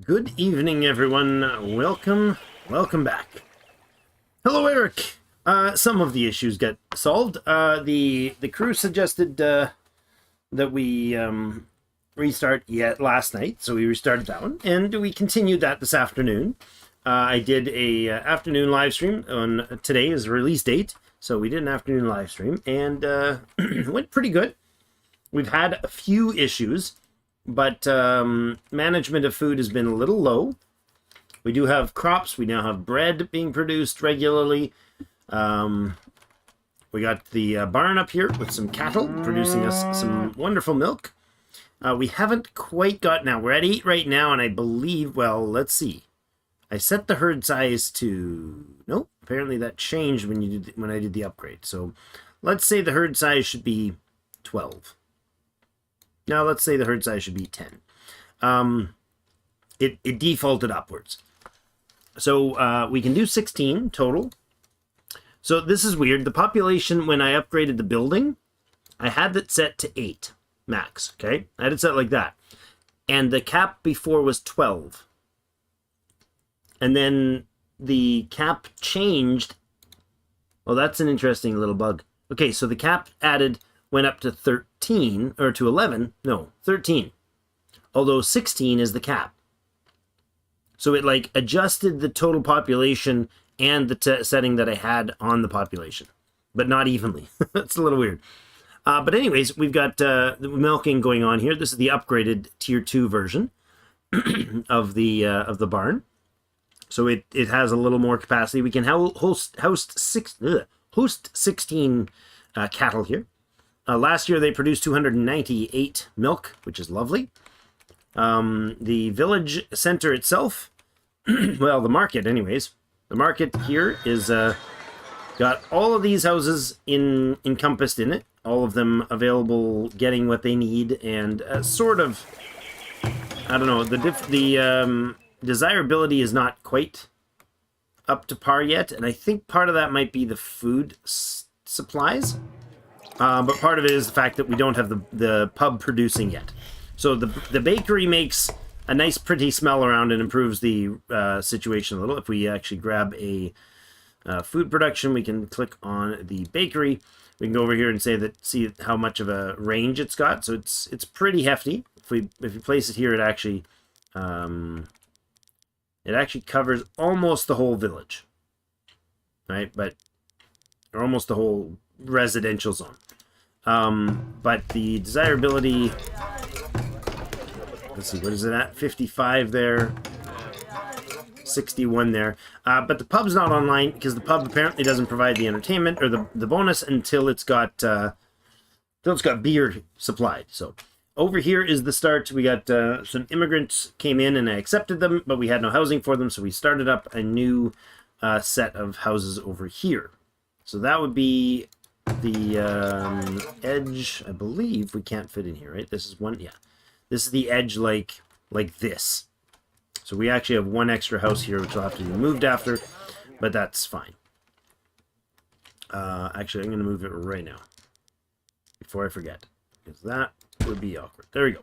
Good evening, everyone. Welcome back. Hello, Eric. Some of the issues get solved. The crew suggested that we restart yet last night, so we restarted that one, and we continued that this afternoon. I did a afternoon live stream on today is the release date, so we did an afternoon live stream, and it went pretty good. We've had a few issues, but management of food has been a little low. We do have crops. We now have bread being produced regularly. We got the barn up here with some cattle producing us some wonderful milk. We haven't quite got now. We're at 8 right now, and I believe, well, let's see. I set the herd size to, nope, apparently that changed when I did the upgrade. So let's say the herd size should be 12. Now let's say the herd size should be 10. It defaulted upwards. So we can do 16 total. So this is weird. The population, when I upgraded the building, I had that set to 8 max, okay? I had it set like that. And the cap before was 12. And then the cap changed. Well, that's an interesting little bug. Okay, so the cap went up to 13, or to 11. No, 13. Although 16 is the cap. So it like adjusted the total population and the setting that I had on the population, but not evenly. That's a little weird. But anyways, we've got the milking going on here. This is the upgraded tier 2 version of the barn. So it has a little more capacity. We can host 16 cattle here. Last year they produced 298 milk, which is lovely. The village center itself, well, the market anyways. The market here is got all of these houses encompassed in it. All of them available, getting what they need, and sort of, I don't know, the desirability is not quite up to par yet, and I think part of that might be the food supplies. But part of it is the fact that we don't have the pub producing yet. So the bakery makes a nice, pretty smell around and improves the situation a little. If we actually grab a food production, we can click on the bakery. We can go over here and see how much of a range it's got. So it's pretty hefty. If you place it here, it actually covers almost the whole village, right? Or almost the whole residential zone. But the desirability, let's see, what is it at? 55 there, 61 there. But the pub's not online because the pub apparently doesn't provide the entertainment or the bonus until it's got beer supplied. So over here is the start. We got some immigrants came in and I accepted them, but we had no housing for them, so we started up a new set of houses over here. So that would be the edge. I believe we can't fit in here, right? This is one, yeah. This is the edge like this. So we actually have one extra house here, which will have to be moved after, but that's fine. Actually, I'm going to move it right now before I forget, because that would be awkward. There we go.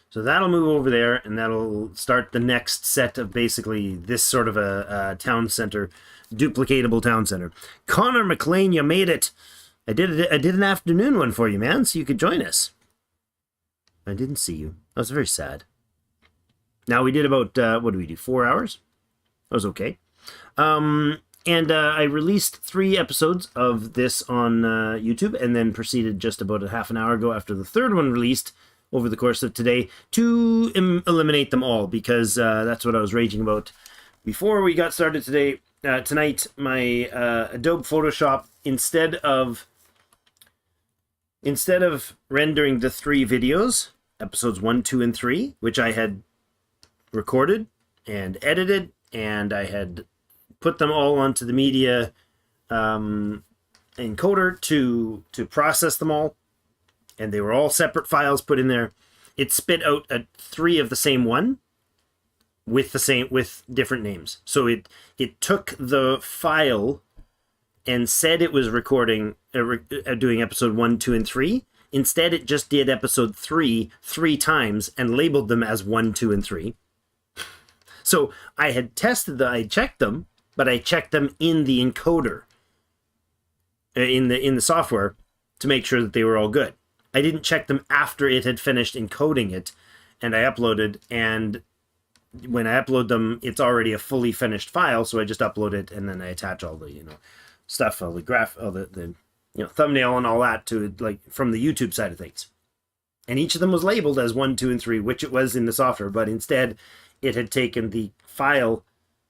So that'll move over there, and that'll start the next set of basically this sort of a town center, duplicatable town center. Connor McLean, you made it. I did an afternoon one for you, man, so you could join us. I didn't see you. That was very sad. Now we did about, what did we do, 4 hours? That was okay. And I released 3 episodes of this on YouTube, and then proceeded just about a half an hour ago after the third one released over the course of today to eliminate them all, because that's what I was raging about before we got started today. Tonight, my Adobe Photoshop, instead of rendering the 3 videos, episodes 1, 2, and 3, which I had recorded and edited, and I had put them all onto the media encoder to process them all, and they were all separate files put in there. It spit out 3 of the same one with different names. So it took the file and said it was recording doing episode 1, 2, and 3. Instead, it just did episode 3 3 times and labeled them as 1, 2, and 3. So I had I checked them, but I checked them in the encoder, in the software, to make sure that they were all good. I didn't check them after it had finished encoding it, and I uploaded, and when I upload them, it's already a fully finished file, so I just upload it, and then I attach all the, stuff, all the graph, all the thumbnail and all that to it, like from the YouTube side of things. And each of them was labeled as 1, 2, and 3, which it was in the software, but instead it had taken the file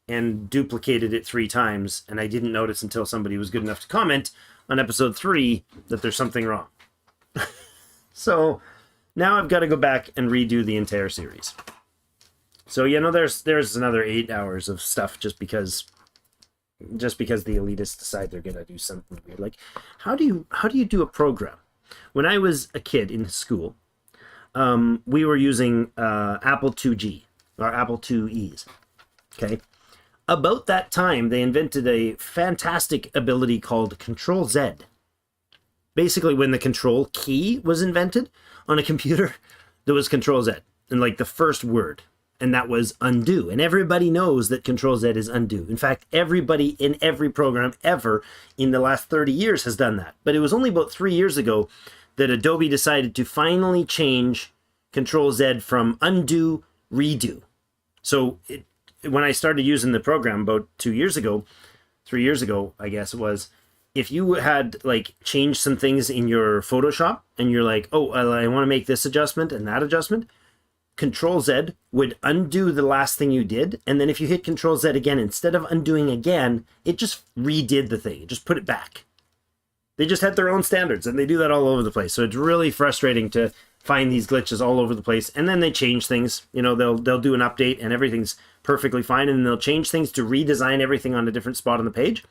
and duplicated it 3 times, and I didn't notice until somebody was good enough to comment on episode 3 that there's something wrong. So now I've got to go back and redo the entire series. So, there's another 8 hours of stuff just because the elitists decide they're going to do something weird. Like, how do you do a program? When I was a kid in school, we were using Apple IIG, or Apple IIe's. Okay. About that time, they invented a fantastic ability called Control Z. Basically, when the control key was invented on a computer, there was Control Z, and like the first word, and that was undo. And everybody knows that Control Z is undo. In fact, everybody in every program ever in the last 30 years has done that. But it was only about 3 years ago that Adobe decided to finally change Control Z from undo, redo. So when I started using the program about 3 years ago, I guess it was, if you had like changed some things in your Photoshop and you're like, oh, I want to make this adjustment and that adjustment, Control Z would undo the last thing you did. And then if you hit Control Z again, instead of undoing again, it just redid the thing. It just put it back. They just had their own standards, and they do that all over the place. So it's really frustrating to find these glitches all over the place. And then they change things. They'll do an update and everything's perfectly fine. And then they'll change things to redesign everything on a different spot on the page.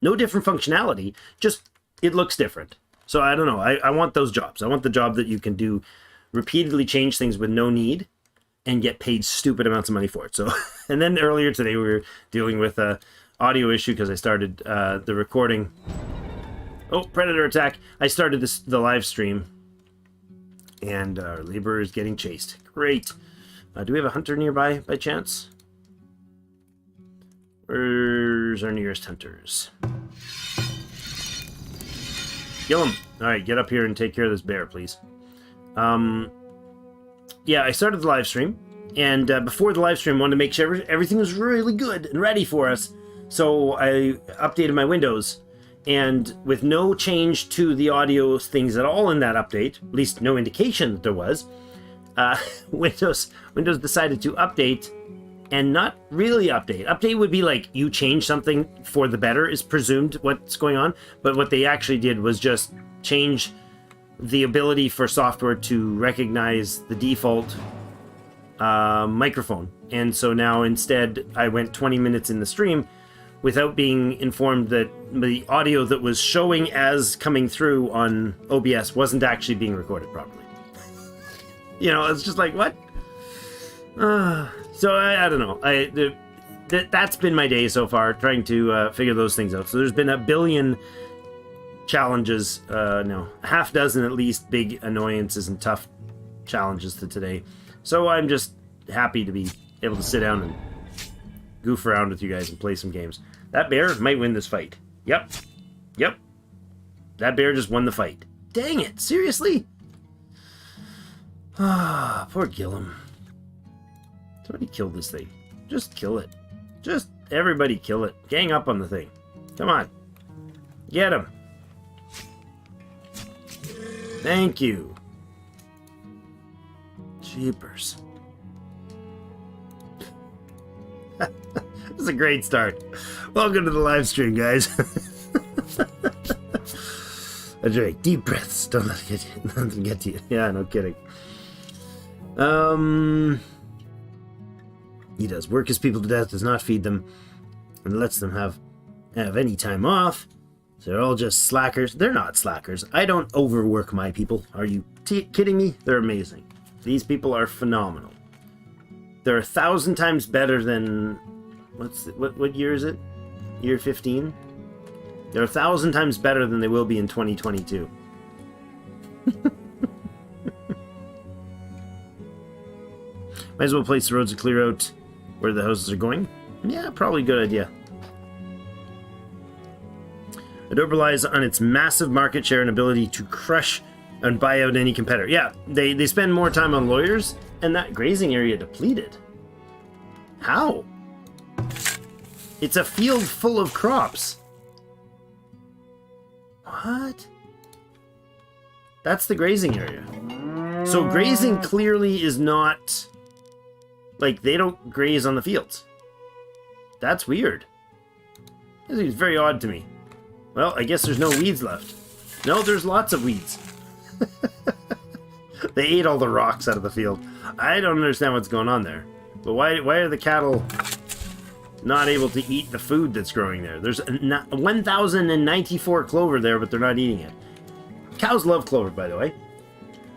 No different functionality, just it looks different. So I don't know. I want those jobs. I want the job that you can do repeatedly change things with no need and get paid stupid amounts of money for it. So, and then earlier today we were dealing with a audio issue because I started the recording. Oh, predator attack. I started the live stream, and our laborer is getting chased. Great. Do we have a hunter nearby by chance? Where's our nearest hunters? Kill him. All right, get up here and take care of this bear, please. Yeah, I started the live stream, and before the live stream, I wanted to make sure everything was really good and ready for us. So I updated my Windows, and with no change to the audio things at all in that update, at least no indication that there was, Windows decided to update and not really update. Update would be like you change something for the better is presumed what's going on, but what they actually did was just change the ability for software to recognize the default microphone. And so now instead I went 20 minutes in the stream without being informed that the audio that was showing as coming through on OBS wasn't actually being recorded properly. It's just like, what? So I don't know. That's been my day so far, trying to figure those things out. So there's been a billion challenges, a half dozen at least big annoyances and tough challenges to today. So I'm just happy to be able to sit down and goof around with you guys and play some games. That bear might win this fight. Yep. That bear just won the fight. Dang it, seriously? Ah, poor Gillum. Somebody kill this thing. Just kill it. Just everybody kill it. Gang up on the thing. Come on. Get him. Thank you. Jeepers. This is a great start. Welcome to the live stream, guys. I drink deep breaths. Don't let it get to you. Yeah, no kidding. He does work his people to death, does not feed them, and lets them have any time off. So they're all just slackers. They're not slackers. I don't overwork my people. Are you kidding me? They're amazing. These people are phenomenal. They're 1,000 times better than... What year is it? Year 15? They're 1,000 times better than they will be in 2022. Might as well place the roads to clear out where the houses are going. Yeah, probably a good idea. Adobe relies on its massive market share and ability to crush and buy out any competitor. Yeah, they spend more time on lawyers, and that grazing area depleted. How? It's a field full of crops. What? That's the grazing area. So grazing clearly is not... Like, they don't graze on the fields. That's weird. This is very odd to me. Well, I guess there's no weeds left. No, there's lots of weeds. They ate all the rocks out of the field. I don't understand what's going on there. But why are the cattle not able to eat the food that's growing there? There's 1,094 clover there, but they're not eating it. Cows love clover, by the way.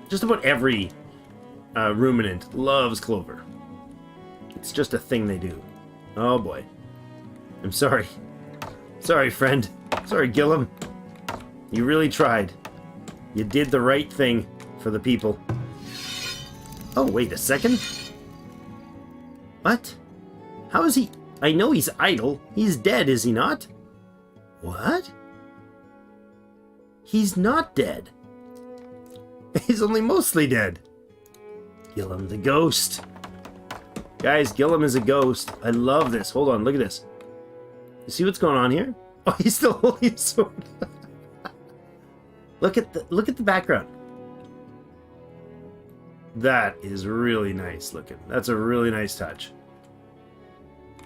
Just about every ruminant loves clover. It's just a thing they do. Oh boy. I'm sorry. Sorry, friend. Sorry, Gillum. You really tried. You did the right thing for the people. Oh, wait a second. What? How is he? I know he's idle. He's dead, is he not? What? He's not dead. He's only mostly dead. Gillum the ghost. Guys, Gillum is a ghost. I love this. Hold on, look at this. You see what's going on here? Oh, he's still holding his sword. Look at the background. That is really nice looking. That's a really nice touch.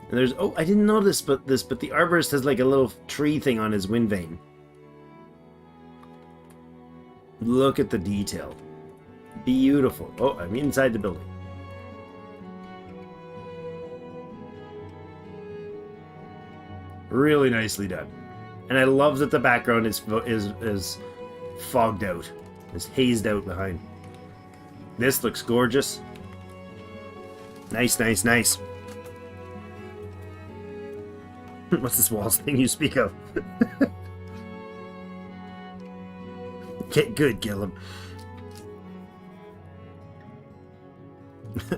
And there's I didn't notice but the arborist has like a little tree thing on his wind vane. Look at the detail. Beautiful. Oh, I'm inside the building. Really nicely done. And I love that the background is fogged out. Is hazed out behind. This looks gorgeous. Nice, nice, nice. What's this walls thing you speak of? Get good, Gillum.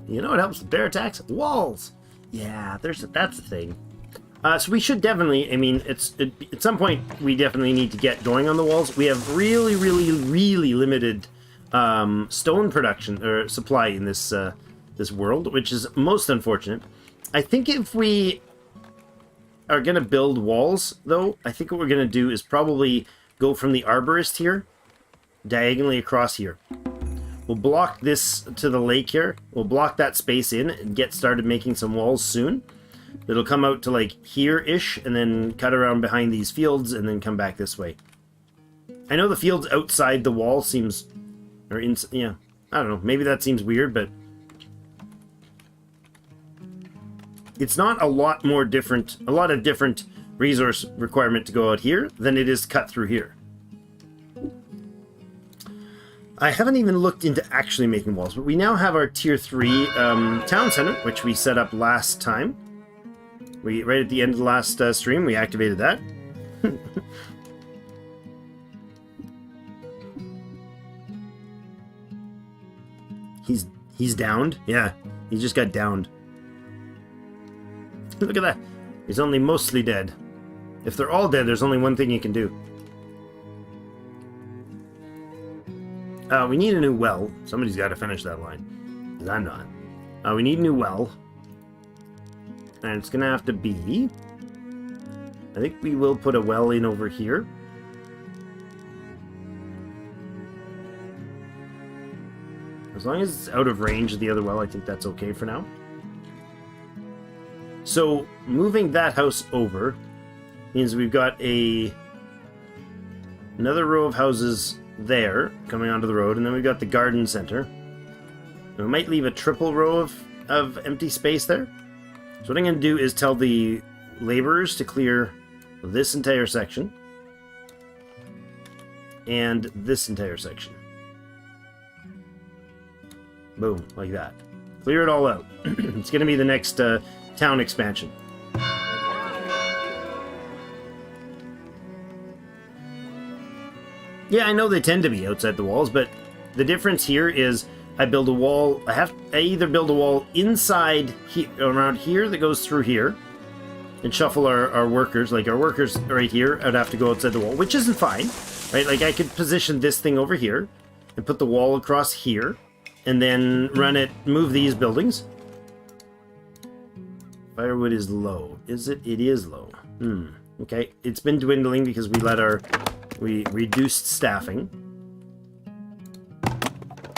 You know what helps with bear attacks? Walls! Yeah, that's the thing. So we should definitely, I mean, at some point we definitely need to get going on the walls. We have really, really, really limited stone production or supply in this this world, which is most unfortunate. I think if we are going to build walls, though, I think what we're going to do is probably go from the arborist here, diagonally across here. We'll block this to the lake here. We'll block that space in and get started making some walls soon. It'll come out to like here-ish and then cut around behind these fields and then come back this way. I know the fields outside the wall seems... yeah, I don't know. Maybe that seems weird, but... It's not a lot more different... A lot of different resource requirement to go out here than it is to cut through here. I haven't even looked into actually making walls, but we now have our tier 3 town center, which we set up last time. Right at the end of the last stream, we activated that. He's downed. Yeah, he just got downed. Look at that. He's only mostly dead. If they're all dead, there's only one thing you can do. We need a new well. Somebody's got to finish that line. Because I'm not. We need a new well. And it's going to have to be... I think we will put a well in over here. As long as it's out of range of the other well, I think that's okay for now. So, moving that house over means we've got another row of houses there, coming onto the road, and then we've got the garden center. And we might leave a triple row of empty space there. So what I'm going to do is tell the laborers to clear this entire section and this entire section. Boom, like that. Clear it all out. It's going to be the next town expansion. Yeah, I know they tend to be outside the walls, but the difference here is I build a wall. I either build a wall inside around here that goes through here, and shuffle our workers. Like our workers right here, I'd have to go outside the wall, which isn't fine, right? Like I could position this thing over here and put the wall across here, and then run it, move these buildings. Firewood is low. Is it? It is low. Okay. It's been dwindling because we reduced staffing.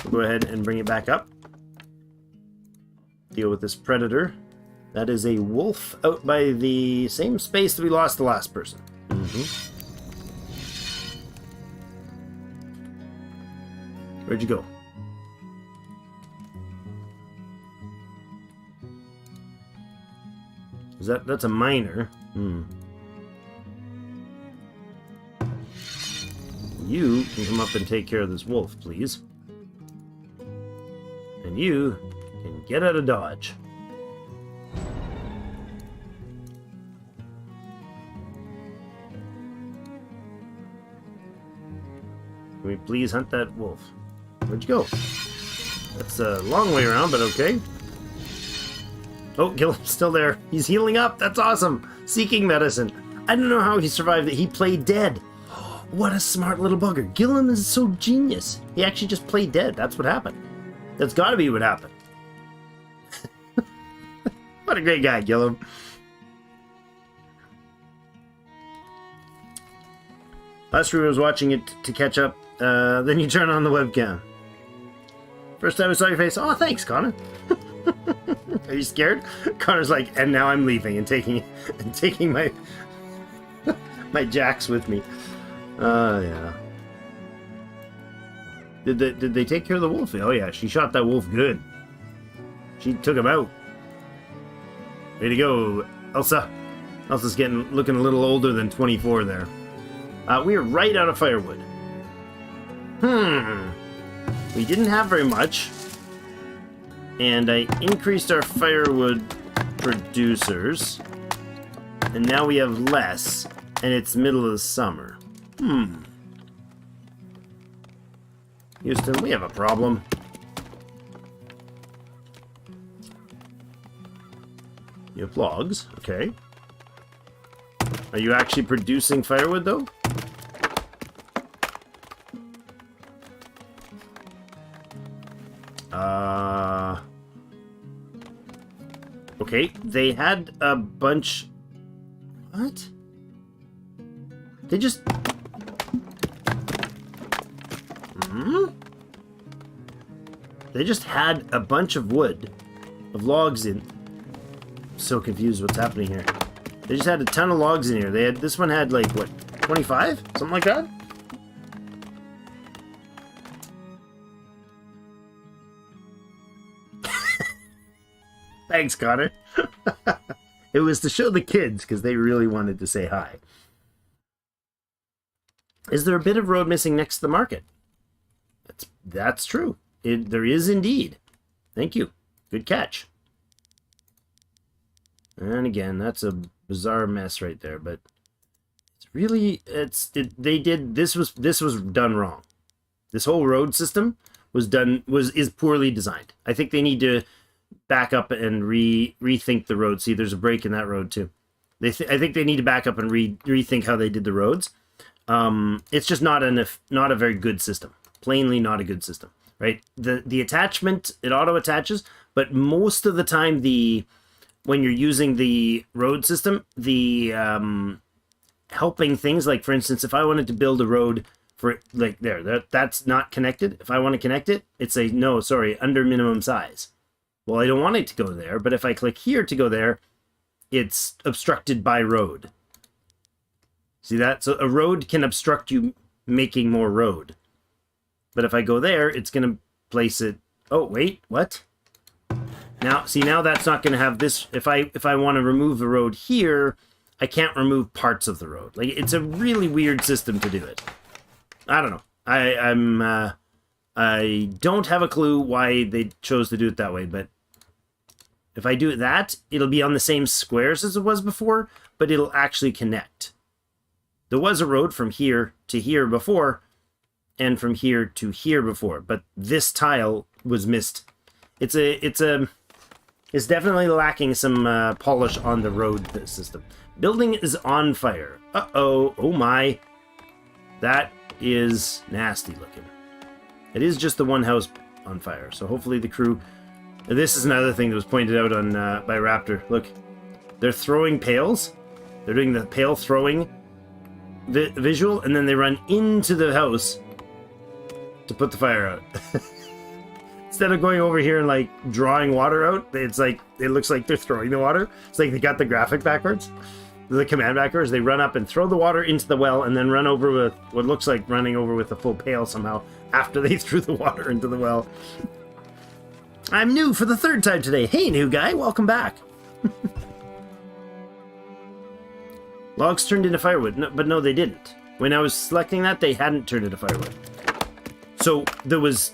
We'll go ahead and bring it back up. Deal with this predator. That is a wolf out by the same space that we lost the last person. Where'd you go? That's a miner. You can come up and take care of this wolf, please. And you can get out of Dodge. Can we please hunt that wolf? Where'd you go? That's a long way around, but okay. Oh, Gilliam's still there. He's healing up. That's awesome. Seeking medicine. I don't know how he survived it. He played dead. What a smart little bugger. Gilliam is so genius. He actually just played dead. That's what happened. That's got to be what happened. What a great guy, Gilliam. Last week I was watching it to catch up. Then you turn on the webcam. First time I saw your face. Oh, thanks, Connor. Are you scared? Connor's like, and now I'm leaving and taking my my jacks with me. Yeah. Did they take care of the wolf? Oh yeah, she shot that wolf good. She took him out. Way to go, Elsa. Elsa's looking a little older than 24 there. We are right out of firewood. We didn't have very much. And I increased our firewood producers. And now we have less. And it's middle of the summer. Houston, we have a problem. You have logs, okay. Are you actually producing firewood, though? Okay, they had a bunch... What? They just... They just had a bunch of wood, of logs in... I'm so confused what's happening here. They just had a ton of logs in here. This one had like, what, 25? Something like that? Thanks, Connor. It was to show the kids because they really wanted to say hi. Is there a bit of road missing next to the market? That's true. There is indeed. Thank you. Good catch. And again, that's a bizarre mess right there, but it's really this was done wrong. This whole road system is poorly designed. I think they need to back up and rethink the road. See, there's a break in that road too. I think they need to back up and rethink how they did the roads. It's just not a very good system. Plainly not a good system, right? The attachment, it auto attaches, but most of the time when you're using the road system, the helping things, like for instance, if I wanted to build a road for like that's not connected. If I want to connect it, it's a no, sorry, under minimum size. Well, I don't want it to go there, but if I click here to go there, it's obstructed by road. See that? So a road can obstruct you making more road. But if I go there, it's going to place it... Oh, wait, what? Now, see, now that's not going to have this... If I want to remove the road here, I can't remove parts of the road. Like, it's a really weird system to do it. I don't know. I don't have a clue why they chose to do it that way, but if I do that, it'll be on the same squares as it was before, but it'll actually connect. There was a road from here to here before, and from here to here before, but this tile was missed. It's definitely lacking some polish on the road system. Building is on fire. Uh-oh. Oh my. That is nasty looking. It is just the one house on fire, so hopefully the crew... This is another thing that was pointed out on by Raptor. Look, they're throwing pails. They're doing the pail throwing visual, and then they run into the house to put the fire out. Instead of going over here and like drawing water out, it's like it looks like they're throwing the water. It's like they got the graphic backwards, the command backwards. They run up and throw the water into the well, and then run over with what looks like running over with a full pail somehow after they threw the water into the well. I'm new for the third time today. Hey, new guy, welcome back. Logs turned into firewood, no, but no, they didn't. When I was selecting that, they hadn't turned into firewood. So there was,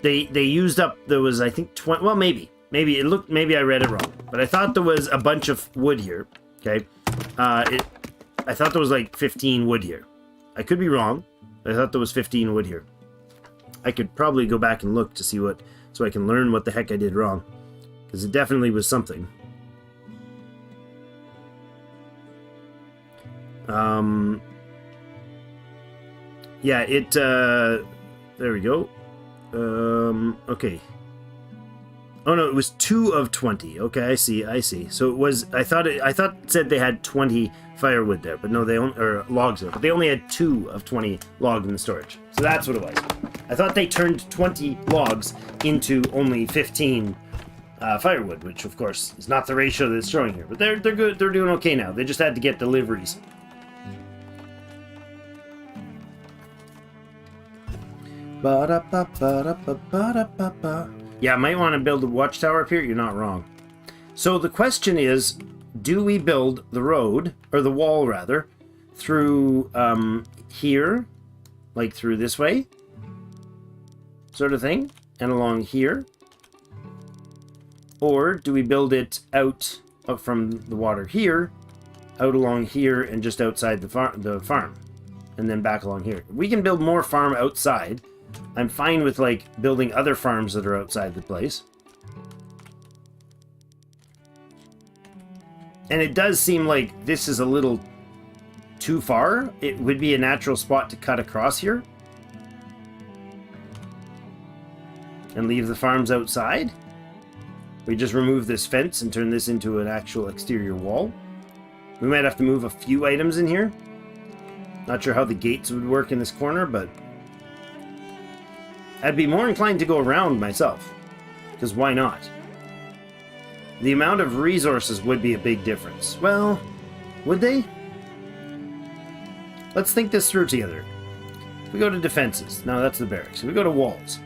they used up. There was, I think, 20. Well, maybe it looked. Maybe I read it wrong, but I thought there was a bunch of wood here. Okay, I thought there was like 15 wood here. I could be wrong. I thought there was 15 wood here. I could probably go back and look to see what, so I can learn what the heck I did wrong, because it definitely was something. Yeah, it, there we go. Okay. Oh no, it was 2 of 20. Okay, I see. So it was, I thought it said they had 20 firewood there, but no, they only, or logs there, but they only had 2 of 20 logs in the storage. So that's what it was. I thought they turned 20 logs into only 15 firewood, which of course is not the ratio that's showing here, but they're good. They're doing okay now. They just had to get deliveries. Yeah, I might want to build a watchtower up here. You're not wrong. So the question is, do we build the road, or the wall rather, through here, like through this way, sort of thing, and along here? Or do we build it out from the water here, out along here, and just outside the farm, and then back along here? We can build more farm outside. I'm fine with like building other farms that are outside the place. And it does seem like this is a little too far. It would be a natural spot to cut across here and leave the farms outside. We just remove this fence and turn this into an actual exterior wall. We might have to move a few items in here. Not sure how the gates would work in this corner, but I'd be more inclined to go around myself, because why not? The amount of resources would be a big difference. Well, would they? Let's think this through together. If we go to defenses, no, that's the barracks. If we go to walls.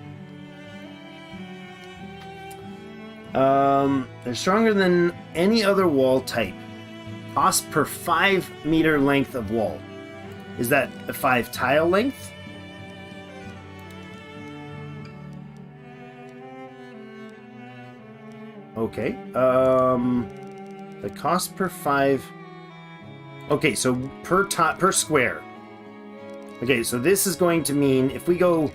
They're stronger than any other wall type. Cost per 5 meter length of wall. Is that a 5 tile length? Okay, the cost per 5... Okay, so per square. Okay, so this is going to mean if we go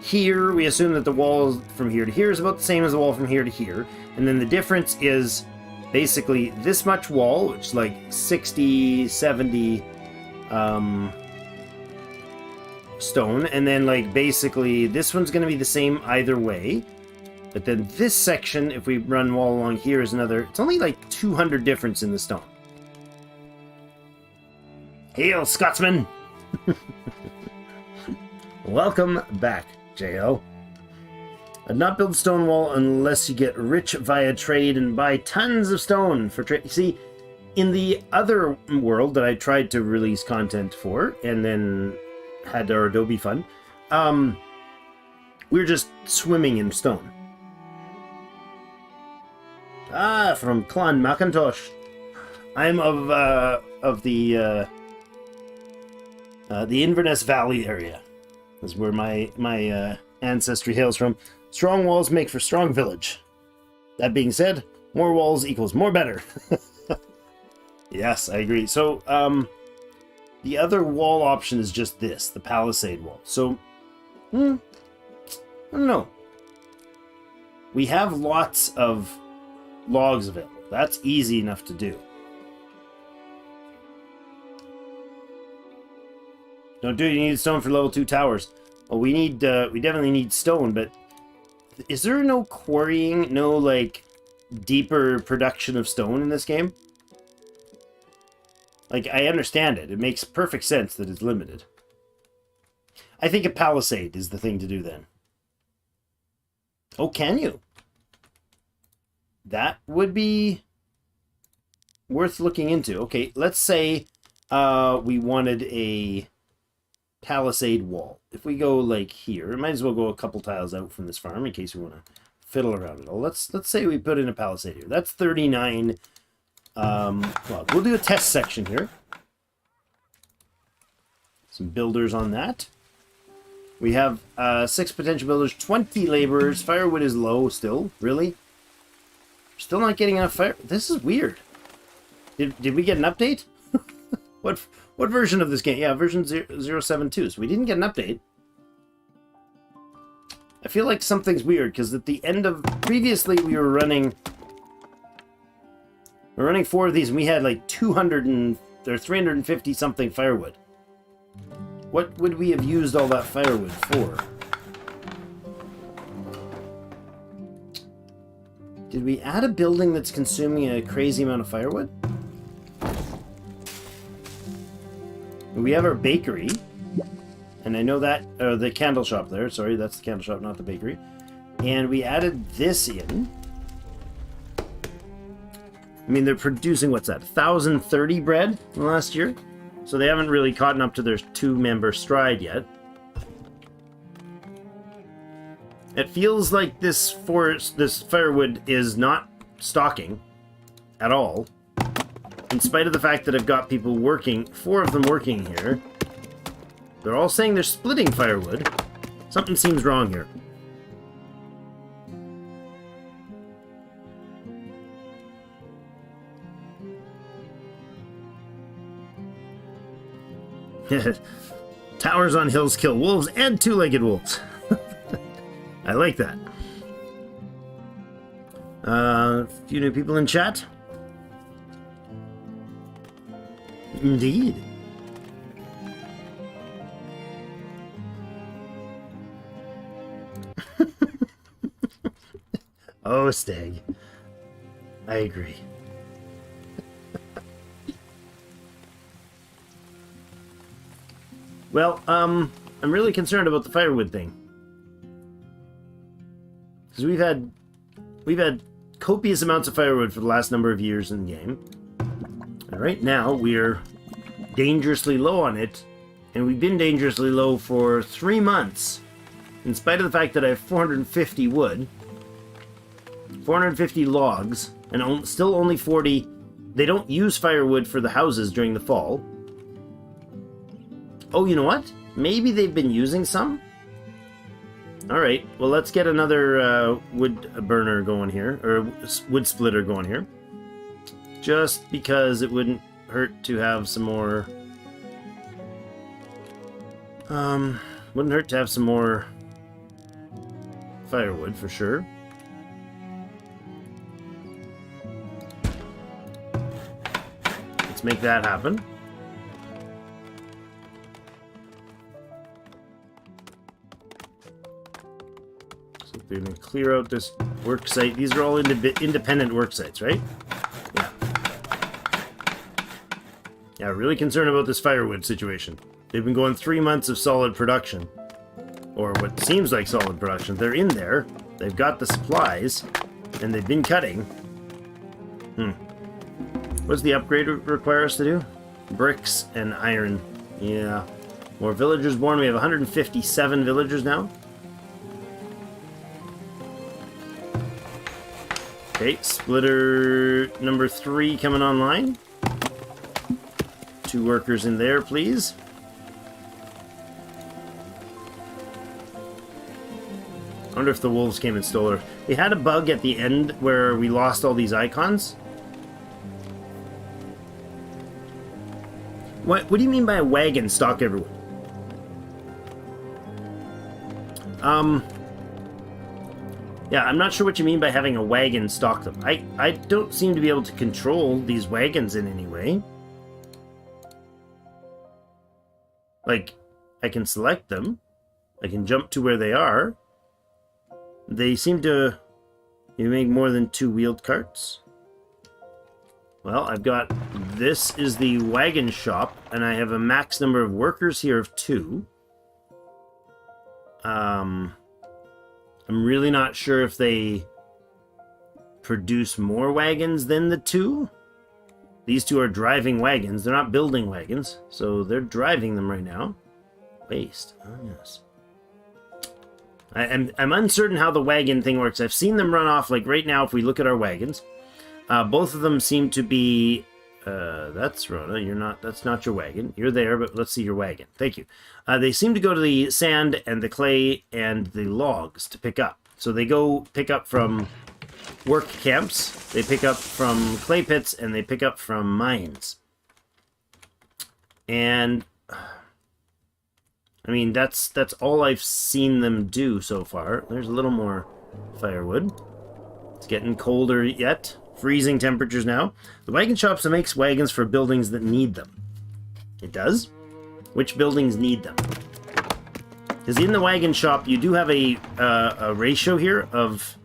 here, we assume that the wall from here to here is about the same as the wall from here to here. And then the difference is basically this much wall, which is like 60, 70 stone. And then like basically this one's going to be the same either way. But then this section, if we run wall along here, is another... It's only like 200 difference in the stone. Hail, Scotsman! Welcome back, JL. I'd not build stone wall unless you get rich via trade and buy tons of stone for trade. See, in the other world that I tried to release content for, and then had our Adobe fund, we were just swimming in stone. Ah, from Clan Macintosh. I'm of the Inverness Valley area. Is where my ancestry hails from. Strong walls make for strong village. That being said, more walls equals more better. Yes, I agree. So, the other wall option is just this, the Palisade Wall. So, I don't know. We have lots of logs available. That's easy enough to do. Don't do it. You need stone for level 2 towers. Well, we definitely need stone, but is there no quarrying, no, like, deeper production of stone in this game? Like, I understand it. It makes perfect sense that it's limited. I think a palisade is the thing to do then. Oh, can you? That would be worth looking into. Okay, let's say we wanted a Palisade Wall. If we go like here, might as well go a couple tiles out from this farm in case we want to fiddle around it all. Let's say we put in a palisade here. That's 39. Well, we'll do a test section here. Some builders on that. We have 6 potential builders, 20 laborers. Firewood is low still. Really? Still not getting enough fire. This is weird. Did we get an update? What version of this game? Yeah, version 0.72. So we didn't get an update. I feel like something's weird because at the end of previously we were running 4 of these and we had like 200 or 350 something firewood. What would we have used all that firewood for? Did we add a building that's consuming a crazy amount of firewood? We have our bakery, and I know that, the candle shop there, sorry, that's the candle shop, not the bakery. And we added this in. I mean, they're producing, what's that, 1,030 bread last year? So they haven't really caught up to their 2-member stride yet. It feels like this firewood is not stocking at all. In spite of the fact that I've got people working, 4 of them working here. They're all saying they're splitting firewood. Something seems wrong here. Towers on hills kill wolves and 2-legged wolves. I like that. A few new people in chat. Indeed. Oh, Stag. I agree. Well, I'm really concerned about the firewood thing. Because we've had copious amounts of firewood for the last number of years in the game. And right now, we're dangerously low on it. And we've been dangerously low for 3 months. In spite of the fact that I have 450 wood. 450 logs. And still only 40... They don't use firewood for the houses during the fall. Oh, you know what? Maybe they've been using some? Alright, well let's get another wood burner going here. Or wood splitter going here. Just because it wouldn't hurt to have some more... wouldn't hurt to have some more firewood for sure. Let's make that happen. So they're going to clear out this work site. These are all independent work sites, right? Yeah. Yeah, really concerned about this firewood situation. They've been going 3 months of solid production. Or what seems like solid production. They're in there. They've got the supplies. And they've been cutting. What's the upgrade require us to do? Bricks and iron. Yeah. More villagers born. We have 157 villagers now. Okay, splitter number 3 coming online. 2 workers in there, please. I wonder if the wolves came and stole her. We had a bug at the end where we lost all these icons. What do you mean by a wagon stock everywhere? Yeah, I'm not sure what you mean by having a wagon stock them. I don't seem to be able to control these wagons in any way. Like, I can select them. I can jump to where they are. They seem to... You make more than 2 wheeled carts. Well, I've got... This is the wagon shop, and I have a max number of workers here of 2. I'm really not sure if they produce more wagons than the 2. These 2 are driving wagons. They're not building wagons, so they're driving them right now. Waste. Oh, yes. I'm uncertain how the wagon thing works. I've seen them run off, like right now, if we look at our wagons. Both of them seem to be... that's Rhoda. You're not... That's not your wagon. You're there, but let's see your wagon. Thank you. They seem to go to the sand and the clay and the logs to pick up. So they go pick up from work camps, they pick up from clay pits, and they pick up from mines. And... I mean, that's all I've seen them do so far. There's a little more firewood. It's getting colder yet. Freezing temperatures now. The wagon shop makes wagons for buildings that need them. It does? Which buildings need them? Because in the wagon shop, you do have a ratio here of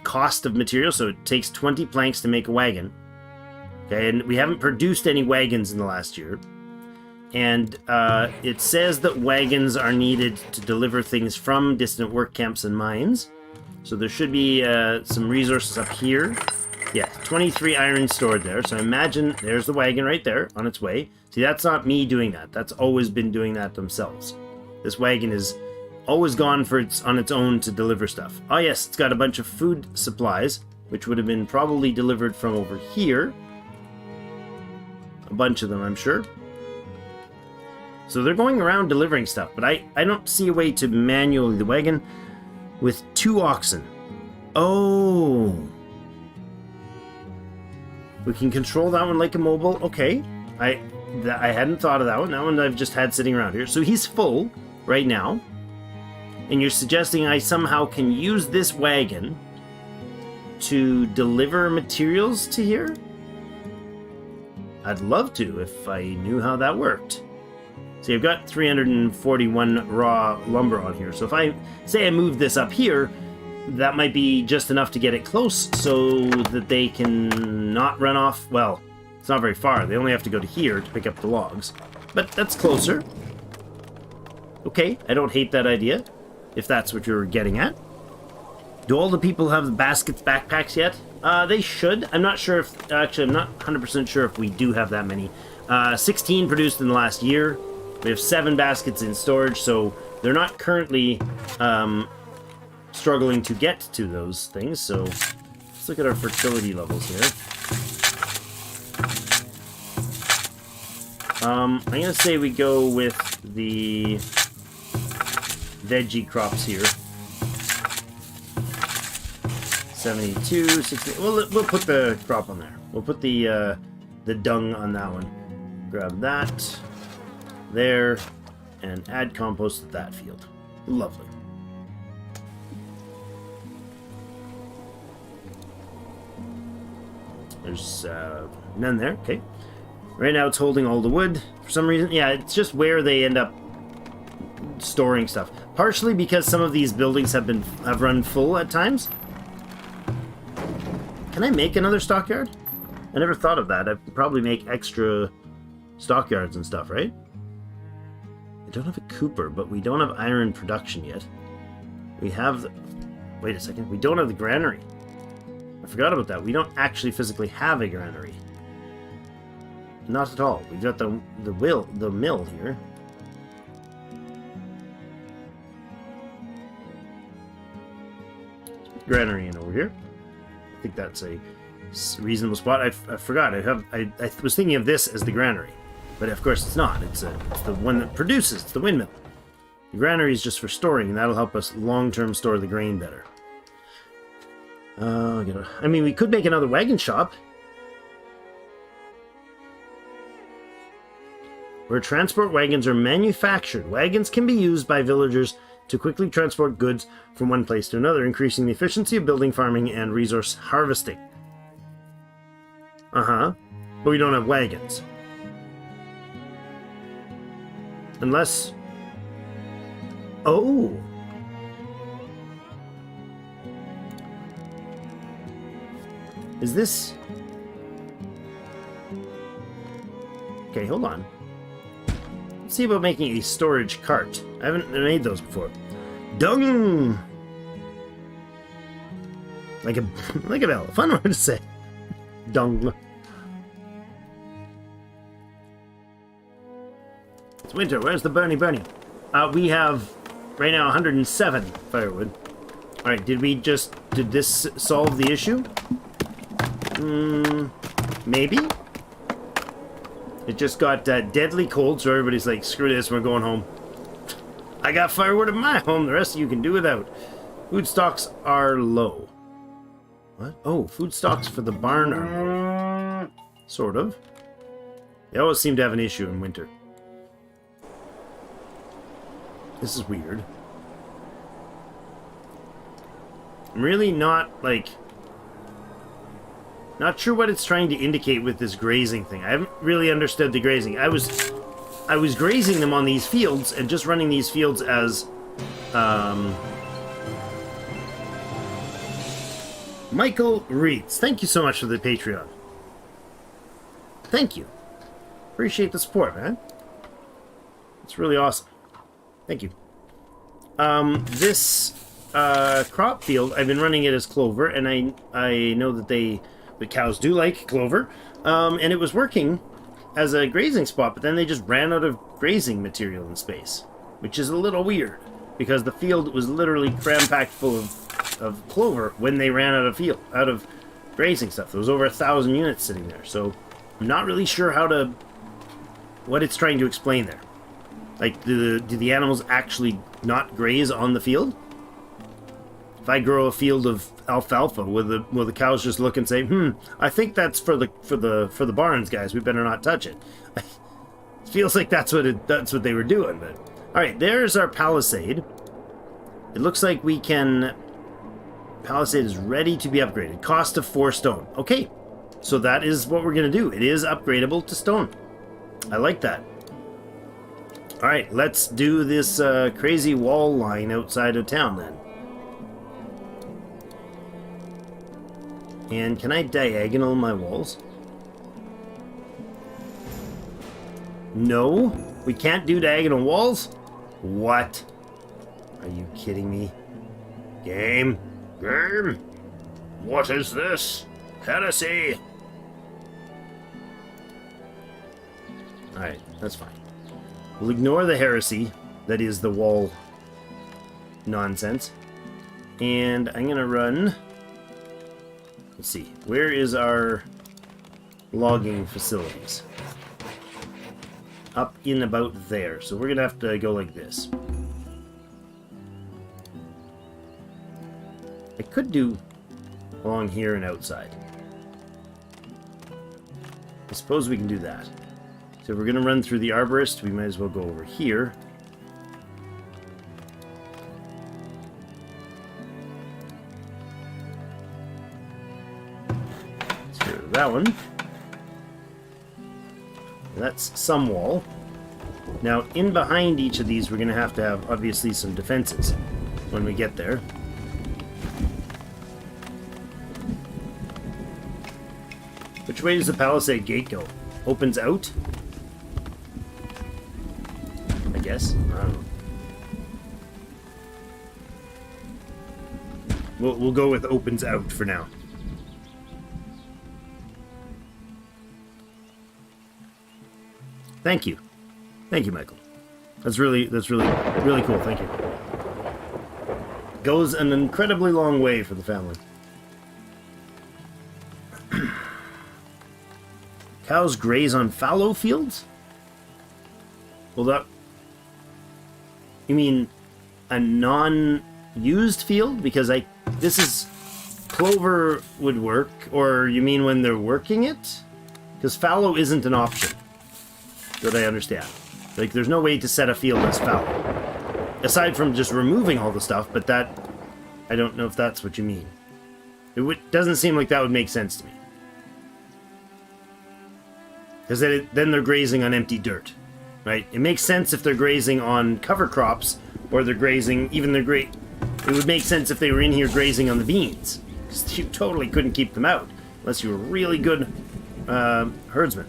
cost of material. So it takes 20 planks to make a wagon. Okay, and we haven't produced any wagons in the last year. And it says that wagons are needed to deliver things from distant work camps and mines. So there should be some resources up here. Yeah, 23 iron stored there. So imagine there's the wagon right there on its way. See, that's not me doing that. That's always been doing that themselves. This wagon is always gone on its own to deliver stuff. Oh yes, it's got a bunch of food supplies, which would have been probably delivered from over here. A bunch of them, I'm sure. So they're going around delivering stuff, but I don't see a way to manually the wagon with 2 oxen. Oh. We can control that one like a mobile. Okay. I hadn't thought of that one. That one I've just had sitting around here. So he's full right now. And you're suggesting I somehow can use this wagon to deliver materials to here? I'd love to if I knew how that worked. So you've got 341 raw lumber on here. So if I say I move this up here, that might be just enough to get it close so that they can not run off. Well, it's not very far. They only have to go to here to pick up the logs. But that's closer. Okay, I don't hate that idea, if that's what you're getting at. Do all the people have the baskets, backpacks yet? They should. I'm not sure if... Actually, I'm not 100% sure if we do have that many. 16 produced in the last year. We have 7 baskets in storage, so they're not currently struggling to get to those things. So let's look at our fertility levels here. I'm going to say we go with the veggie crops here. 72, 60. We'll put the crop on there. We'll put the dung on that one. Grab that. There, and add compost to that field. Lovely. There's none there. Okay. Right now it's holding all the wood for some reason. Yeah, it's just where they end up storing stuff. Partially because some of these buildings have run full at times. Can I make another stockyard? I never thought of that. I could probably make extra stockyards and stuff, right? I don't have a cooper, but we don't have iron production yet. We have... Wait a second. We don't have the granary. I forgot about that. We don't actually physically have a granary. Not at all. We've got the mill here. Granary in over here. I think that's a reasonable spot. I forgot. I was thinking of this as the granary. But of course it's not. It's the one that produces. It's the windmill. The granary is just for storing, and that'll help us long-term store the grain better. I mean, we could make another wagon shop. Where transport wagons are manufactured. Wagons can be used by villagers to quickly transport goods from one place to another, increasing the efficiency of building, farming, and resource harvesting. Uh-huh. But we don't have wagons. Unless... Oh! Is this... Okay, hold on. Let's see about making a storage cart. I haven't made those before. Dung! Like a bell. Fun word to say. Dung. It's winter. Where's the Bernie? We have right now 107 firewood. Alright, did this solve the issue? Maybe? It just got deadly cold, so everybody's like, screw this, we're going home. I got firewood in my home, the rest of you can do without. Food stocks are low. What? Oh, food stocks for the barn are low. Sort of. They always seem to have an issue in winter. This is weird. I'm really not sure what it's trying to indicate with this grazing thing. I haven't really understood the grazing. I was grazing them on these fields and just running these fields as Michael Reeds. Thank you so much for the Patreon. Thank you. Appreciate the support, man. It's really awesome. Thank you. This crop field, I've been running it as clover, and I know that the cows do like clover, and it was working as a grazing spot, but then they just ran out of grazing material in space, which is a little weird, because the field was literally cram-packed full of clover when they ran out of grazing stuff. There was over 1,000 units sitting there, so I'm not really sure what it's trying to explain there. Like, do the animals actually not graze on the field? If I grow a field of alfalfa, will the cows just look and say, I think that's for the barns, guys. We better not touch it. It feels like that's what they were doing. But all right, there's our palisade. It looks like we can. Palisade is ready to be upgraded. Cost of 4 stone. Okay, so that is what we're gonna do. It is upgradable to stone. I like that. All right, let's do this crazy wall line outside of town then. And can I diagonal my walls? No? We can't do diagonal walls? What? Are you kidding me? Game? What is this? Heresy! Alright, that's fine. We'll ignore the heresy, that is the wall nonsense. And I'm gonna run... Let's see, where is our logging facilities? Up in about there, so we're gonna have to go like this. I could do along here and outside. I suppose we can do that. So if we're gonna run through the arborist, we might as well go over here. That one. That's some wall. Now, in behind each of these, we're going to have obviously some defenses when we get there. Which way does the Palisade gate go? Opens out? I guess. I don't know. We'll go with opens out for now. Thank you. Thank you, Michael. That's really cool. Thank you. Goes an incredibly long way for the family. Cows graze on fallow fields? Well, you mean a non-used field? Because this is clover would work, or you mean when they're working it? Because fallow isn't an option. That I understand. Like, there's no way to set a field as fallow. Aside from just removing all the stuff, but that... I don't know if that's what you mean. Doesn't seem like that would make sense to me. Because then they're grazing on empty dirt, right? It makes sense if they're grazing on cover crops, or they're grazing... It would make sense if they were in here grazing on the beans. Because you totally couldn't keep them out, unless you were a really good herdsman.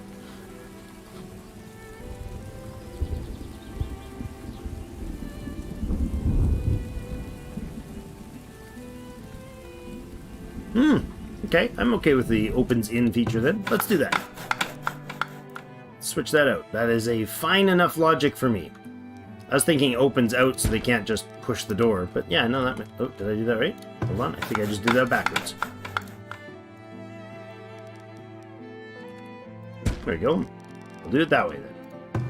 Okay, I'm okay with the opens in feature then. Let's do that. Switch that out. That is a fine enough logic for me. I was thinking opens out so they can't just push the door, but yeah, no, that... Oh, did I do that right? Hold on, I think I just did that backwards. There we go. We'll do it that way then.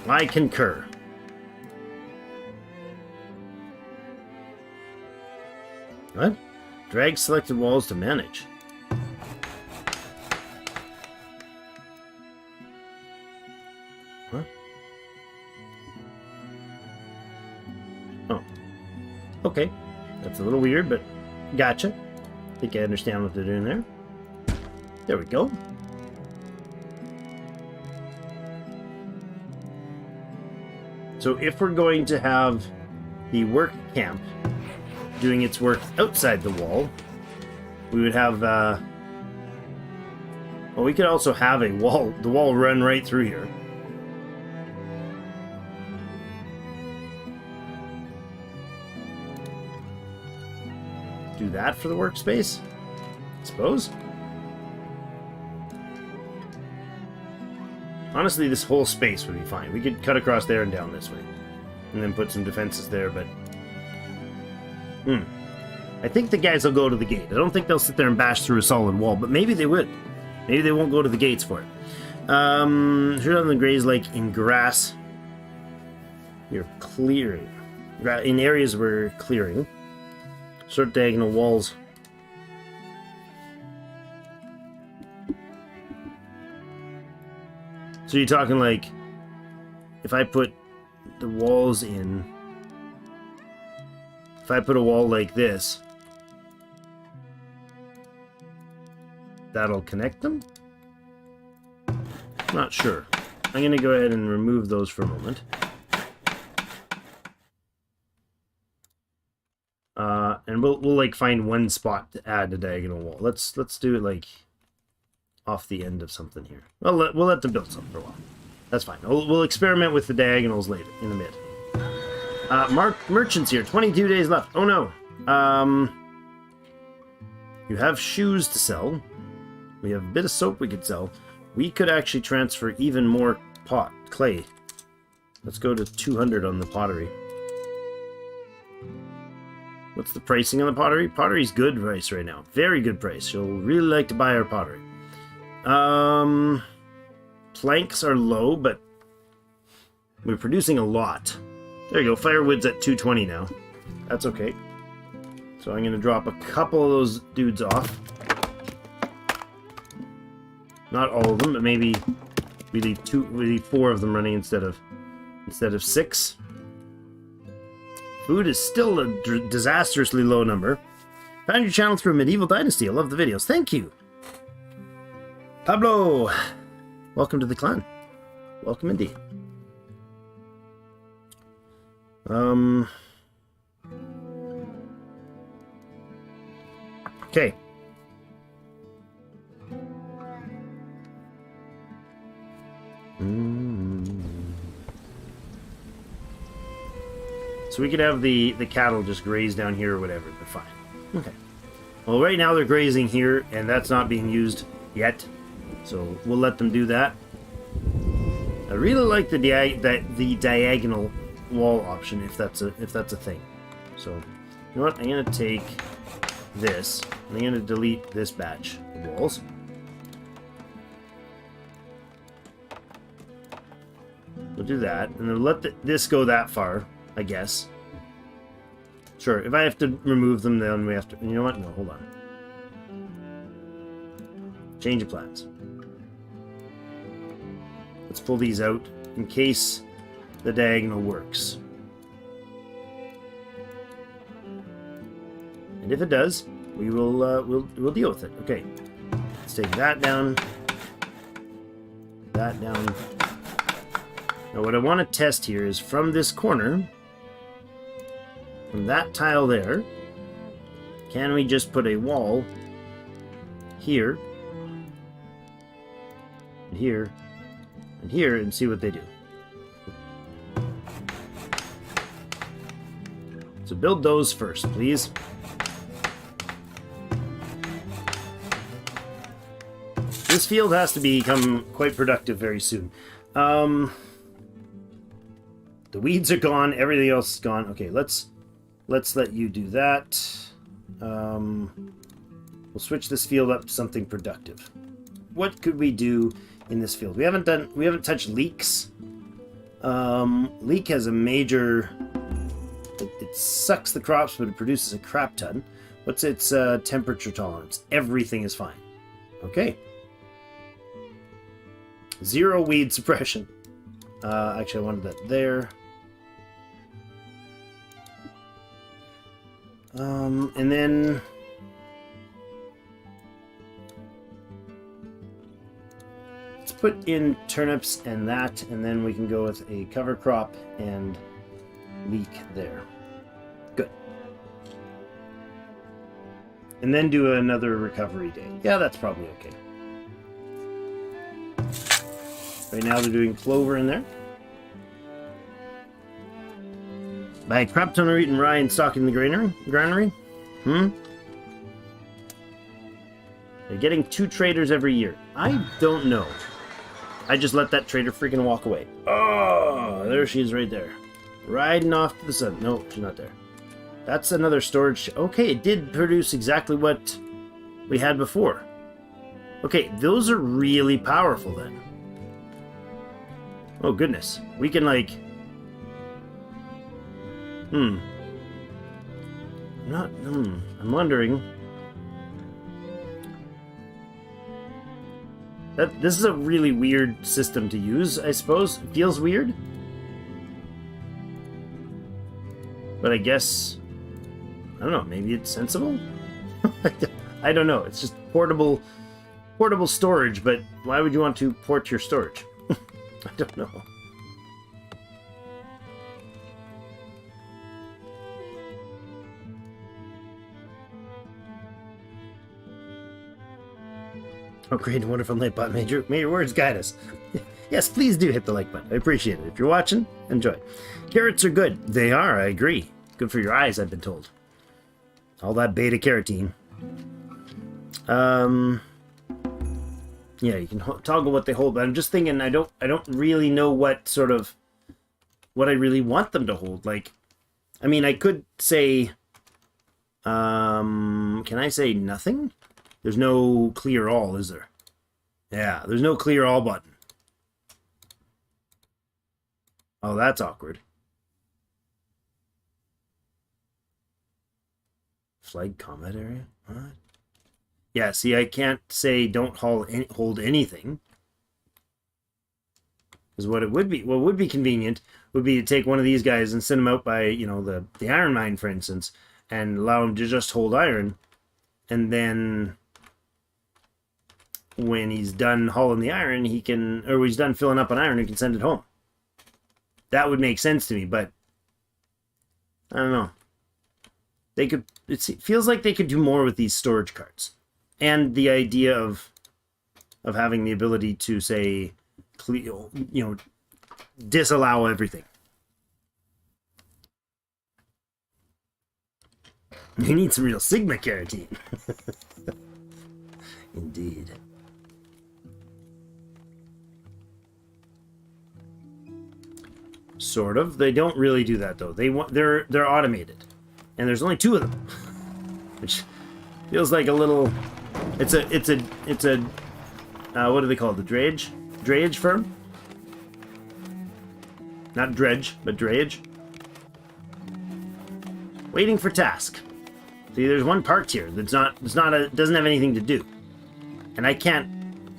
I concur. What? Drag selected walls to manage. What? Oh. Okay. That's a little weird, but gotcha. I think I understand what they're doing there. There we go. So if we're going to have the work camp doing its work outside the wall, we would have, well, we could also have the wall run right through here. Do that for the workspace, I suppose. Honestly, this whole space would be fine. We could cut across there and down this way, and then put some defenses there, but... I think the guys will go to the gate. I don't think they'll sit there and bash through a solid wall, but maybe they would. Maybe they won't go to the gates for it. Sure on the graze like in grass. You're clearing. In areas we're clearing. Sort diagonal walls. So you're talking like, if I put the walls in... If I put a wall like this, that'll connect them? Not sure. I'm going to go ahead and remove those for a moment. And we'll like find one spot to add a diagonal wall. Let's do it like off the end of something here. We'll let them build something for a while. That's fine. We'll experiment with the diagonals later in a bit. Merchants here. 22 days left. Oh no. You have shoes to sell. We have a bit of soap we could sell. We could actually transfer even more clay. Let's go to 200 on the pottery. What's the pricing on the pottery? Pottery's good price right now. Very good price. You'll really like to buy our pottery. Planks are low, but we're producing a lot. There you go. Firewood's at 220 now. That's okay. So I'm going to drop a couple of those dudes off. Not all of them, but maybe we leave 4 of them running instead of 6. Food is still a disastrously low number. Found your channel through Medieval Dynasty. I love the videos. Thank you. Pablo, welcome to the clan. Welcome indeed. Okay. So we could have the cattle just graze down here or whatever. They're fine. Okay. Well, right now they're grazing here, and that's not being used yet. So we'll let them do that. I really like the diagonal wall option if that's a thing. So you know what? I'm gonna take this. I'm gonna delete this batch of walls. We'll do that, and then let this go that far, I guess. Sure, if I have to remove them, then we have to... You know what? No, hold on. Change of plans. Let's pull these out in case the diagonal works. And if it does, we will we'll deal with it. Okay. Let's take that down. That down. Now what I want to test here is from this corner, from that tile there, can we just put a wall here, and here, and here, and see what they do? So build those first, please. This field has to become quite productive very soon. The weeds are gone. Everything else is gone. Okay, let's let you do that. We'll switch this field up to something productive. What could we do in this field? We haven't touched leeks. Leek has a major. It sucks the crops, but it produces a crap ton. What's its temperature tolerance? Everything is fine. Okay. 0 weed suppression. Actually, I wanted that there. And then let's put in turnips and that, and then we can go with a cover crop and leek there. Good. And then do another recovery day. Yeah, that's probably okay. Right now they're doing clover in there. By a crap ton of wheat and rye and stock in the granary? They're getting 2 traders every year. I don't know. I just let that trader freaking walk away. Oh, there she is right there. Riding off to the sun. No, she's not there. That's another storage. Okay, it did produce exactly what we had before. Okay, those are really powerful then. Oh, goodness. We can, like... I'm wondering... This is a really weird system to use, I suppose. It feels weird. But I guess... I don't know, maybe it's sensible? I don't know. It's just portable storage, but why would you want to port your storage? I don't know. Oh, great and wonderful night, bot. May your words guide us. Yes, please do hit the like button. I appreciate it. If you're watching, enjoy. Carrots are good. They are, I agree. Good for your eyes, I've been told. All that beta carotene. Yeah, you can toggle what they hold, but I'm just thinking I don't really know what I really want them to hold. Like, I mean, I could say, can I say nothing? There's no clear all, is there? Yeah, there's no clear all button. Oh, that's awkward. Flag combat area? What? Yeah, see, I can't say don't hold anything. Because what would be convenient would be to take one of these guys and send them out by, you know, the iron mine, for instance, and allow him to just hold iron, and then when he's done hauling the iron, he can, or when he's done filling up on iron, he can send it home. That would make sense to me, but I don't know. They could. It feels like they could do more with these storage carts, and the idea of having the ability to say, you know, disallow everything. You need some real Sigma carotene. Indeed. Sort of. They don't really do that though. They're automated, and there's only 2 of them, which feels like a little. It's a what do they call it? The drayage firm? Not dredge, but drayage. Waiting for task. See, there's one parked here doesn't have anything to do, and I can't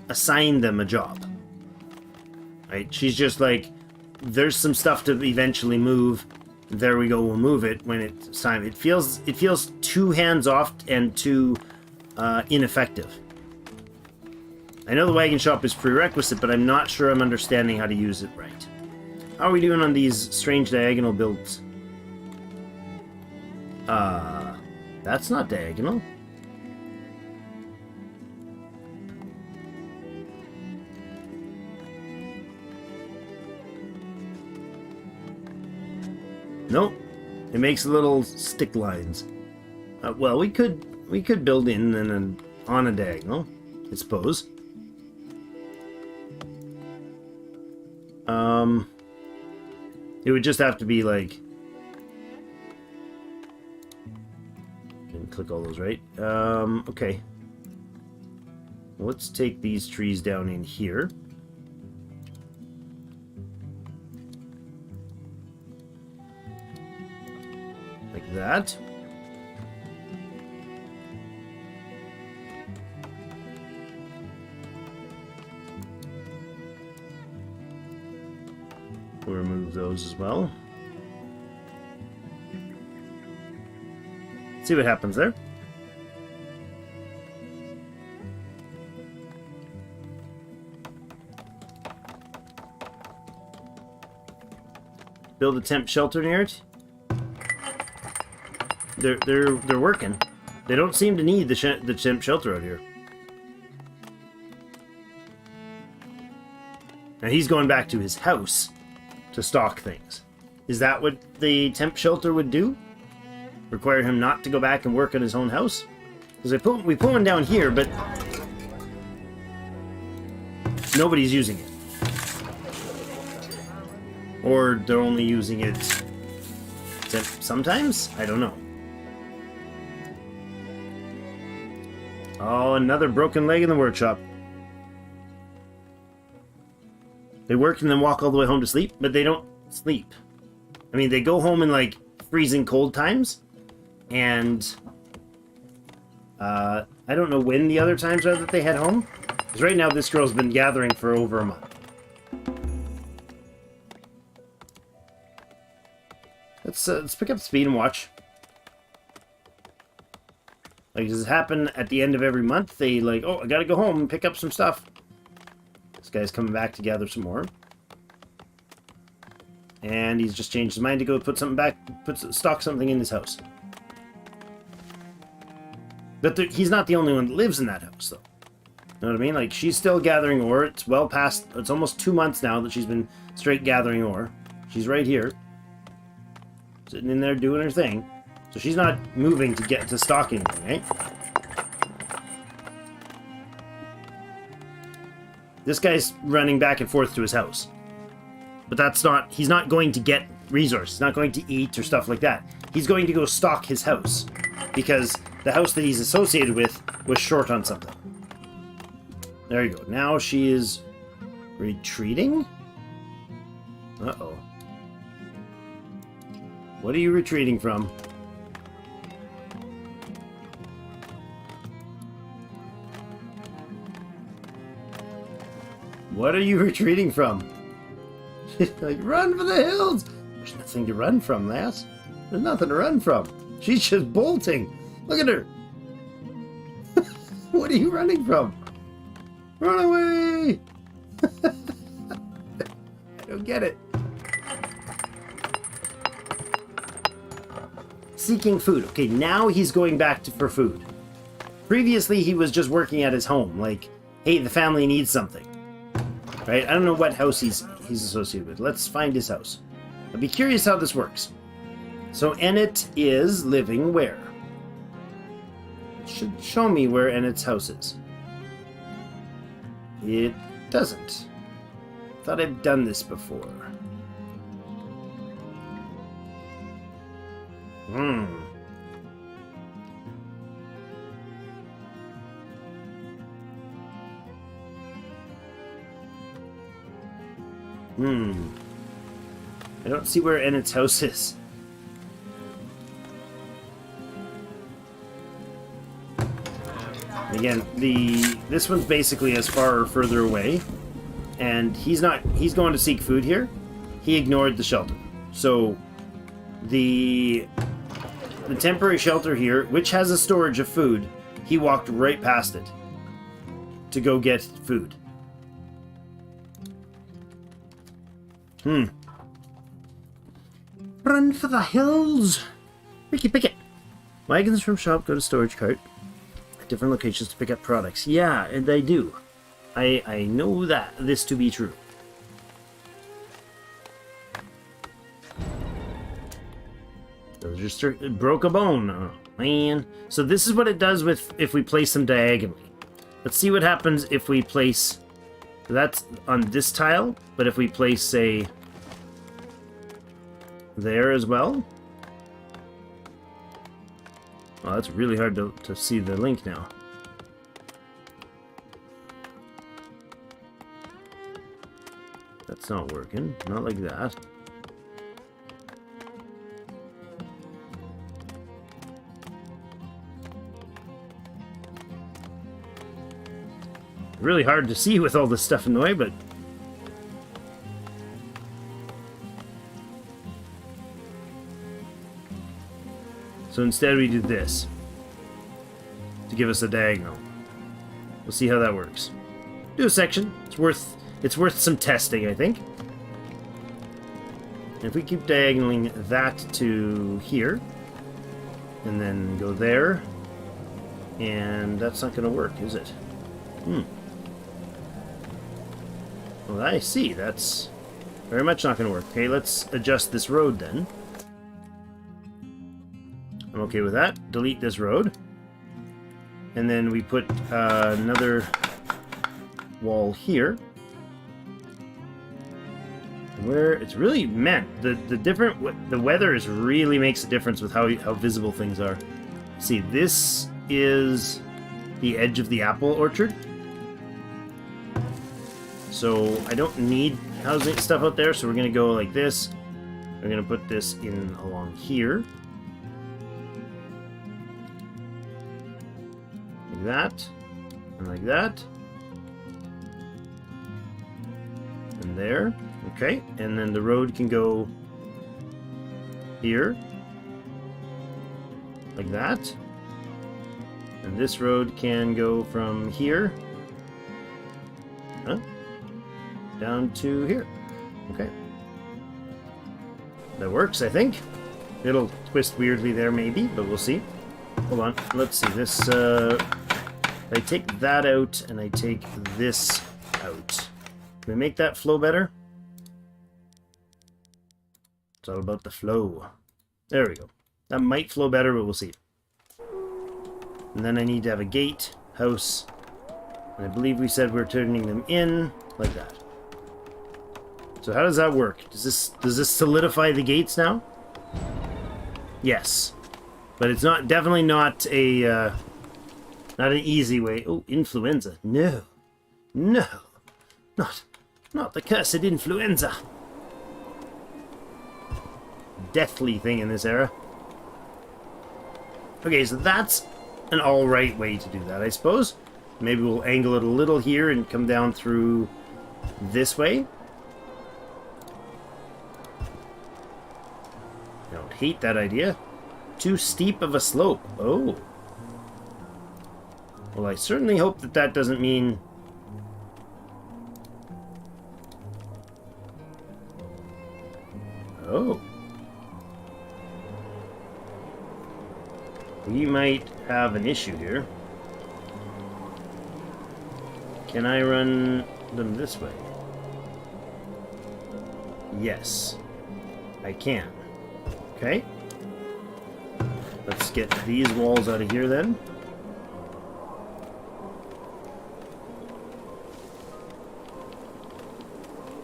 assign them a job. Right? She's just like, there's some stuff to eventually move. There we go. We'll move it when it's time. It feels too hands off and too ineffective. I know the wagon shop is prerequisite, but I'm not sure I'm understanding how to use it right. How are we doing on these strange diagonal builds? That's not diagonal. Nope. It makes little stick lines. Well, we could build in and on a diagonal, I suppose. It would just have to be like. Didn't click all those right. Okay. Let's take these trees down in here. Like that. We'll remove those as well. See what happens there. Build a temp shelter near it. They're working. They don't seem to need the temp shelter out here. Now he's going back to his house to stock things. Is that what the temp shelter would do? Require him not to go back and work on his own house? Because we put one down here, but nobody's using it. Or they're only using it sometimes? I don't know. Oh, another broken leg in the workshop. They work and then walk all the way home to sleep, but they don't sleep. I mean, they go home in, like, freezing cold times, and I don't know when the other times are that they head home. Because right now, this girl's been gathering for over a month. Let's pick up speed and watch. Like, does it happen at the end of every month? They, like, oh, I gotta go home and pick up some stuff. This guy's coming back to gather some more. And he's just changed his mind to go put something back, stock something in his house. But he's not the only one that lives in that house, though. You know what I mean? Like, she's still gathering ore. It's well past, it's almost 2 months now that she's been straight gathering ore. She's right here. Sitting in there doing her thing. So she's not moving to get to stock anything, right? This guy's running back and forth to his house. But that's not... He's not going to get resources. He's not going to eat or stuff like that. He's going to go stock his house. Because the house that he's associated with was short on something. There you go. Now she is retreating? Uh-oh. What are you retreating from? What are you retreating from? Like, run for the hills! There's nothing to run from, lass. There's nothing to run from. She's just bolting. Look at her. What are you running from? Run away! I don't get it. Seeking food. Okay, now he's going back for food. Previously, he was just working at his home. Like, hey, the family needs something. Right? I don't know what house he's associated with. Let's find his house. I'd be curious how this works. So Ennet is living where? It should show me where Ennet's house is. It doesn't. Thought I've done this before. I don't see where Ennet's house is. Again, this one's basically as far or further away, and he's going to seek food here. He ignored the shelter. So The temporary shelter here, which has a storage of food, he walked right past it to go get food. Run for the hills! Picky, pick it! Wagons from shop go to storage cart at different locations to pick up products. Yeah, and I do. I know this to be true. Those just broke a bone. Oh, man. So this is what it does with if we place them diagonally. Let's see what happens if we place... That's on this tile, but if we place, say, there as well. Oh, that's really hard to see the link now. That's not working. Not like that. Really hard to see with all this stuff in the way, but... So instead we do this to give us a diagonal. We'll see how that works. Do a section. It's worth some testing, I think. And if we keep diagonaling that to here, and then go there, and that's not going to work, is it? Well, I see. That's very much not going to work. Okay, let's adjust this road then. I'm okay with that. Delete this road. And then we put another wall here. Where it's really meant. The weather is really makes a difference with how visible things are. See, this is the edge of the apple orchard. So I don't need housing stuff out there, so we're going to go like this. We're going to put this in along here. Like that. And like that. And there. Okay. And then the road can go here. Like that. And this road can go from here. Down to here. Okay. That works, I think. It'll twist weirdly there, maybe, but we'll see. Hold on. Let's see. This, I take that out, and I take this out. Can we make that flow better? It's all about the flow. There we go. That might flow better, but we'll see. And then I need to have a gate, house, and I believe we said we're turning them in like that. So how does that work? Does this solidify the gates now? Yes, but it's definitely not an easy way. Oh, influenza! No, not the cursed influenza. Deathly thing in this era. Okay, so that's an all-right way to do that, I suppose. Maybe we'll angle it a little here and come down through this way. I don't hate that idea. Too steep of a slope. Oh. Well, I certainly hope that doesn't mean... Oh. We might have an issue here. Can I run them this way? Yes, I can. Okay. Let's get these walls out of here then.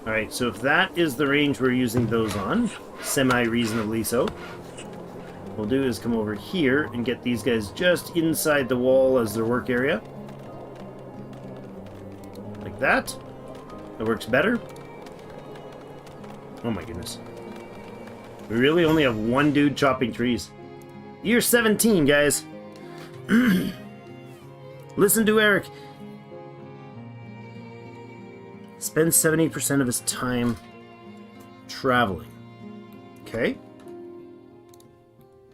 Alright, so if that is the range we're using those on, semi-reasonably so, what we'll do is come over here and get these guys just inside the wall as their work area. Like that. That works better. Oh my goodness. We really only have one dude chopping trees. Year 17, guys. Listen to Eric. Spends 70% of his time traveling. Okay.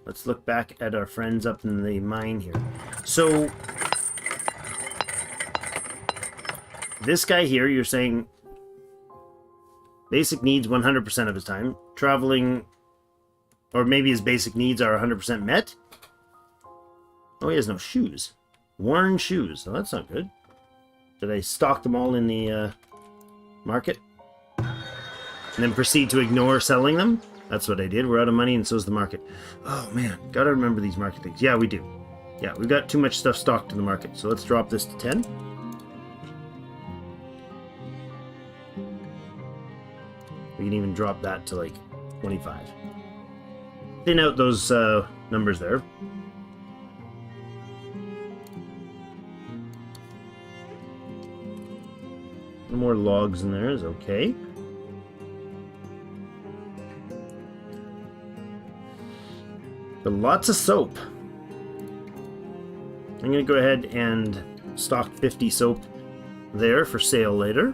let's look back at our friends up in the mine here. So, this guy here, you're saying basic needs 100% of his time. Traveling, or maybe his basic needs are 100% met. Oh, he has no shoes. Worn shoes. Oh, that's not good. Did I stock them all in the market? And then proceed to ignore selling them? That's what I did. We're out of money and so's the market. Oh, man. Gotta remember these market things. Yeah, we do. Yeah, we've got too much stuff stocked in the market. So let's drop this to 10. We can even drop that to like 25. Thin out those numbers there. No more logs in there is okay. But lots of soap. I'm going to go ahead and stock 50 soap there for sale later.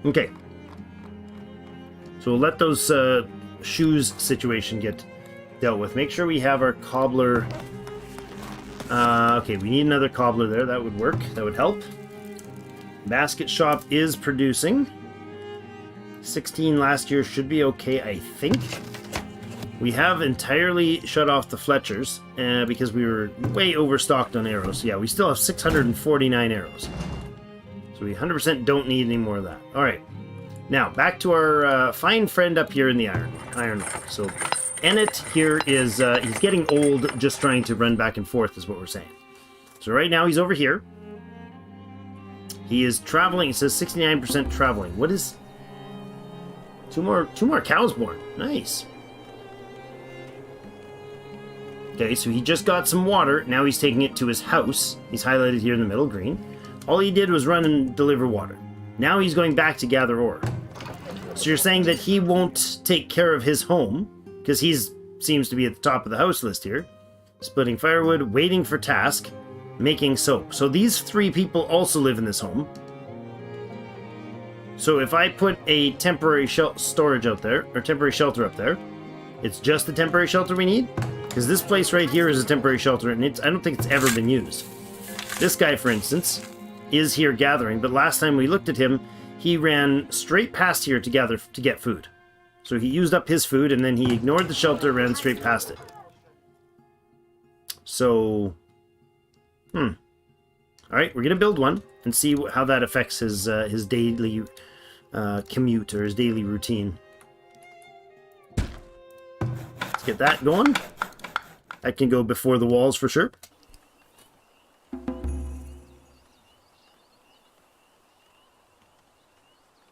Okay. So we'll let those shoes situation get dealt with. Make sure we have our cobbler. Okay, we need another cobbler there. That would work. That would help. Basket shop is producing. 16 last year should be okay, I think. We have entirely shut off the Fletchers because we were way overstocked on arrows. So yeah, we still have 649 arrows. So we 100% don't need any more of that. All right. Now, back to our fine friend up here in the iron ore. So, Ennet here is, he's getting old just trying to run back and forth is what we're saying. So right now he's over here. He is traveling. It says 69% traveling. What is... Two more cows born. Nice. Okay, so he just got some water. Now he's taking it to his house. He's highlighted here in the middle, green. All he did was run and deliver water. Now he's going back to gather ore. So you're saying that he won't take care of his home, because he seems to be at the top of the house list here. Splitting firewood, waiting for task, making soap. So these three people also live in this home. So if I put a temporary storage out there, or temporary shelter up there, it's just the temporary shelter we need? Because this place right here is a temporary shelter, and I don't think it's ever been used. This guy, for instance, is here gathering, but last time we looked at him, he ran straight past here to get food. So he used up his food, and then he ignored the shelter, ran straight past it. So, all right, we're gonna build one and see how that affects his daily commute or his daily routine. Let's get that going. That can go before the walls for sure.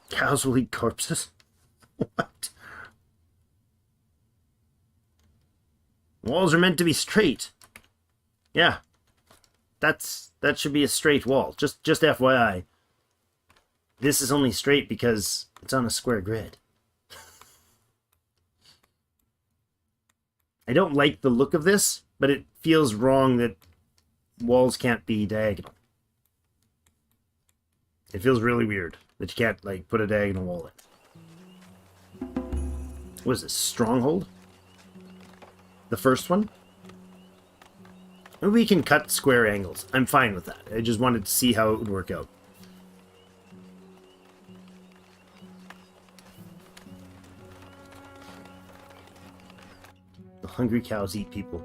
Cows will eat corpses? What? Walls are meant to be straight. Yeah. That should be a straight wall. Just FYI. This is only straight because it's on a square grid. I don't like the look of this, but it feels wrong that walls can't be diagonal. It feels really weird that you can't, like, put a diagonal wall in. What is this, Stronghold? The first one? Maybe we can cut square angles. I'm fine with that. I just wanted to see how it would work out. The hungry cows eat people.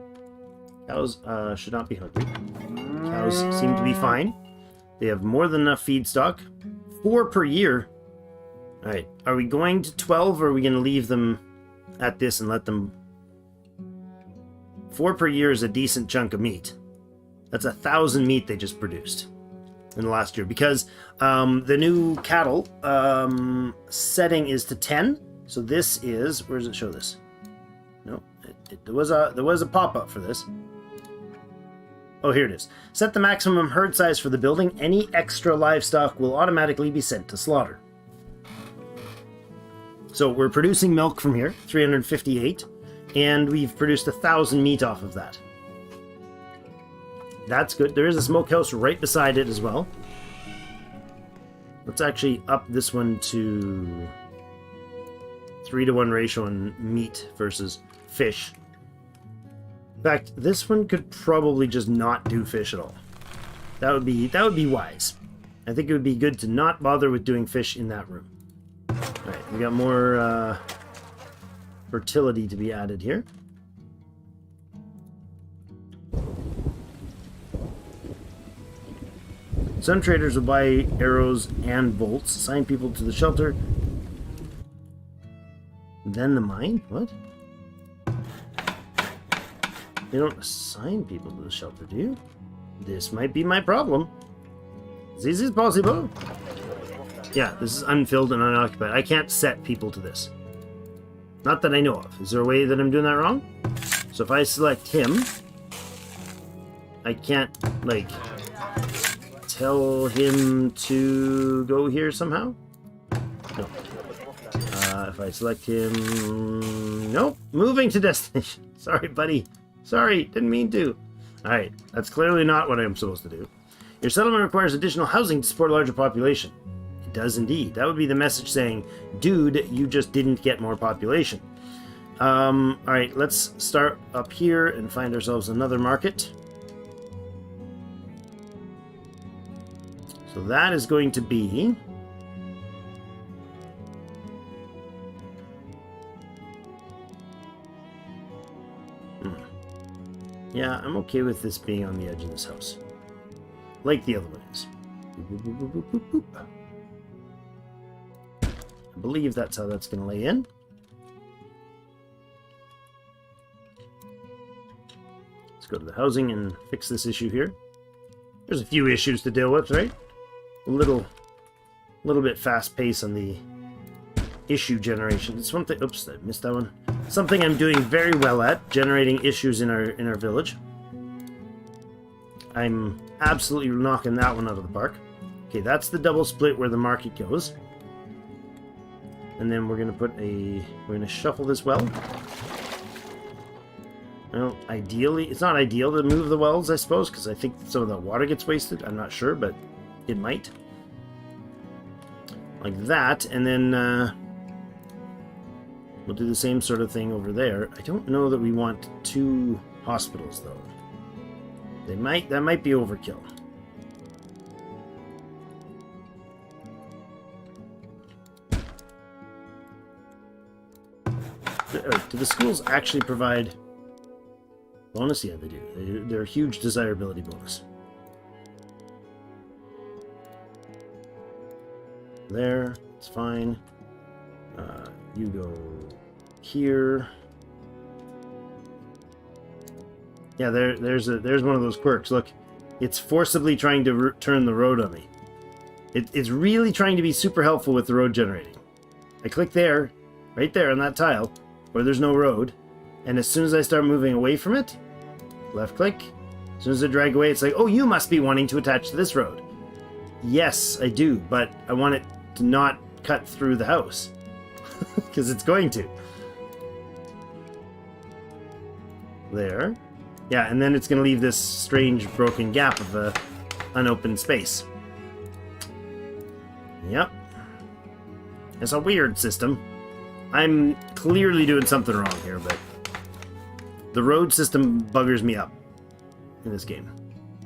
Cows should not be hungry. Cows seem to be fine. They have more than enough feed stock. 4 per year. Alright, are we going to 12 or are we going to leave them at this and let them... 4 per year is a decent chunk of meat. That's 1,000 meat they just produced in the last year. Because the new cattle setting is to 10. So this is... Where does it show this? No, there was a pop-up for this. Oh, here it is. Set the maximum herd size for the building. Any extra livestock will automatically be sent to slaughter. So we're producing milk from here, 358, and we've produced 1,000 meat off of that. That's good. There is a smokehouse right beside it as well. Let's actually up this one to 3-to-1 ratio on meat versus fish. In fact, this one could probably just not do fish at all. That would be wise. I think it would be good to not bother with doing fish in that room. Alright, we got more fertility to be added here. Some traders will buy arrows and bolts, assign people to the shelter. Then the mine? What? You don't assign people to the shelter, do you? This might be my problem. This is possible. Yeah, this is unfilled and unoccupied. I can't set people to this. Not that I know of. Is there a way that I'm doing that wrong? So if I select him, I can't, like, tell him to go here somehow? No. If I select him... Nope. Moving to destination. Sorry, buddy. Sorry. Didn't mean to. Alright. That's clearly not what I'm supposed to do. Your settlement requires additional housing to support a larger population. It does indeed. That would be the message saying, dude, you just didn't get more population. Alright, let's start up here and find ourselves another market. So that is going to be... Yeah, I'm okay with this being on the edge of this house. Like the other one is. I believe that's how that's going to lay in. Let's go to the housing and fix this issue here. There's a few issues to deal with, right? A little bit fast pace on the issue generation. It's one thing. Oops, I missed that one. Something I'm doing very well at, generating issues in our village. I'm absolutely knocking that one out of the park. Okay, that's the double split where the market goes. And then we're gonna shuffle this well. Well, ideally, it's not ideal to move the wells, I suppose, because I think some of the water gets wasted. I'm not sure, but it might. Like that, and then we'll do the same sort of thing over there. I don't know that we want 2 hospitals, though. That might be overkill. Do the schools actually provide bonus? Yeah, they do. They're a huge desirability bonus. There, it's fine. You go here. Yeah, there's one of those quirks. Look, it's forcibly trying to turn the road on me. It's really trying to be super helpful with the road generating. I click there, right there on that tile, where there's no road, and as soon as I start moving away from it, left click, as soon as I drag away, it's like, oh, you must be wanting to attach to this road. Yes, I do, but I want it to not cut through the house, because it's going to. There. Yeah, and then it's going to leave this strange broken gap of a unopened space. Yep. It's a weird system. I'm clearly doing something wrong here, but the road system buggers me up in this game.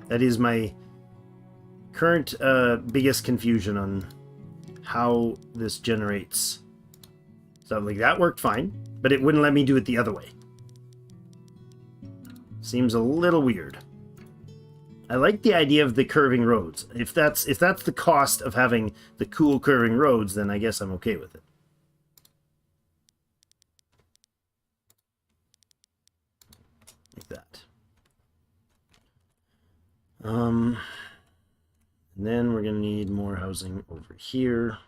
That is my current biggest confusion on how this generates. So, like, that worked fine, but it wouldn't let me do it the other way. Seems a little weird. I like the idea of the curving roads. If that's the cost of having the cool curving roads, then I guess I'm okay with it. Like that. And then we're going to need more housing over here.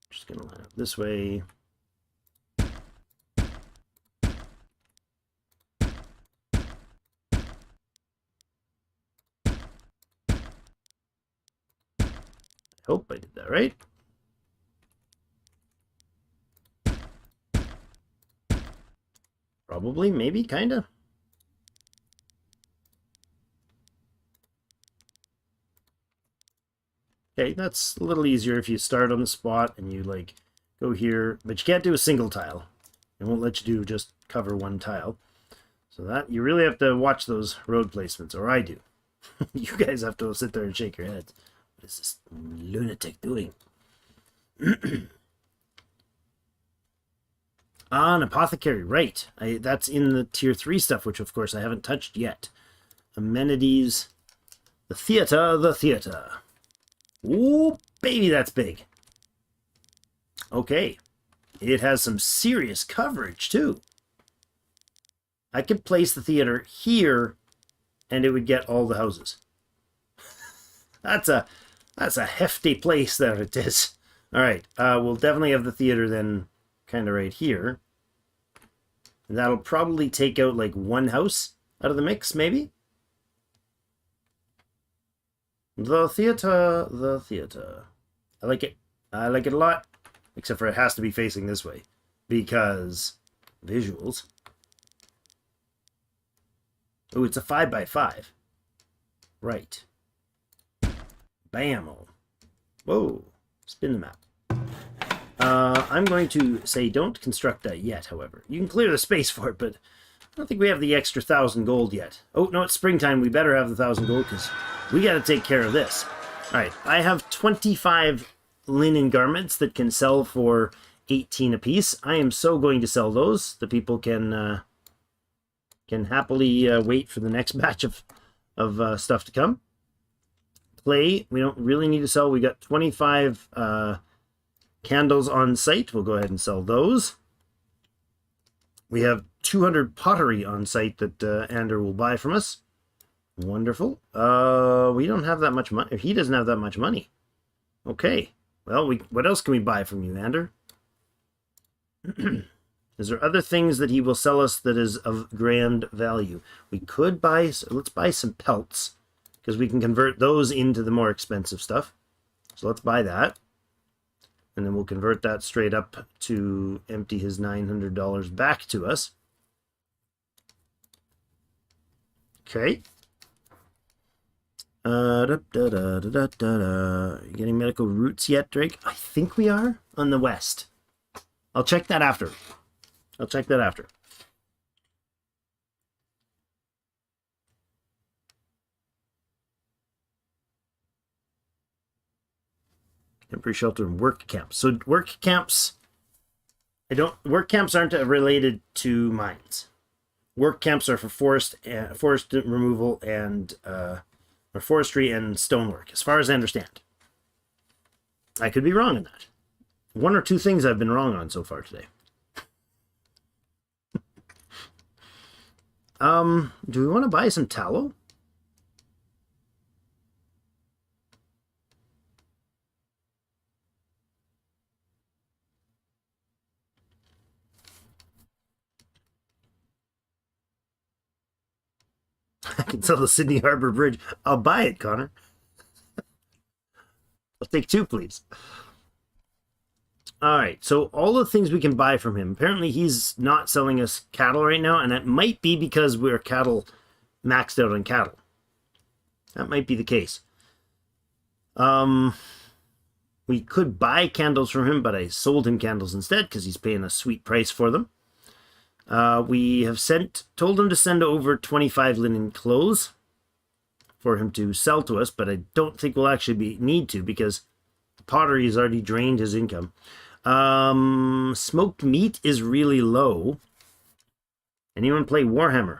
Just going to line up this way. I hope I did that right. Probably, maybe, kinda. Okay, that's a little easier if you start on the spot and you like go here, but you can't do a single tile. It won't let you do just cover one tile. So that you really have to watch those road placements, or I do. You guys have to sit there and shake your heads. What is this lunatic doing? An apothecary, right. That's in the tier 3 stuff, which of course I haven't touched yet. Amenities. The theater, the theater. Ooh, baby, that's big. Okay. It has some serious coverage, too. I could place the theater here, and it would get all the houses. That's a hefty place there it is. All right, we'll definitely have the theater then kind of right here. And that'll probably take out like one house out of the mix, maybe? The theater, the theater. I like it. I like it a lot. Except for it has to be facing this way. Because visuals. Oh, it's a 5x5. Right. Bam. Whoa. Spin the map. I'm going to say don't construct that yet, however. You can clear the space for it, but I don't think we have the extra 1,000 gold yet. Oh, no, it's springtime. We better have the 1,000 gold because we got to take care of this. All right, I have 25 linen garments that can sell for 18 apiece. I am so going to sell those. The people can happily wait for the next batch of stuff to come. Clay, we don't really need to sell. We got 25 candles on site. We'll go ahead and sell those. We have 200 pottery on site that Ander will buy from us. Wonderful. We don't have that much money. He doesn't have that much money. Okay. Well, what else can we buy from you, Ander? Is there other things that he will sell us that is of grand value? We could buy, let's buy some pelts, because we can convert those into the more expensive stuff. So let's buy that. And then we'll convert that straight up to empty his $900 back to us. Okay. Getting medical routes yet, Drake? I think we are on the west. I'll check that after. Temporary shelter and work camps. So work camps, work camps aren't related to mines. Work camps are for forest removal and or forestry and stonework, as far as I understand. I could be wrong on that. One or two things I've been wrong on so far today. Do we want to buy some tallow? I can sell the Sydney Harbor Bridge. I'll buy it, Connor. I'll take 2, please. All right, so all the things we can buy from him. Apparently, he's not selling us cattle right now, and that might be because we're maxed out on cattle. That might be the case. We could buy candles from him, but I sold him candles instead because he's paying a sweet price for them. We have told him to send over 25 linen clothes for him to sell to us, but I don't think we'll actually need to because pottery has already drained his income. Smoked meat is really low. Anyone play Warhammer?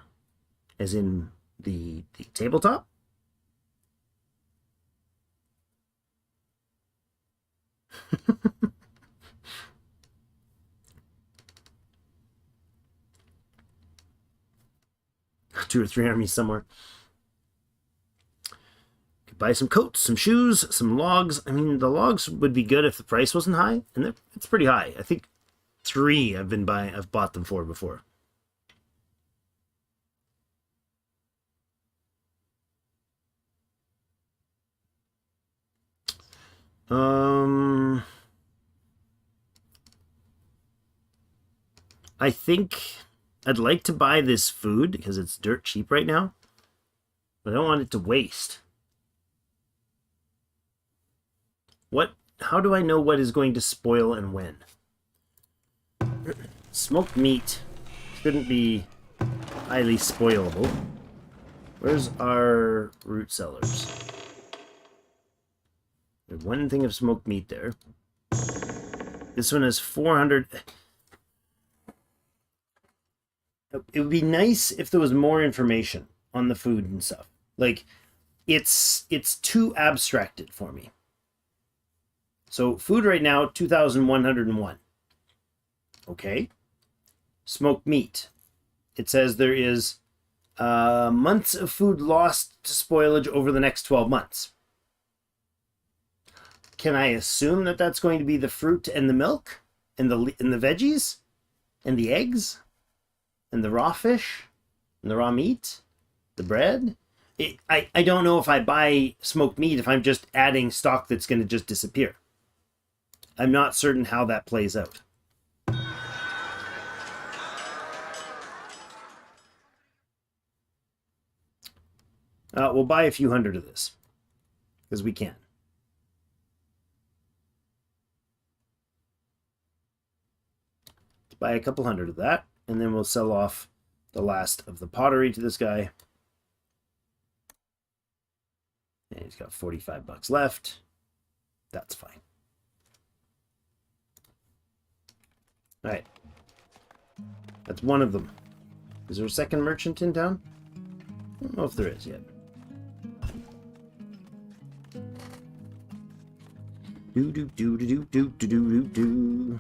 As in the tabletop? Two or three armies somewhere. Could buy some coats, some shoes, some logs. I mean, the logs would be good if the price wasn't high, and it's pretty high. I think 3 I've bought them for before. I think I'd like to buy this food because it's dirt cheap right now, but I don't want it to waste. How do I know what is going to spoil and when? Smoked meat shouldn't be highly spoilable. Where's our root cellars? There's one thing of smoked meat there. This one is 400. It would be nice if there was more information on the food and stuff. Like, it's too abstracted for me. So food right now, 2,101. Okay. Smoked meat. It says there is months of food lost to spoilage over the next 12 months. Can I assume that that's going to be the fruit and the milk and the veggies and the eggs and the raw fish and the raw meat, the bread? I don't know if I buy smoked meat if I'm just adding stock that's going to just disappear. I'm not certain how that plays out. We'll buy a few hundred of this because we can. Let's buy a couple hundred of that, and then we'll sell off the last of the pottery to this guy. And he's got 45 bucks left. That's fine. All right. That's one of them. Is there a second merchant in town? I don't know if there is yet. Do do do do do do do do do.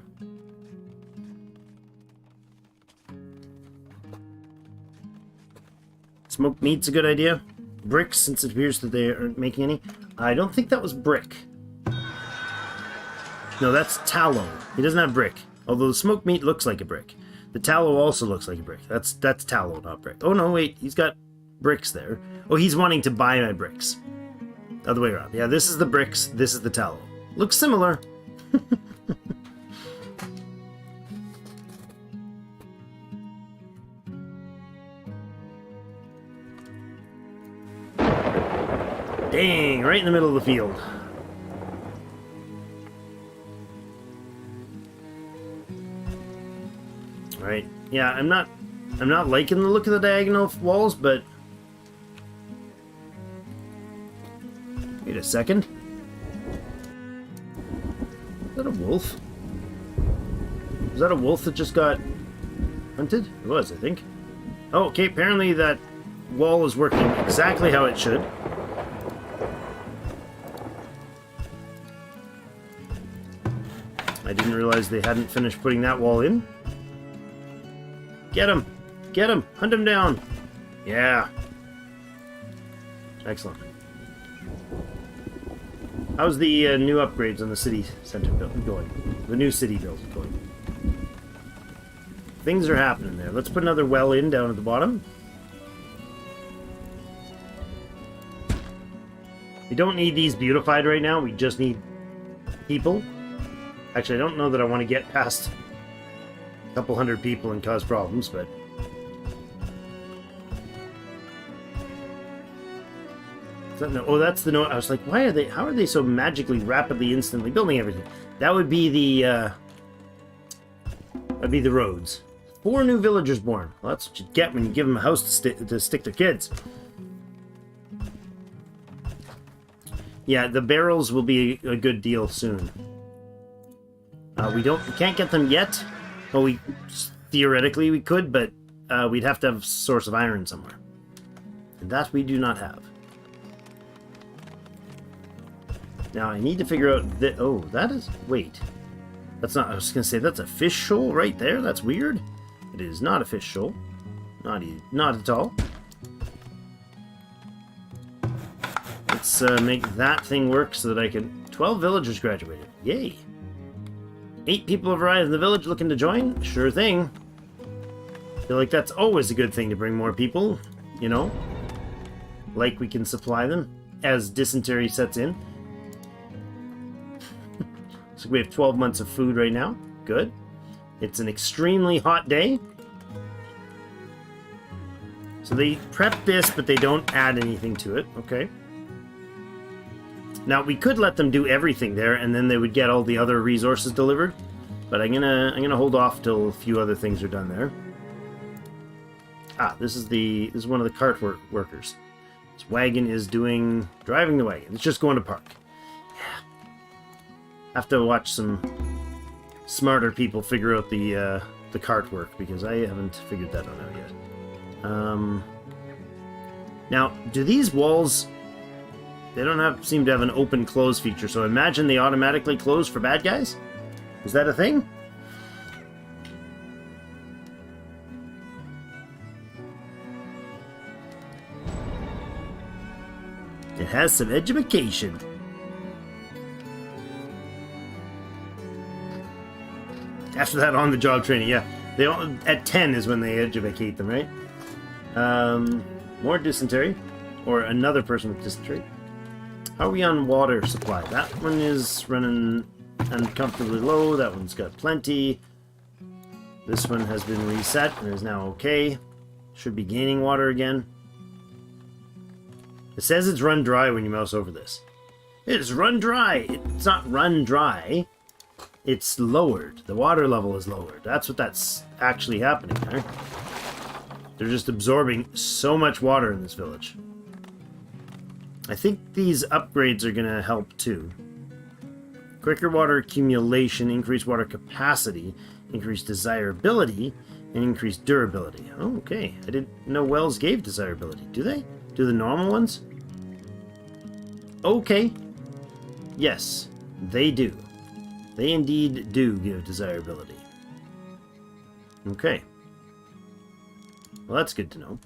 Smoked meat's a good idea. Bricks, since it appears that they aren't making any. I don't think that was brick. No, that's tallow. He doesn't have brick. Although the smoked meat looks like a brick. The tallow also looks like a brick. That's tallow, not brick. Oh no, wait, he's got bricks there. Oh, he's wanting to buy my bricks. Other way around. Yeah, this is the bricks, this is the tallow. Looks similar. Dang, right in the middle of the field. Right. Yeah, I'm not liking the look of the diagonal walls, but wait a second. Is that a wolf? Was that a wolf that just got hunted? It was, I think. Oh, okay, apparently that wall is working exactly how it should. I didn't realize they hadn't finished putting that wall in. Get him! Get him! Hunt him down! Yeah. Excellent. How's the new upgrades on the city center build going? The new city build going? Things are happening there. Let's put another well in down at the bottom. We don't need these beautified right now. We just need people. Actually, I don't know that I want to get past a couple hundred people and cause problems, but oh, that's the note. I was like, why are they? How are they so magically, rapidly, instantly building everything? That would be the roads. 4 new villagers born. Well, that's what you get when you give them a house to stick their kids. Yeah, the barrels will be a good deal soon. We can't get them yet. Well, theoretically we could, but we'd have to have a source of iron somewhere, and that we do not have. Now I need to figure out that. Oh, that is. Wait, that's not. I was gonna say that's a fish shoal right there. That's weird. It is not a fish shoal. Not at all. Let's make that thing work so that I can. 12 villagers graduated. Yay! 8 people have arrived in the village looking to join. Sure thing. Feel like that's always a good thing to bring more people. You know, like we can supply them as dysentery sets in. So we have 12 months of food right now. Good. It's an extremely hot day. So they prep this, but they don't add anything to it. Okay. Now, we could let them do everything there, and then they would get all the other resources delivered. But I'm gonna hold off till a few other things are done there. Ah, this is one of the cart workers. This wagon is driving the wagon. It's just going to park. Yeah. Have to watch some smarter people figure out the cart work, because I haven't figured that one out yet. Now, do these walls... They don't seem to have an open-close feature, so imagine they automatically close for bad guys? Is that a thing? It has some education. After that, on-the-job training, yeah. At 10 is when they educate them, right? More dysentery. Or another person with dysentery. How are we on water supply? That one is running uncomfortably low. That one's got plenty. This one has been reset and is now okay. Should be gaining water again. It says it's run dry when you mouse over this. It is run dry. It's not run dry. It's lowered. The water level is lowered. That's what that's actually happening there. They're just absorbing so much water in this village. I think these upgrades are going to help too. Quicker water accumulation, increased water capacity, increased desirability, and increased durability. Oh, okay. I didn't know wells gave desirability. Do they? Do the normal ones? Okay. Yes, they do. They indeed do give desirability. Okay. Well, that's good to know.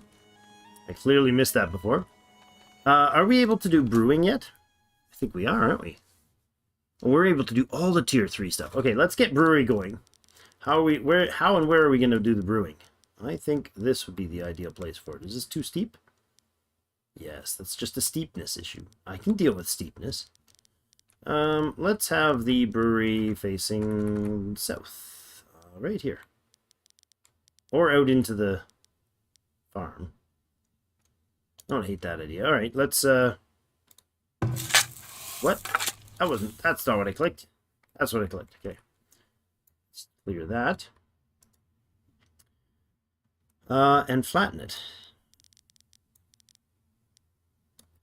I clearly missed that before. Are we able to do brewing yet? I think we are, aren't we? We're able to do all the tier 3 stuff. Okay, let's get brewery going. How and where are we going to do the brewing? I think this would be the ideal place for it. Is this too steep? Yes, that's just a steepness issue. I can deal with steepness. Let's have the brewery facing south. Right here. Or out into the farm. I don't hate that idea. Alright, let's, What? That's not what I clicked. That's what I clicked. Okay. Let's clear that. And flatten it.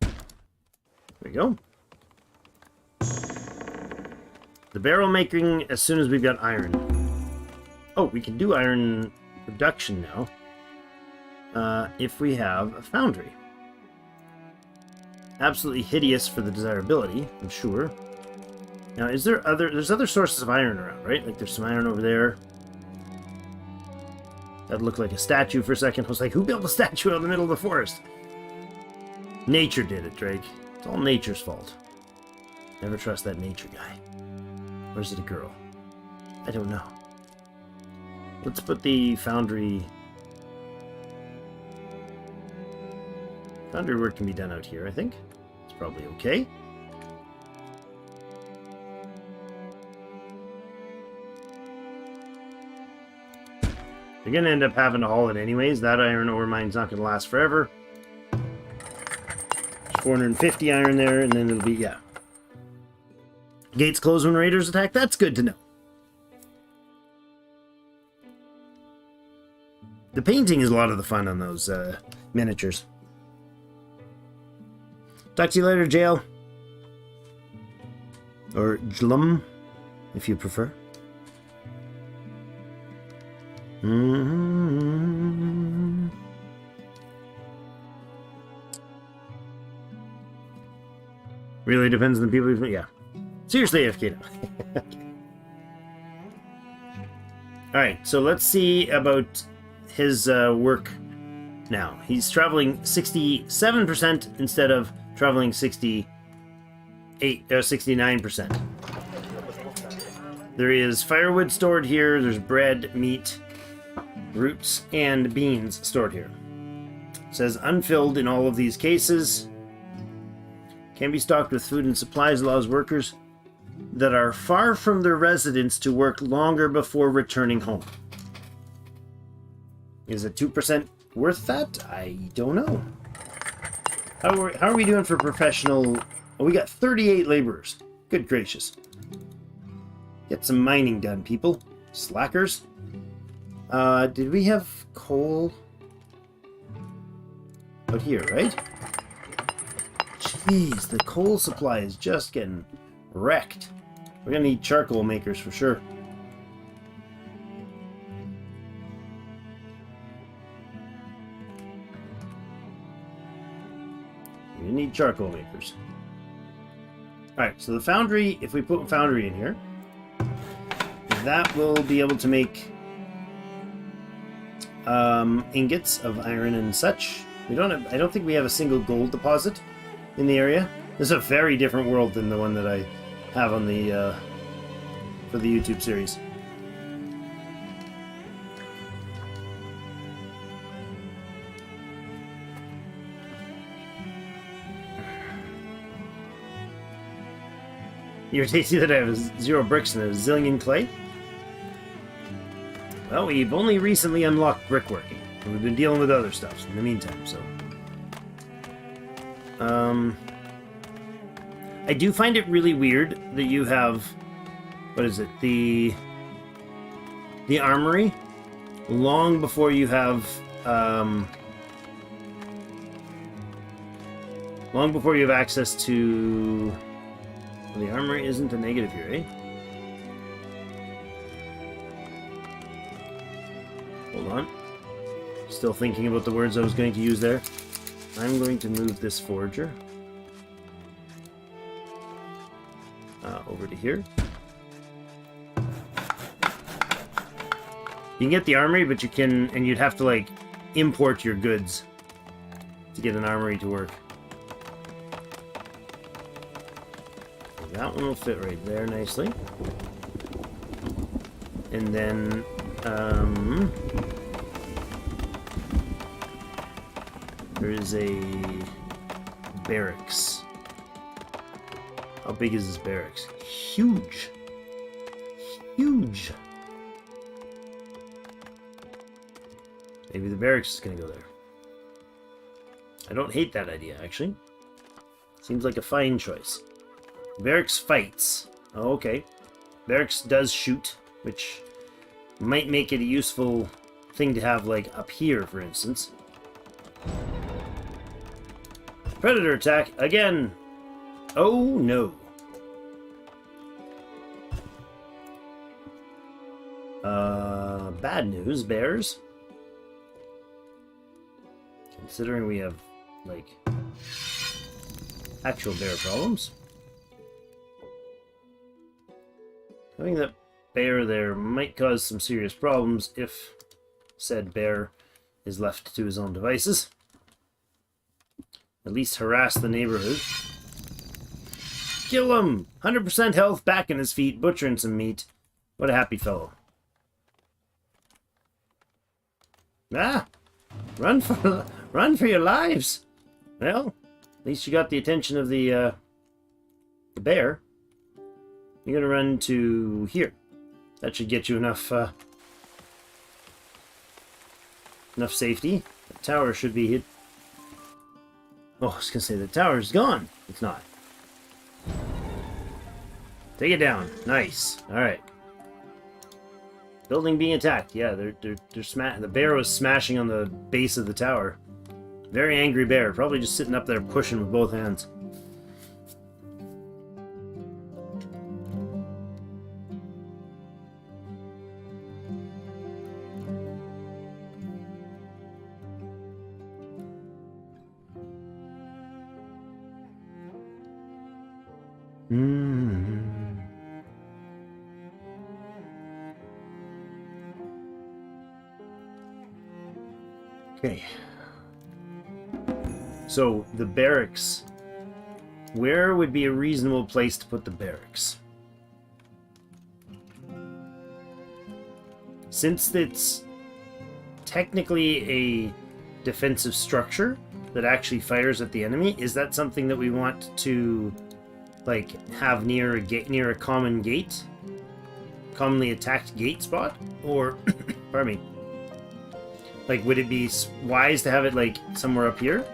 There we go. The barrel making as soon as we've got iron. Oh, we can do iron production now. If we have a foundry. Absolutely hideous for the desirability, I'm sure. Now, there's other sources of iron around, right? Like there's some iron over there. That looked like a statue for a second. I was like, who built a statue out in the middle of the forest? Nature did it, Drake. It's all nature's fault. Never trust that nature guy. Or is it a girl? I don't know. Let's put the foundry... Foundry work can be done out here, I think. It's probably okay. They're going to end up having to haul it anyways. That iron ore mine's not going to last forever. There's 450 iron there, and then it'll be, yeah. Gates close when raiders attack. That's good to know. The painting is a lot of the fun on those miniatures. Talk to you later, Jail. Or Jlum, if you prefer. Really depends on the people who've... Yeah. Seriously, AFK now. Alright, so let's see about his work now. He's traveling 67% instead of traveling 69%. There is firewood stored here. There's bread, meat, roots, and beans stored here. It says unfilled in all of these cases. Can be stocked with food and supplies. Allows workers that are far from their residence to work longer before returning home. Is it 2% worth that? I don't know. How are we doing for professional Oh, we got 38 laborers. Good gracious. Get some mining done, people. Slackers. Did we have coal out here, right? Jeez, the coal supply is just getting wrecked. We're gonna need charcoal makers for sure. We need charcoal makers. Alright, so the foundry, if we put a foundry in here, that will be able to make ingots of iron and such. I don't think we have a single gold deposit in the area. This is a very different world than the one that I have on the for the YouTube series. You're tasty that I have 0 bricks and a zillion clay? Well, we've only recently unlocked brickworking. And we've been dealing with other stuff in the meantime, so... I do find it really weird that you have... What is it? The armory long before you have... long before you have access to... Well, the armory isn't a negative here, eh? Hold on. Still thinking about the words I was going to use there. I'm going to move this forager over to here. You can get the armory, but you can, and you'd have to like import your goods to get an armory to work. That one will fit right there nicely. And then, there is a barracks. How big is this barracks? Huge. Huge. Maybe the barracks is going to go there. I don't hate that idea, actually. Seems like a fine choice. Barracks fights. Oh, okay. Barracks does shoot, which might make it a useful thing to have, like, up here, for instance. Predator attack again. Oh, no. Bad news, bears. Considering we have, like, actual bear problems. Having that bear there might cause some serious problems if said bear is left to his own devices. At least harass the neighborhood. Kill him! 100% health, back on his feet, butchering some meat. What a happy fellow. Ah! Run for your lives! Well, at least you got the attention of the bear. You're gonna run to here. That should get you enough enough safety. The tower should be hit. Oh, I was gonna say the tower's gone. It's not. Take it down. Nice. All right. Building being attacked. Yeah, they're the bear was smashing on the base of the tower. Very angry bear. Probably just sitting up there pushing with both hands. Okay. So, the barracks. Where would be a reasonable place to put the barracks? Since it's technically a defensive structure that actually fires at the enemy, is that something that we want to, like, have near a gate, near a common gate? Commonly attacked gate spot? Or, pardon me. Like, would it be wise to have it, like, somewhere up here?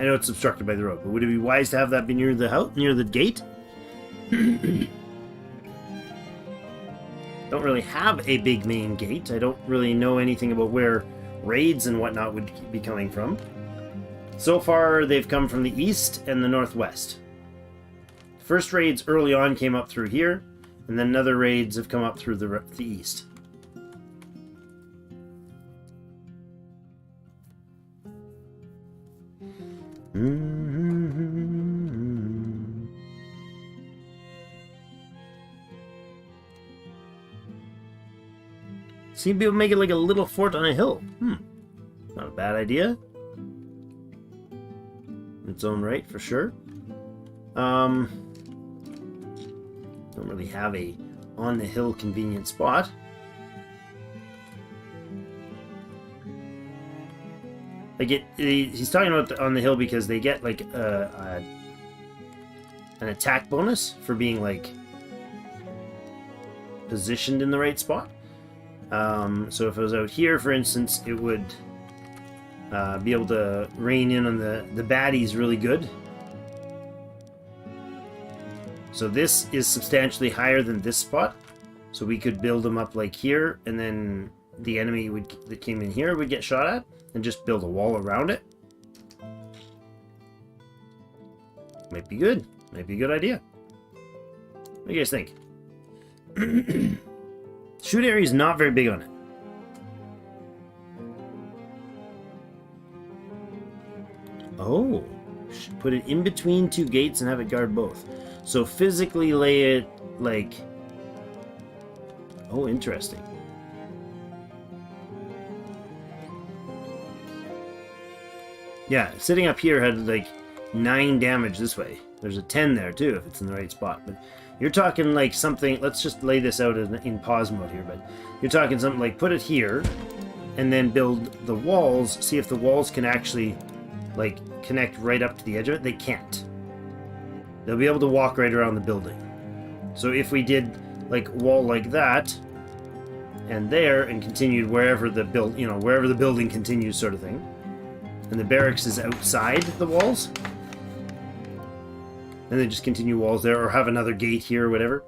I know it's obstructed by the road, but would it be wise to have that be near the house, near the gate? Don't really have a big main gate. I don't really know anything about where raids and whatnot would be coming from. So far, they've come from the east and the northwest. First raids early on came up through here, and then other raids have come up through the east. See, people make it like a little fort on a hill. Not a bad idea. In its own right, for sure. Don't really have a on the hill convenient spot. Like he's talking about on the hill because they get like an attack bonus for being like positioned in the right spot. So if it was out here, for instance, it would be able to rain in on the baddies really good. So this is substantially higher than this spot. So we could build them up like here, and then the enemy that came in here would get shot at, and just build a wall around it. Might be good. Might be a good idea. What do you guys think? Shoot area is not very big on it. Oh, put it in between two gates and have it guard both. So physically lay it like... Oh, interesting. Yeah, sitting up here had like 9 damage this way. There's a 10 there too if it's in the right spot. But you're talking like something... Let's just lay this out in pause mode here. But you're talking something like put it here and then build the walls. See if the walls can actually like connect right up to the edge of it. They can't. They'll be able to walk right around the building. So if we did like a wall like that and there and continued wherever the wherever the building continues, sort of thing, and the barracks is outside the walls, and then just continue walls there, or have another gate here or whatever.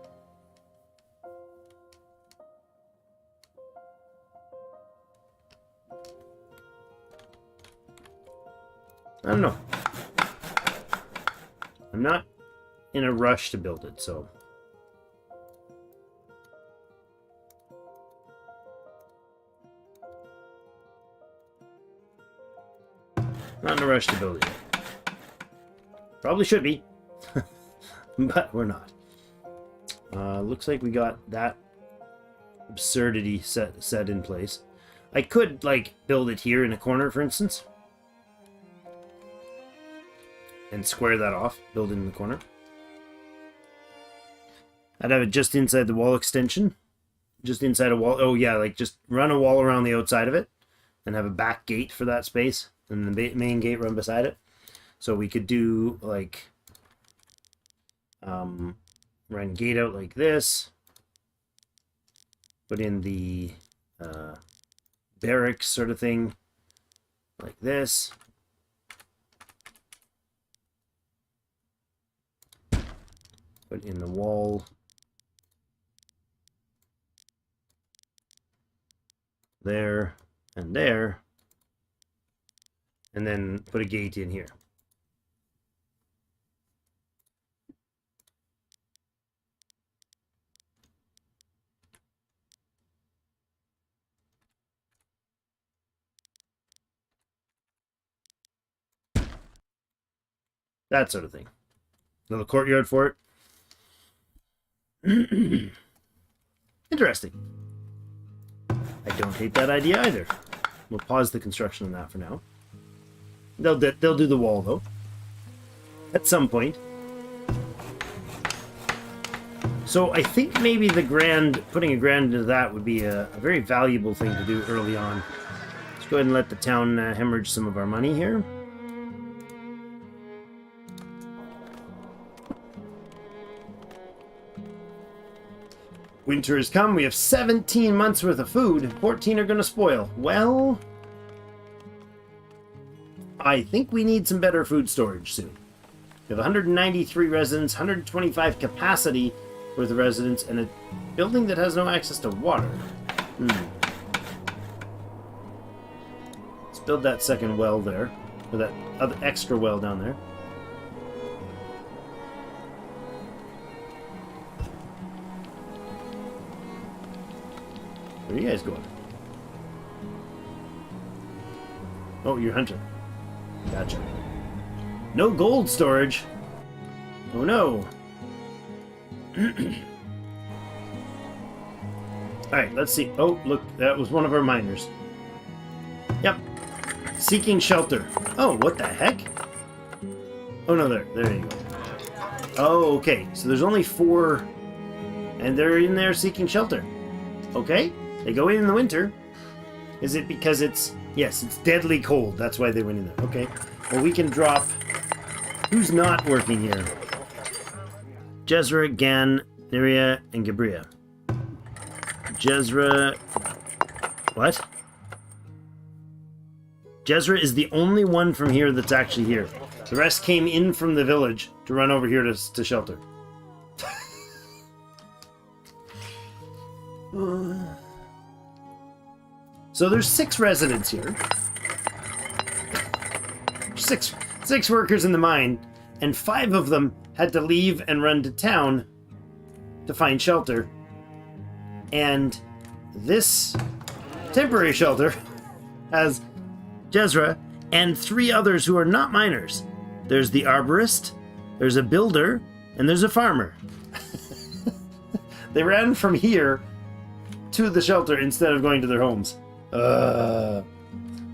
I don't know. I'm not in a rush to build it, so... Not in a rush to build it yet. Probably should be. But we're not. Looks like we got that absurdity set in place. I could, like, build it here in a corner, for instance. And square that off. Build it in the corner. I'd have it just inside the wall extension. Just inside a wall. Oh, yeah, like, just run a wall around the outside of it. And have a back gate for that space. And the main gate run beside it. So we could do, like... run gate out like this. Put in the barracks sort of thing like this. Put in the wall there and there. And then put a gate in here. That sort of thing. Little courtyard for it. Interesting. I don't hate that idea either. We'll pause the construction on that for now. They'll do the wall though. At some point. So I think maybe putting a grand into that would be a very valuable thing to do early on. Let's go ahead and let the town hemorrhage some of our money here. Winter has come. We have 17 months worth of food. 14 are going to spoil. Well, I think we need some better food storage soon. We have 193 residents, 125 capacity for the residents, and a building that has no access to water. Let's build that second well there, or that other extra well down there. Where are you guys going? Oh, you're hunting. Gotcha. No gold storage. Oh no. Alright, let's see. Oh, look, that was one of our miners. Yep. Seeking shelter. Oh, what the heck? Oh no, there you go. Oh, okay. So there's only 4, and they're in there seeking shelter. Okay. They go in the winter. Is it because it's... Yes, it's deadly cold. That's why they went in there. Okay. Well, we can drop... Who's not working here? Jezra, Gan, Neria, and Gabria. Jezra... What? Jezra is the only one from here that's actually here. The rest came in from the village to run over here to shelter. So there's 6 residents here. 6 workers in the mine, and 5 of them had to leave and run to town to find shelter. And this temporary shelter has Jezra and 3 others who are not miners. There's the arborist, there's a builder, and there's a farmer. They ran from here to the shelter instead of going to their homes.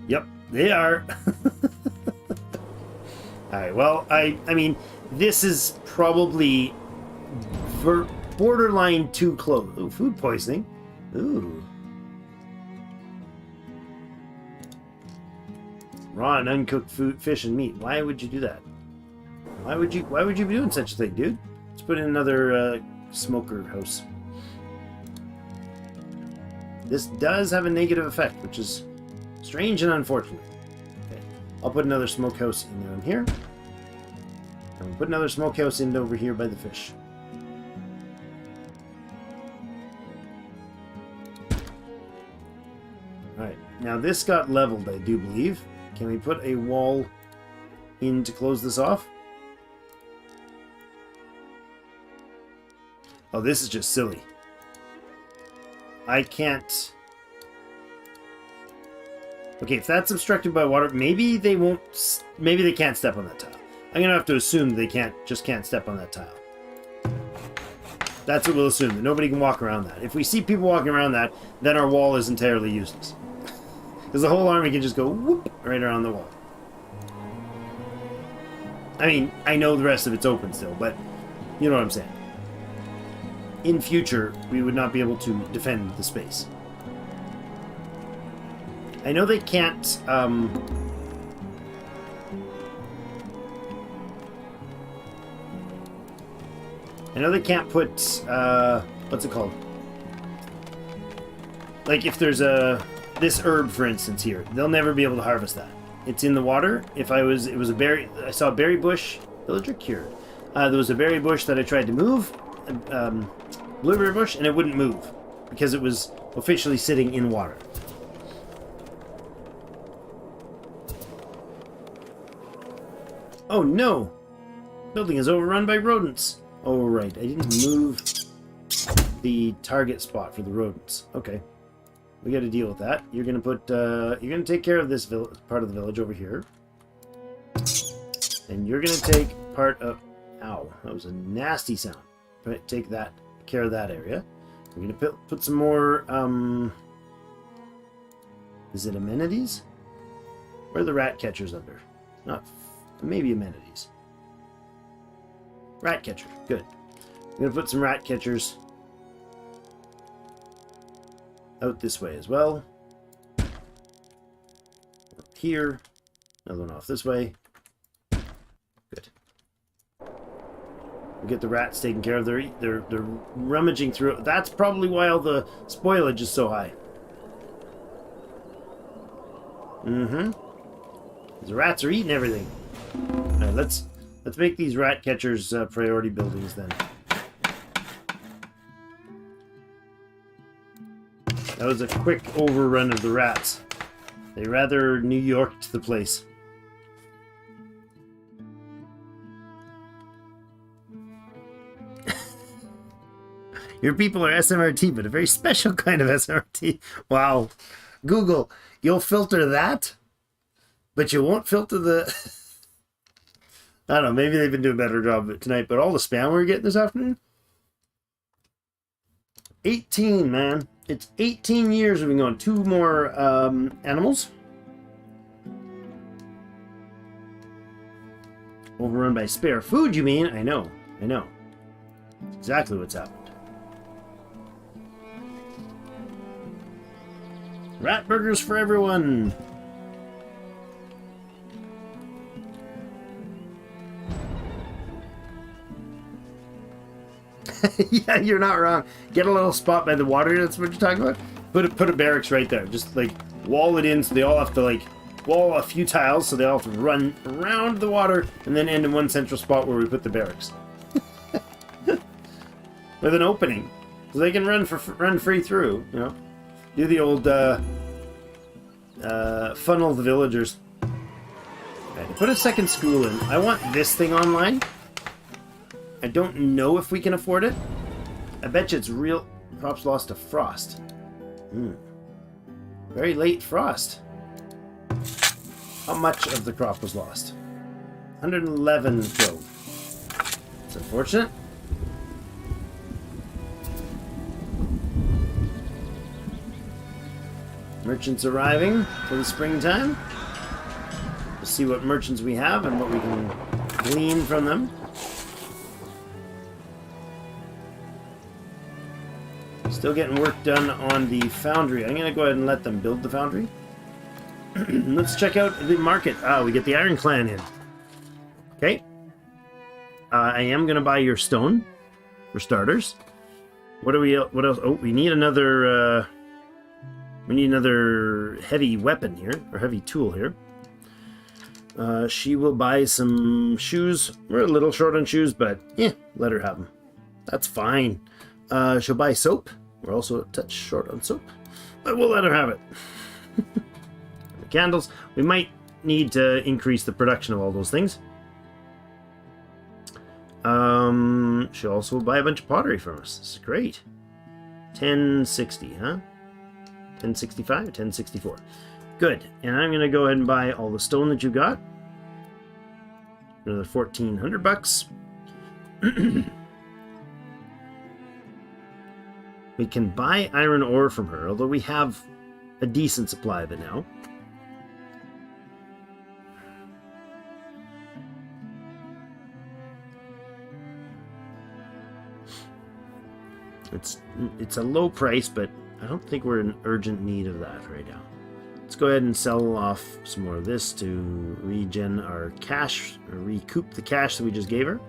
Yep, they are. Alright, well, I mean, this is probably borderline too close. Ooh, food poisoning. Ooh. Raw and uncooked food, fish and meat. Why would you do that? Why would you be doing such a thing, dude? Let's put in another smoker house. This does have a negative effect, which is strange and unfortunate. Okay. I'll put another smokehouse in down here. And we'll put another smokehouse in over here by the fish. Alright, now this got leveled, I do believe. Can we put a wall in to close this off? Oh, this is just silly. I can't... Okay, if that's obstructed by water, maybe they won't... Maybe they can't step on that tile. I'm gonna have to assume they can't step on that tile. That's what we'll assume, that nobody can walk around that. If we see people walking around that, then our wall is entirely useless. Because the whole army can just go whoop right around the wall. I mean, I know the rest of it's open still, but you know what I'm saying. In future, we would not be able to defend the space. I know they can't, I know they can't put, what's it called? Like, if there's this herb, for instance, here, they'll never be able to harvest that. It's in the water. If it was a berry, I saw a berry bush, villager cured. There was a berry bush that I tried to move, blueberry bush, and it wouldn't move because it was officially sitting in water. Oh no! Building is overrun by rodents. Oh right, I didn't move the target spot for the rodents. Okay, we got to deal with that. You're gonna put, you're gonna take care of this part of the village over here, and you're gonna take part of. Ow, that was a nasty sound. Right, take that care of that area. We're gonna put some more. Is it amenities? Where are the rat catchers under? Not maybe amenities. Rat catcher, good. I'm gonna put some rat catchers out this way as well. Here, another one off this way. Good. We get the rats taken care of. They're rummaging through it. That's probably why all the spoilage is so high. Mm-hmm. The rats are eating everything. Alright, let's make these rat catchers priority buildings then. That was a quick overrun of the rats. They rather New Yorked the place. Your people are SMRT, but a very special kind of SMRT. Wow. Google, you'll filter that, but you won't filter the... I don't know, maybe they've been doing a better job of it tonight, but all the spam we're getting this afternoon? 18, man. It's 18 years we've been going. 2 more animals. Overrun by spare food, you mean? I know. That's exactly what's happened. Rat burgers for everyone! Yeah, you're not wrong. Get a little spot by the water, that's what you're talking about? Put a barracks right there. Just, like, wall it in so they all have to, like, wall a few tiles so they all have to run around the water and then end in one central spot where we put the barracks. With an opening. So they can run free through, you know? Do the old, funnel the villagers. Okay, put a second school in. I want this thing online. I don't know if we can afford it. I bet you it's real. Crops lost to frost. Very late frost. How much of the crop was lost? 111 killed. It's unfortunate. Merchants arriving for the springtime. We'll see what merchants we have and what we can glean from them. Still getting work done on the foundry. I'm going to go ahead and let them build the foundry. Let's check out the market. We get the Iron Clan in. Okay. I am going to buy your stone for starters. What else? Oh, we need another heavy weapon here, or heavy tool here. She will buy some shoes. We're a little short on shoes, but yeah, let her have them. That's fine. She'll buy soap. We're also a touch short on soap, but we'll let her have it. The candles. We might need to increase the production of all those things. She'll also buy a bunch of pottery from us. This is great. 1060, huh? 1065, 1064. Good. And I'm going to go ahead and buy all the stone that you got. Another 1,400 bucks. We can buy iron ore from her, although we have a decent supply of it now. It's a low price, but I don't think we're in urgent need of that right now. Let's go ahead and sell off some more of this to regen our cash, or recoup the cash that we just gave her.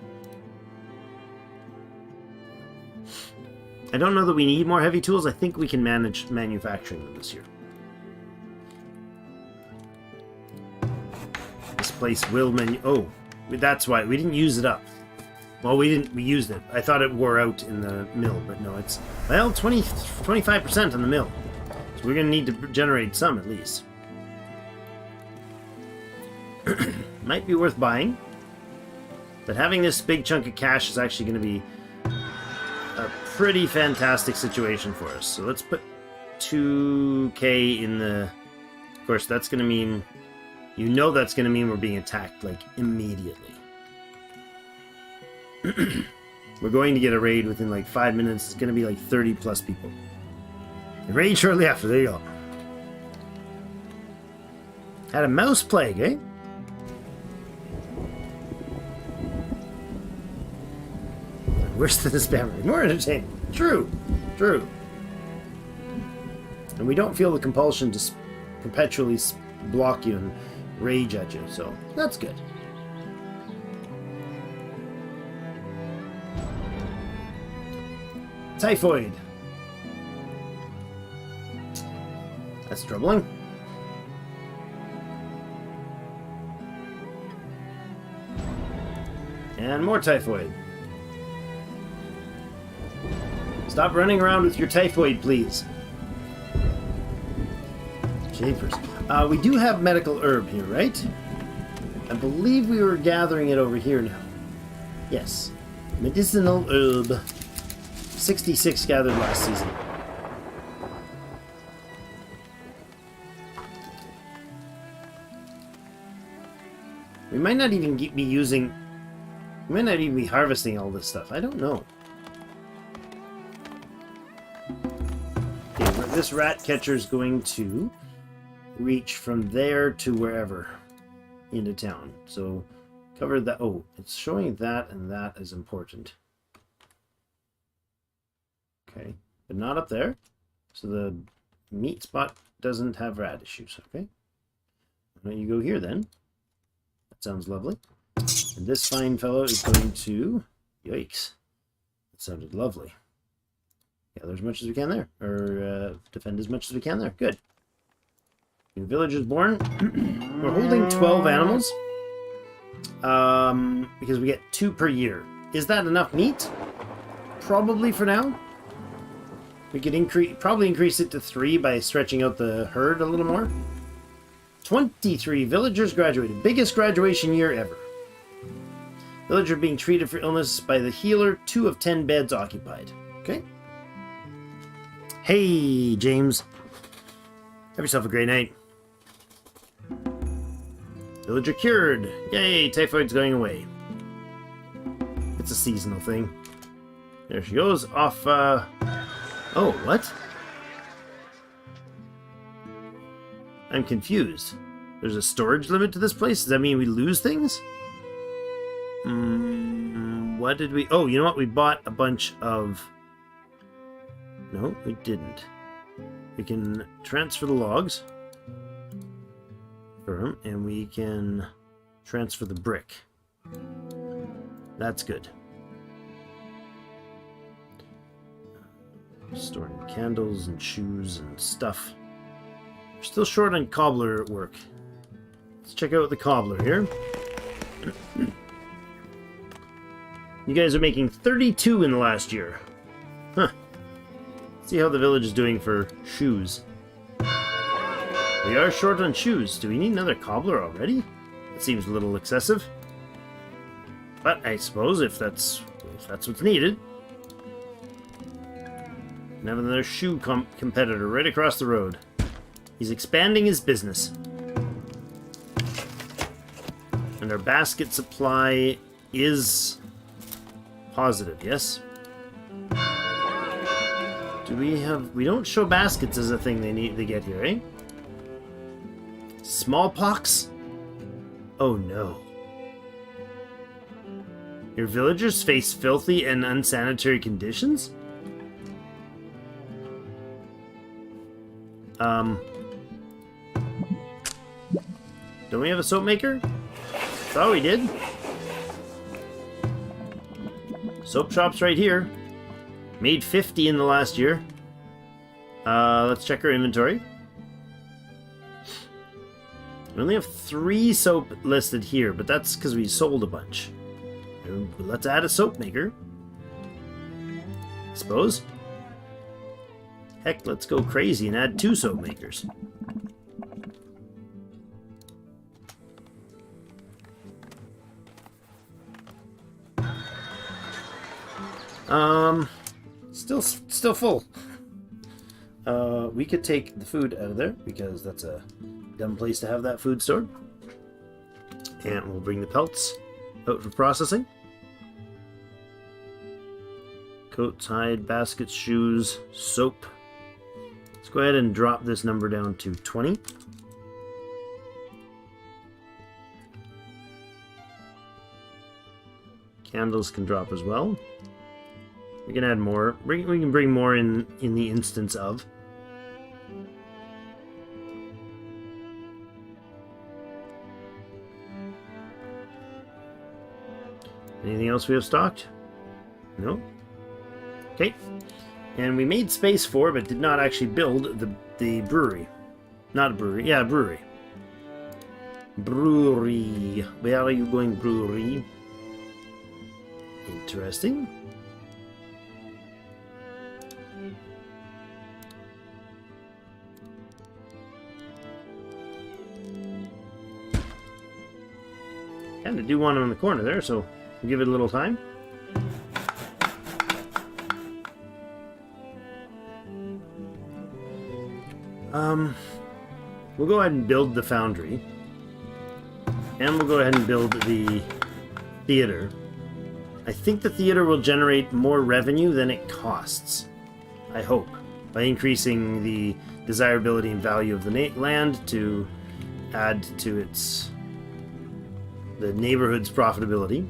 I don't know that we need more heavy tools. I think we can manage manufacturing them this year. This place will Oh, that's why. We didn't use it up. Well, we used it. I thought it wore out in the mill, but no, it's... Well, 25% on the mill. So we're going to need to generate some, at least. Might be worth buying. But having this big chunk of cash is actually going to be a pretty fantastic situation for us. So let's put 2k in the... Of course, that's going to mean... You know that's going to mean we're being attacked, like, immediately. We're going to get a raid within, like, 5 minutes. It's going to be, like, 30 plus people. A raid shortly after. There you go. Had a mouse plague, eh? Worse than the spammer. More entertaining. True. True. And we don't feel the compulsion to perpetually block you and rage at you, so that's good. Typhoid. That's troubling. And more typhoid. Stop running around with your typhoid, please. Japers. We do have medical herb here, right? I believe we were gathering it over here now. Yes. Medicinal herb. 66 gathered last season. We might not even be using... We might not even be harvesting all this stuff. I don't know. Okay, this rat catcher is going to reach from there to wherever into town. So cover that. Oh, it's showing that, and that is important. Okay, but not up there. So the meat spot doesn't have rat issues. Okay, why don't you go here then? That sounds lovely. And this fine fellow is going to... Yikes. That sounded lovely. Gather as much as we can there. Or defend as much as we can there. Good. New village is born. We're holding 12 animals. Because we get 2 per year. Is that enough meat? Probably for now. We could probably increase it to 3 by stretching out the herd a little more. 23 villagers graduated. Biggest graduation year ever. Villager being treated for illness by the healer. 2 of 10 beds occupied. Okay. Hey, James. Have yourself a great night. Villager cured. Yay, typhoid's going away. It's a seasonal thing. There she goes. Off, Oh, what? I'm confused. There's a storage limit to this place? Does that mean we lose things? What did we... Oh, you know what? We bought a bunch of... No, we didn't. We can transfer the logs. And we can transfer the brick. That's good. Storing candles and shoes and stuff. We're still short on cobbler work. Let's check out the cobbler here. You guys are making 32 in the last year. Huh. Let's see how the village is doing for shoes. We are short on shoes. Do we need another cobbler already? That seems a little excessive. But I suppose if that's what's needed. And have another shoe competitor right across the road. He's expanding his business. And our basket supply is positive, yes? Do we have... We don't show baskets as a thing they get here, eh? Smallpox? Oh no. Your villagers face filthy and unsanitary conditions? Don't we have a soap maker? Thought we did. Soap shop's right here. Made 50 in the last year. Let's check our inventory. We only have 3 soap listed here, but that's because we sold a bunch. Let's add a soap maker. I suppose. Heck, let's go crazy and add 2 soap makers. Still full. We could take the food out of there because that's a dumb place to have that food stored. And we'll bring the pelts out for processing. Coats, hide, baskets, shoes, soap. Let's go ahead and drop this number down to 20. Candles can drop as well. We can add more. We can bring more in the instance of. Anything else we have stocked? No? Okay. And we made space for, but did not actually build the brewery. Not a brewery. Yeah, a brewery. Brewery. Where are you going, brewery? Interesting. Kind of do want it on the corner there, so we'll give it a little time. We'll go ahead and build the foundry. And we'll go ahead and build the theater. I think the theater will generate more revenue than it costs. I hope. By increasing the desirability and value of the land to add to the neighborhood's profitability.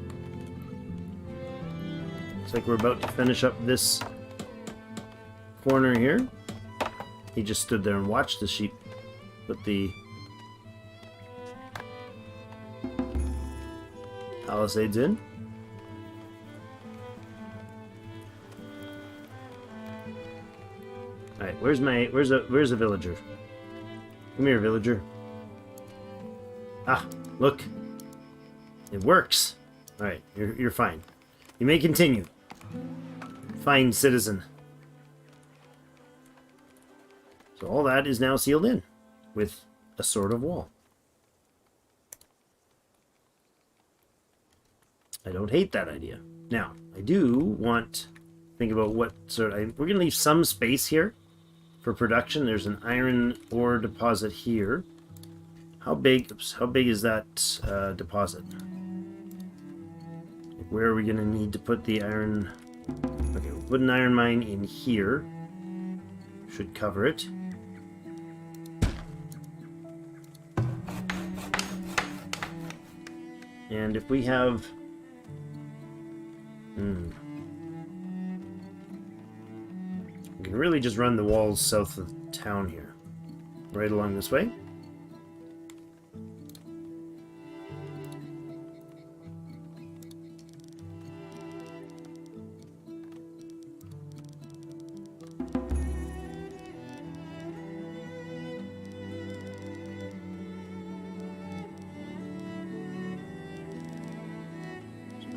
Looks like we're about to finish up this corner here. He just stood there and watched the sheep put the palisades in. Alright, where's a villager? Come here, villager. Ah, look. It works. Alright, you're fine. You may continue. Fine citizen. So all that is now sealed in with a sort of wall. I don't hate that idea. Now, I do want to think about what sort of... We're going to leave some space here for production. There's an iron ore deposit here. How big is that deposit? Where are we going to need to put the iron? Okay, we'll put an iron mine in here. Should cover it. And if we have... we can really just run the walls south of town here. Right along this way.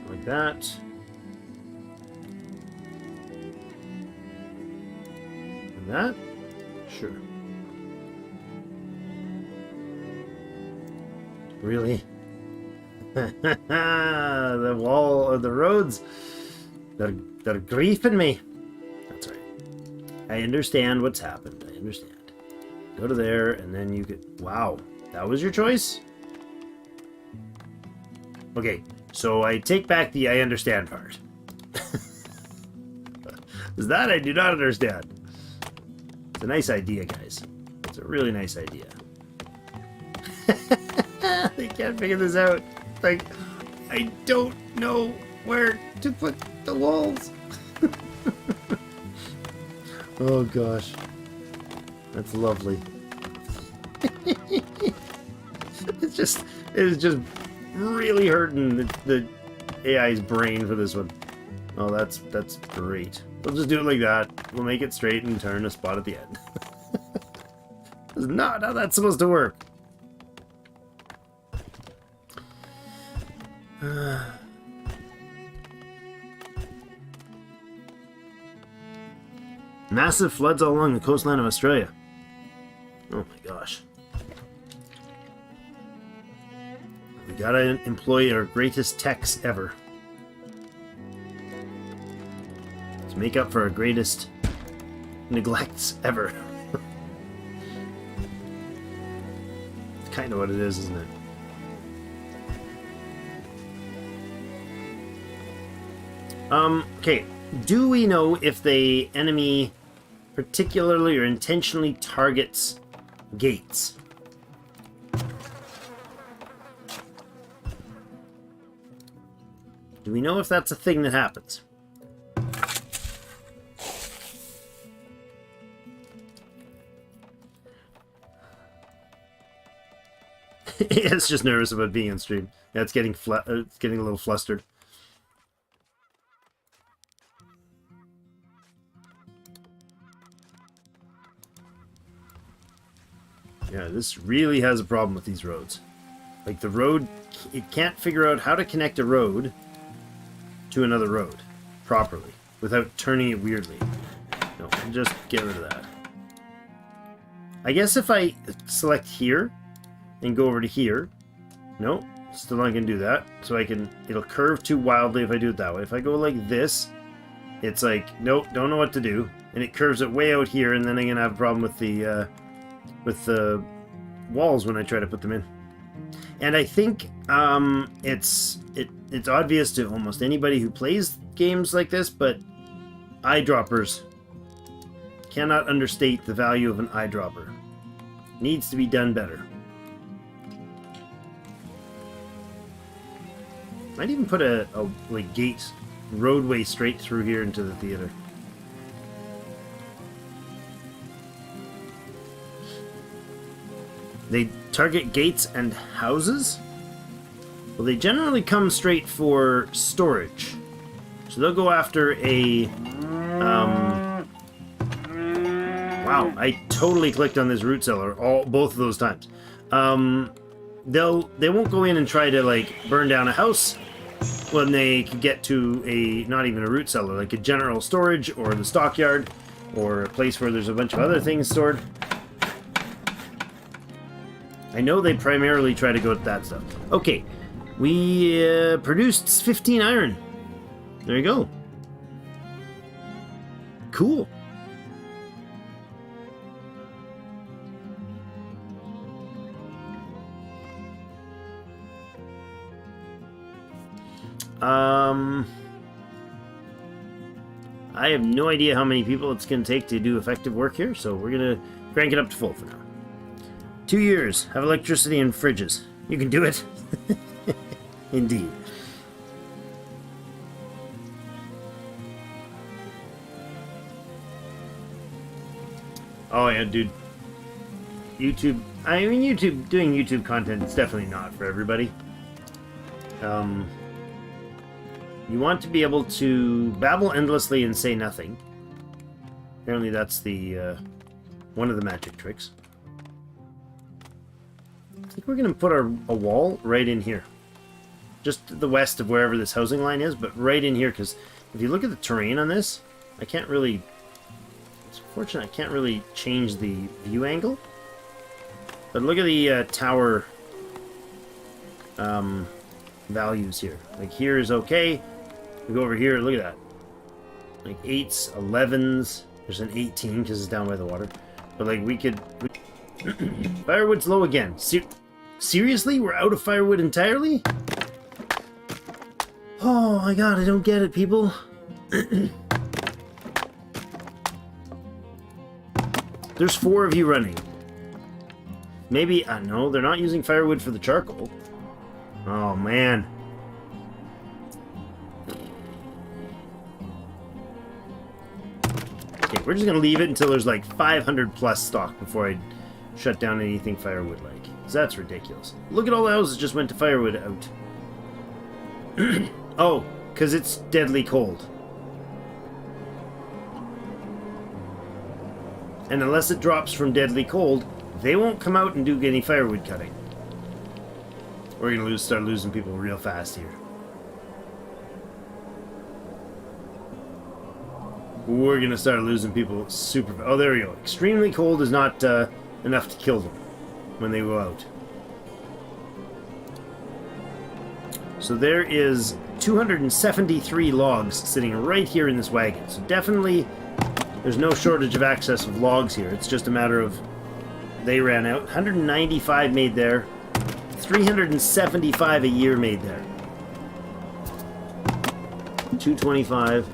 Like that. And that? Sure. Really? The wall or the roads, they're griefing me. That's right. I understand what's happened. I understand. Go to there and then you could... Wow. That was your choice? Okay. So I take back the I understand part. Because that I do not understand. It's a nice idea, guys. It's a really nice idea. They can't figure this out. Like, I don't know where to put the walls. Oh gosh. That's lovely. It is just really hurting the AI's brain for this one. Oh, that's great. We'll just do it like that. We'll make it straight and turn a spot at the end. That's not how that's supposed to work. Massive floods all along the coastline of Australia. Oh my gosh. We gotta employ our greatest techs ever. Let's make up for our greatest neglects ever. It's kind of what it is, isn't it? Okay. Do we know if the enemy particularly or intentionally targets gates? Do we know if that's a thing that happens? It's just nervous about being on stream. Yeah, it's getting a little flustered. Yeah, this really has a problem with these roads. Like the road, it can't figure out how to connect a road to another road properly without turning it weirdly. No, just get rid of that. I guess if I select here and go over to here, no, still not gonna do that. So it'll curve too wildly if I do it that way. If I go like this, it's like, nope, don't know what to do. And it curves it way out here, and then I'm gonna have a problem with the walls when I try to put them in. And I think it's obvious to almost anybody who plays games like this, but eyedroppers, cannot understate the value of an eyedropper. Needs to be done better. Might even put a like gate roadway straight through here into the theater. They target gates and houses? Well, they generally come straight for storage. So they'll go after a... wow, I totally clicked on this root cellar both of those times. They won't go in and try to like burn down a house when they could get to not even a root cellar, like a general storage or the stockyard or a place where there's a bunch of other things stored. I know they primarily try to go at that stuff. Okay, we produced 15 iron. There you go. Cool. I have no idea how many people it's going to take to do effective work here, so we're going to crank it up to full for now. 2 years, have electricity and fridges. You can do it. Indeed. Oh yeah, dude. YouTube, I mean doing YouTube content is definitely not for everybody. You want to be able to babble endlessly and say nothing. Apparently that's the one of the magic tricks. I think we're going to put a wall right in here. Just to the west of wherever this housing line is, but right in here, because if you look at the terrain on this, I can't really... It's unfortunate I can't really change the view angle. But look at the tower values here. Like here is okay. We go over here, look at that. Like 8s, 11s. There's an 18 because it's down by the water. But like we could... Firewood's low again. Seriously? We're out of firewood entirely? Oh my god, I don't get it, people. There's 4 of you running. Maybe... no, they're not using firewood for the charcoal. Oh, man. Okay, we're just going to leave it until there's like 500 plus stock before I shut down anything firewood-like. Because that's ridiculous. Look at all the houses just went to firewood out. Oh, because it's deadly cold. And unless it drops from deadly cold, they won't come out and do any firewood cutting. We're going to start losing people real fast here. We're going to start losing people super... Oh, there we go. Extremely cold is not enough to kill them when they go out. So there is 273 logs sitting right here in this wagon. So definitely there's no shortage of access of logs here. It's just a matter of they ran out. 195 made there. 375 a year made there. 225.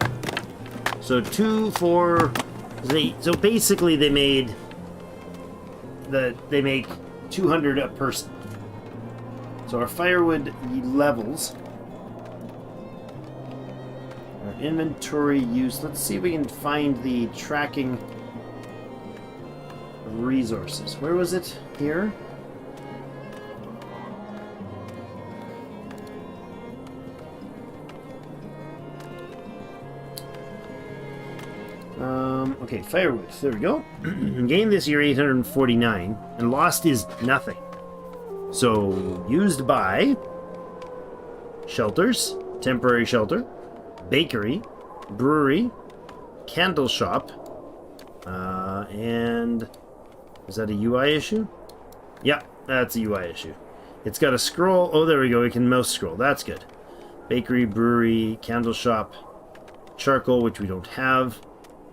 So 2, 4, 8. So basically they make 200 a person. So our firewood levels, our inventory use. Let's see if we can find the tracking of resources. Where was it? Here. Okay, firewood. There we go. Gained this year 849, and lost is nothing. So, used by shelters, temporary shelter, bakery, brewery, candle shop, and is that a UI issue? Yeah, that's a UI issue. It's got a scroll. Oh, there we go. We can mouse scroll. That's good. Bakery, brewery, candle shop, charcoal, which we don't have.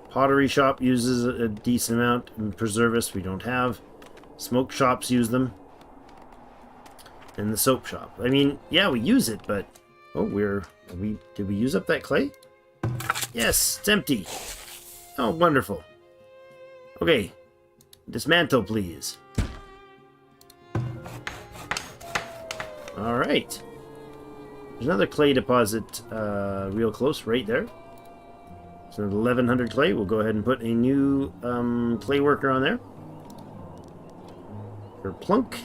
Pottery shop uses a decent amount. And preservists we don't have. Smoke shops use them. And the soap shop. I mean, yeah, we use it, but oh, did we use up that clay? Yes, it's empty. Oh, wonderful. Okay, dismantle, please. All right. There's another clay deposit real close, right there. So 1100 clay. We'll go ahead and put a new clay worker on there. For plunk.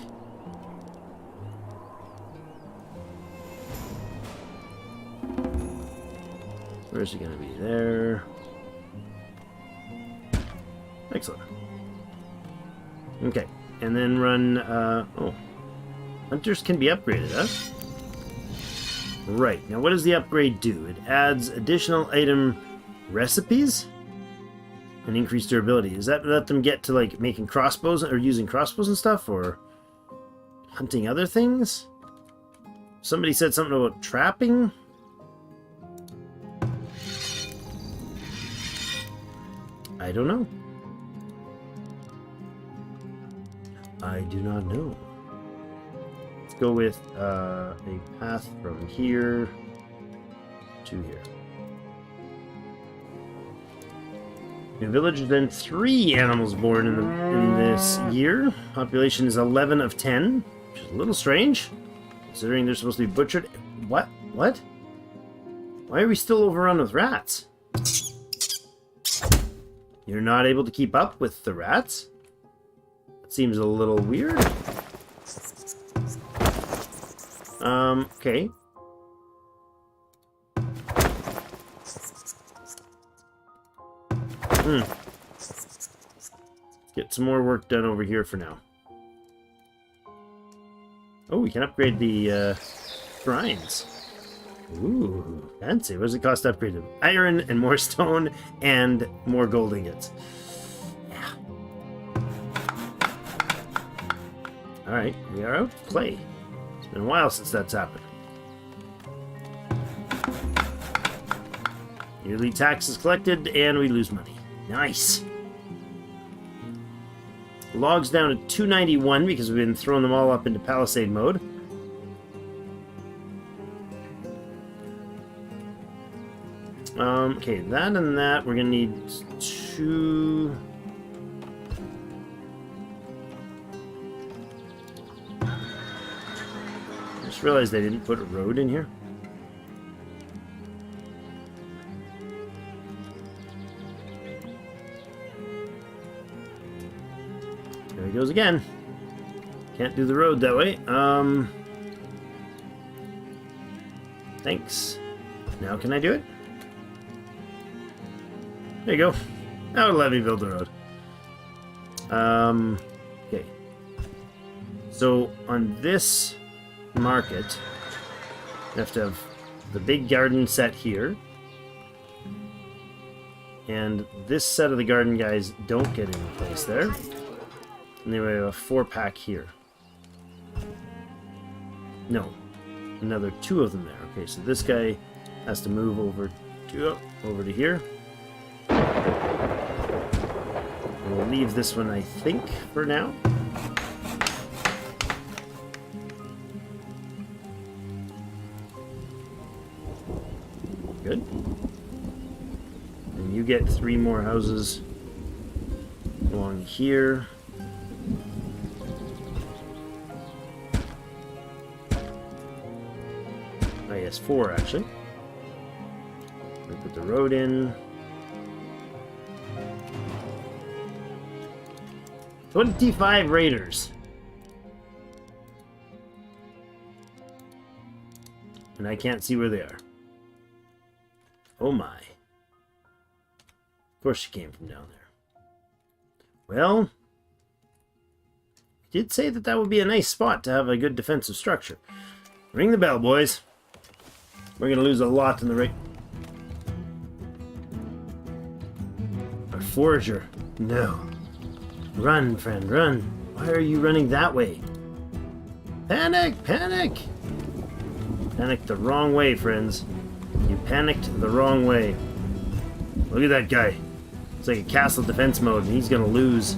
Where's he going to be? There. Excellent. Okay. And then run... oh. Hunters can be upgraded, huh? Right. Now, what does the upgrade do? It adds additional item recipes and increased durability. Does that let them get to, like, making crossbows or using crossbows and stuff? Or hunting other things? Somebody said something about trapping? I don't know. I do not know. Let's go with a path from here to here. New village, then 3 animals born in this year. Population is 11 of 10, which is a little strange, considering they're supposed to be butchered. What? What? Why are we still overrun with rats? You're not able to keep up with the rats? That seems a little weird. Okay. Get some more work done over here for now. Oh, we can upgrade the shrines. Ooh, fancy. What does it cost to upgrade them? Iron and more stone and more gold ingots. Yeah. Alright, we are out of clay. It's been a while since that's happened. Yearly taxes collected and we lose money. Nice. Logs down to 291 because we've been throwing them all up into Palisade mode. Okay, that and that, we're gonna need 2... I just realized they didn't put a road in here. There he goes again. Can't do the road that way. Thanks. Now can I do it? There you go. That would let me build the road. Okay. So on this market, you have to have the big garden set here. And this set of the garden guys don't get in place there. And then we have a 4-pack here. No. Another 2 of them there. Okay, so this guy has to move over to here. We'll leave this one, I think, for now. Good. And you get 3 more houses along here. Oh, yes, 4 actually. We put the road in. 25 raiders. And I can't see where they are. Oh my. Of course she came from down there. Well, I did say that that would be a nice spot to have a good defensive structure. Ring the bell, boys. We're going to lose a lot in the raid. forager. No. Run, friend, run. Why are you running that way? Panic! Panic! Panicked the wrong way, friends. You panicked the wrong way. Look at that guy. It's like a castle defense mode, and he's gonna lose.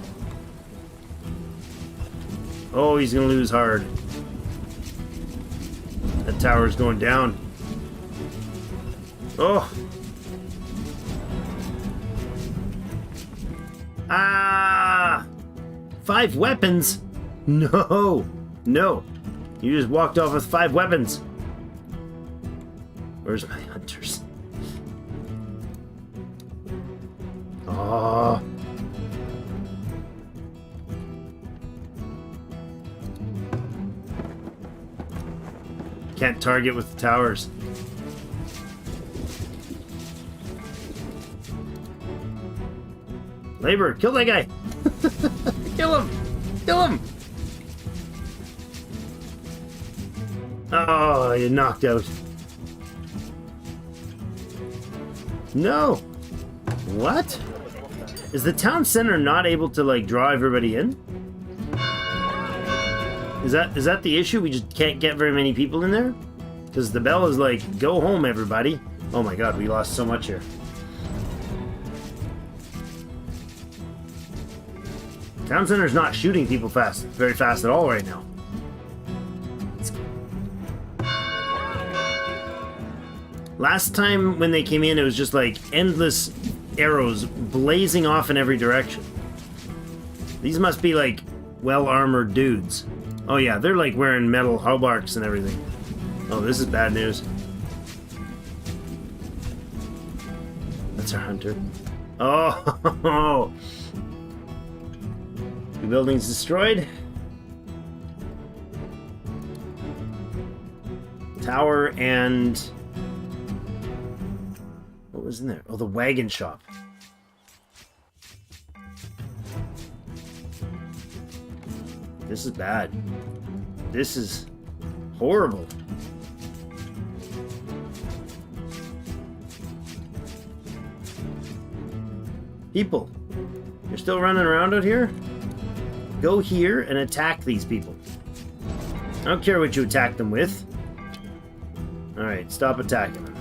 Oh, he's gonna lose hard. That tower's going down. Oh! Ah! 5 weapons? No! No! You just walked off with 5 weapons. Where's my hunters? Oh. Can't target with the towers. Labor, kill that guy! Kill him! Kill him! Oh, you knocked out. No! What? Is the town center not able to, like, draw everybody in? Is that the issue? We just can't get very many people in there? Because the bell is like, go home, everybody. Oh my god, we lost so much here. Town center's not shooting people very fast at all right now. Last time when they came in, it was just like endless arrows blazing off in every direction. These must be like well-armored dudes. Oh yeah, they're like wearing metal hauberks and everything. Oh, this is bad news. That's our hunter. Oh! 2 buildings destroyed. Tower and... what was in there? Oh, the wagon shop. This is bad. This is horrible. People, you're still running around out here? Go here and attack these people. I don't care what you attack them with. Alright, stop attacking them.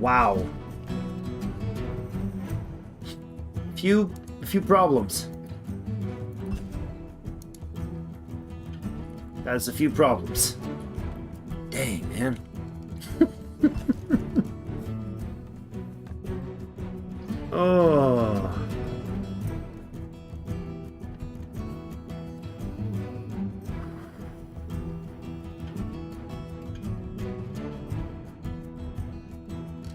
Wow. A few problems. That's a few problems. Dang, man. Oh.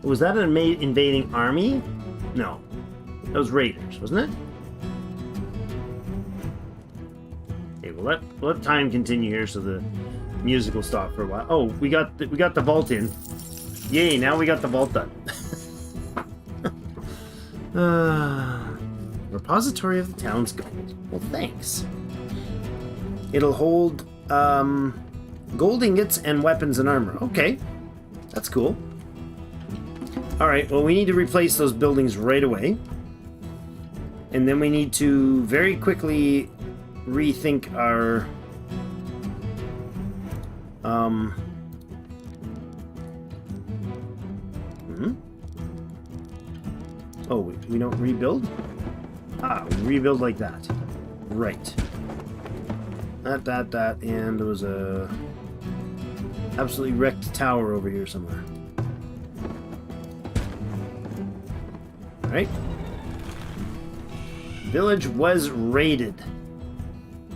Was that an invading army? No. That was raiders, wasn't it? Okay, we'll let time continue here so the music will stop for a while. Oh, we got the vault in. Yay, now we got the vault done. Repository of the town's gold. Well, thanks. It'll hold gold ingots and weapons and armor. Okay, that's cool. Alright, well, we need to replace those buildings right away. And then we need to very quickly rethink our... Oh, we don't rebuild? Ah, we rebuild like that. Right. That, and there was a absolutely wrecked tower over here somewhere. Alright. Village was raided.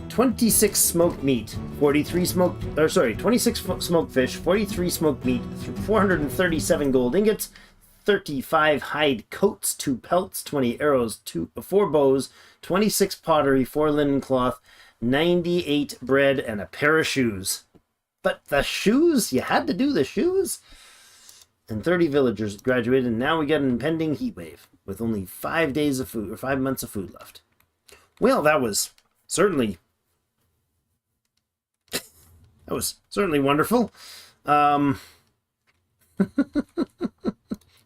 26 smoked meat, 26 smoked fish, 43 smoked meat, 437 gold ingots, 35 hide coats, 2 pelts, 20 arrows, 4 bows, 26 pottery, 4 linen cloth, 98 bread, and a pair of shoes. But the shoes? You had to do the shoes? And 30 villagers graduated, and now we get an impending heat wave with only 5 days of food, or 5 months of food left. Well, that was certainly wonderful.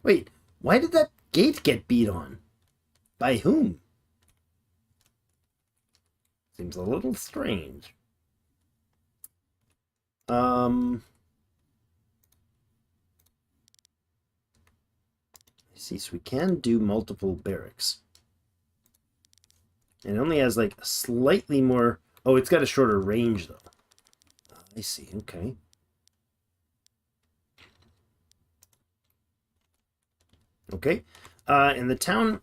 Wait, why did that gate get beat on? By whom? Seems a little strange. I see, so we can do multiple barracks. And it only has like a slightly more... Oh, it's got a shorter range though. I see, okay. Okay, and the town,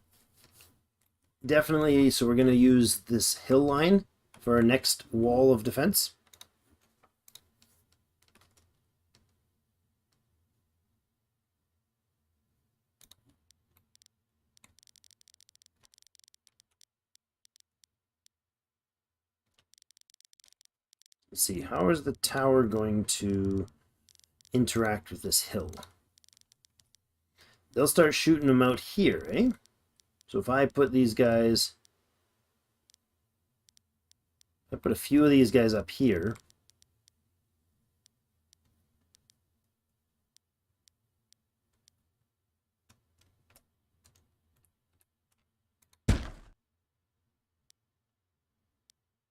definitely, so we're going to use this hill line for our next wall of defense. Let's see, how is the tower going to interact with this hill? They'll start shooting them out here, eh? So if I put these guys... I put a few of these guys up here.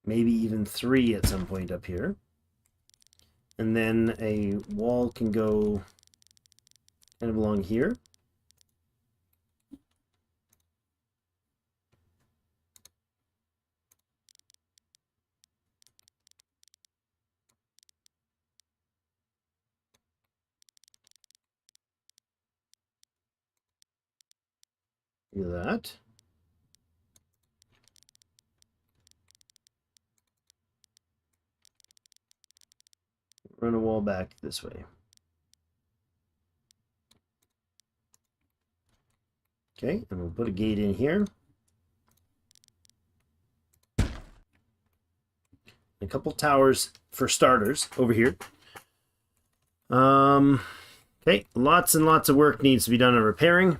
Maybe even 3 at some point up here. And then a wall can go kind of along here. Do that. Run a wall back this way. Okay, and we'll put a gate in here. A couple towers for starters over here. Okay, lots and lots of work needs to be done on repairing.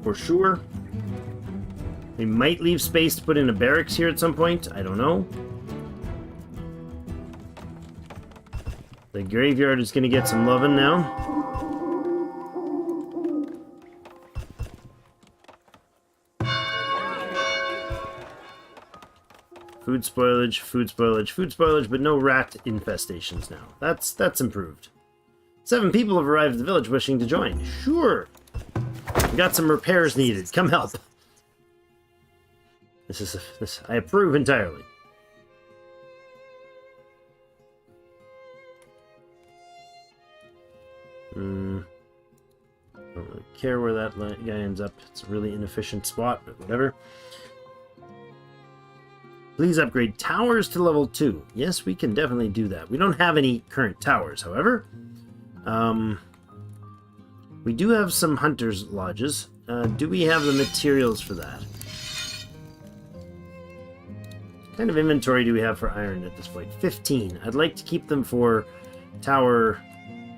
For sure. We might leave space to put in a barracks here at some point. I don't know. The graveyard is going to get some loving now. Food spoilage, food spoilage, food spoilage, but no rat infestations now. That's improved. 7 people have arrived at the village wishing to join. Sure. We got some repairs needed. Come help. This I approve entirely. I don't really care where that guy ends up. It's a really inefficient spot, but whatever. Please upgrade towers to level 2. Yes, we can definitely do that. We don't have any current towers, however. We do have some hunters' lodges. Do we have the materials for that? What kind of inventory do we have for iron at this point? 15. I'd like to keep them for tower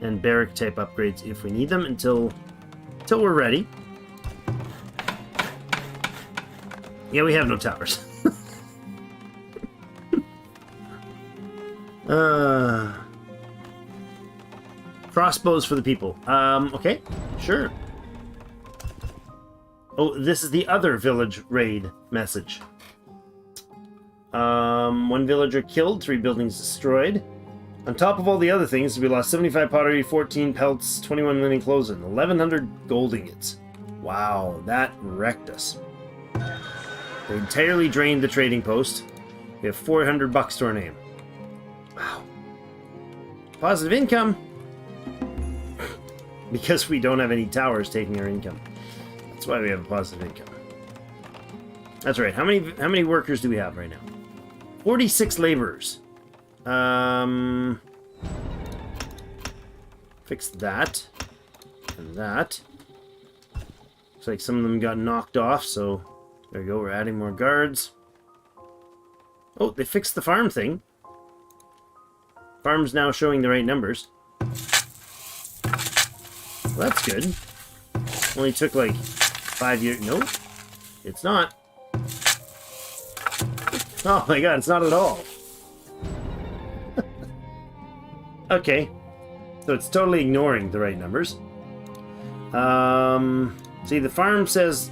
and barrack type upgrades if we need them until we're ready. Yeah, we have no towers. Crossbows for the people. Okay, sure. Oh, this is the other village raid message. 1 villager killed, 3 buildings destroyed. On top of all the other things, we lost 75 pottery, 14 pelts, 21 linen clothes, and 1,100 gold ingots. Wow, that wrecked us. They entirely drained the trading post. We have 400 bucks to our name. Wow. Positive income. Because we don't have any towers taking our income. That's why we have a positive income. That's right. How many workers do we have right now? 46 laborers. Fix that. And that. Looks like some of them got knocked off, so there we go. We're adding more guards. Oh, they fixed the farm thing. Farm's now showing the right numbers. Well, that's good. Only took like 5 years. Nope. It's not. Oh my god, it's not at all. Okay. So it's totally ignoring the right numbers. See, the farm says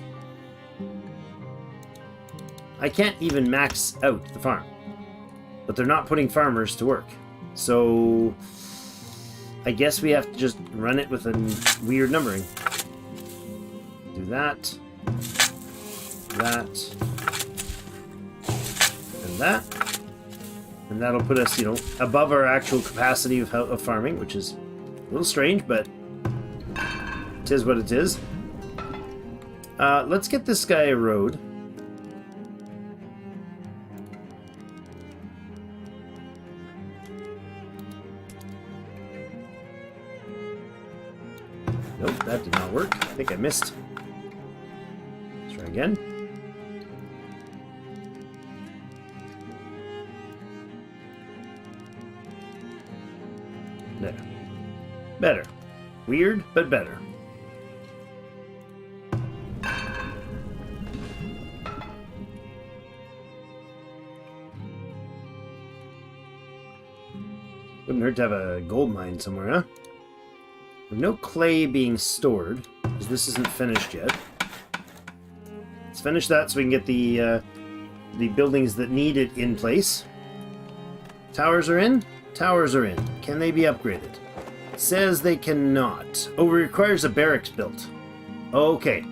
I can't even max out the farm. But they're not putting farmers to work. So I guess we have to just run it with a weird numbering. Do that. That. And that. And that'll put us, you know, above our actual capacity of farming, which is a little strange, but it is what it is. Let's get this guy a road. Nope, that did not work. I think I missed. Let's try again. There. Better. Weird, but better. Wouldn't hurt to have a gold mine somewhere, huh? With no clay being stored, because this isn't finished yet. Let's finish that so we can get the buildings that need it in place. Towers are in? Towers are in. Can they be upgraded? It says they cannot. Oh, it requires a barracks built. Okay.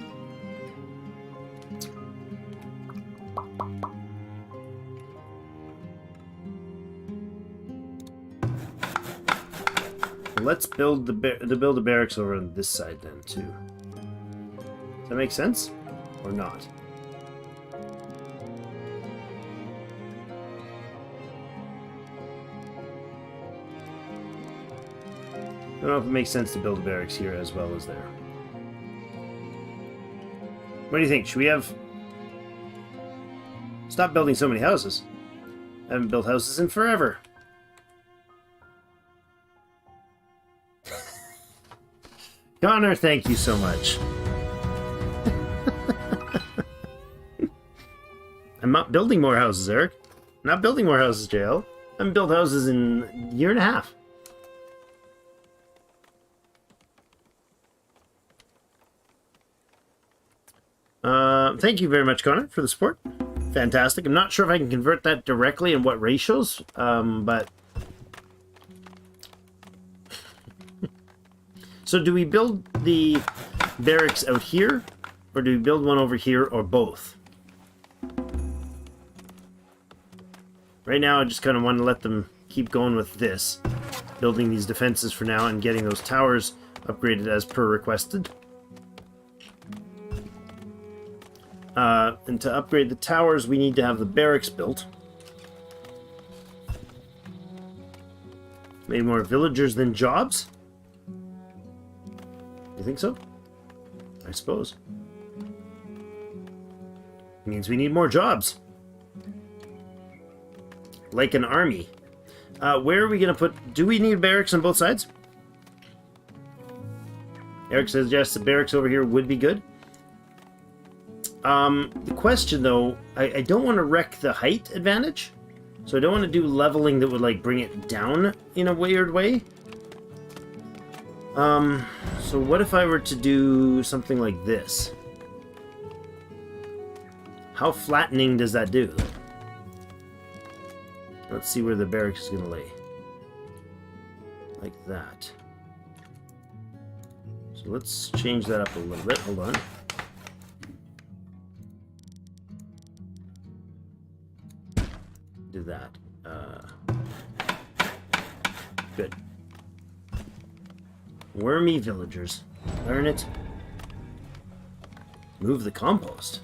Let's build build a barracks over on this side then too. Does that make sense? Or not? I don't know if it makes sense to build a barracks here as well as there. What do you think? Should we have... Stop building so many houses. I haven't built houses in forever. Connor, thank you so much. I'm not building more houses, Eric. I'm not building more houses, JL. I haven't built houses in a year and a half. Thank you very much, Connor, for the support. Fantastic. I'm not sure if I can convert that directly and what ratios, but... So do we build the barracks out here, or do we build one over here, or both? Right now, I just kind of want to let them keep going with this. Building these defenses for now and getting those towers upgraded as per requested. And to upgrade the towers, we need to have the barracks built. Maybe more villagers than jobs? You think so? I suppose. It means we need more jobs. Like an army. Where are we going to put... Do we need barracks on both sides? Eric says yes, the barracks over here would be good. The question, though, I don't want to wreck the height advantage. So I don't want to do leveling that would, like, bring it down in a weird way. So what if I were to do something like this? How flattening does that do? Let's see where the barracks is going to lay. Like that. So let's change that up a little bit. Hold on. Do that. Good. Wormy villagers. Learn it. Move the compost.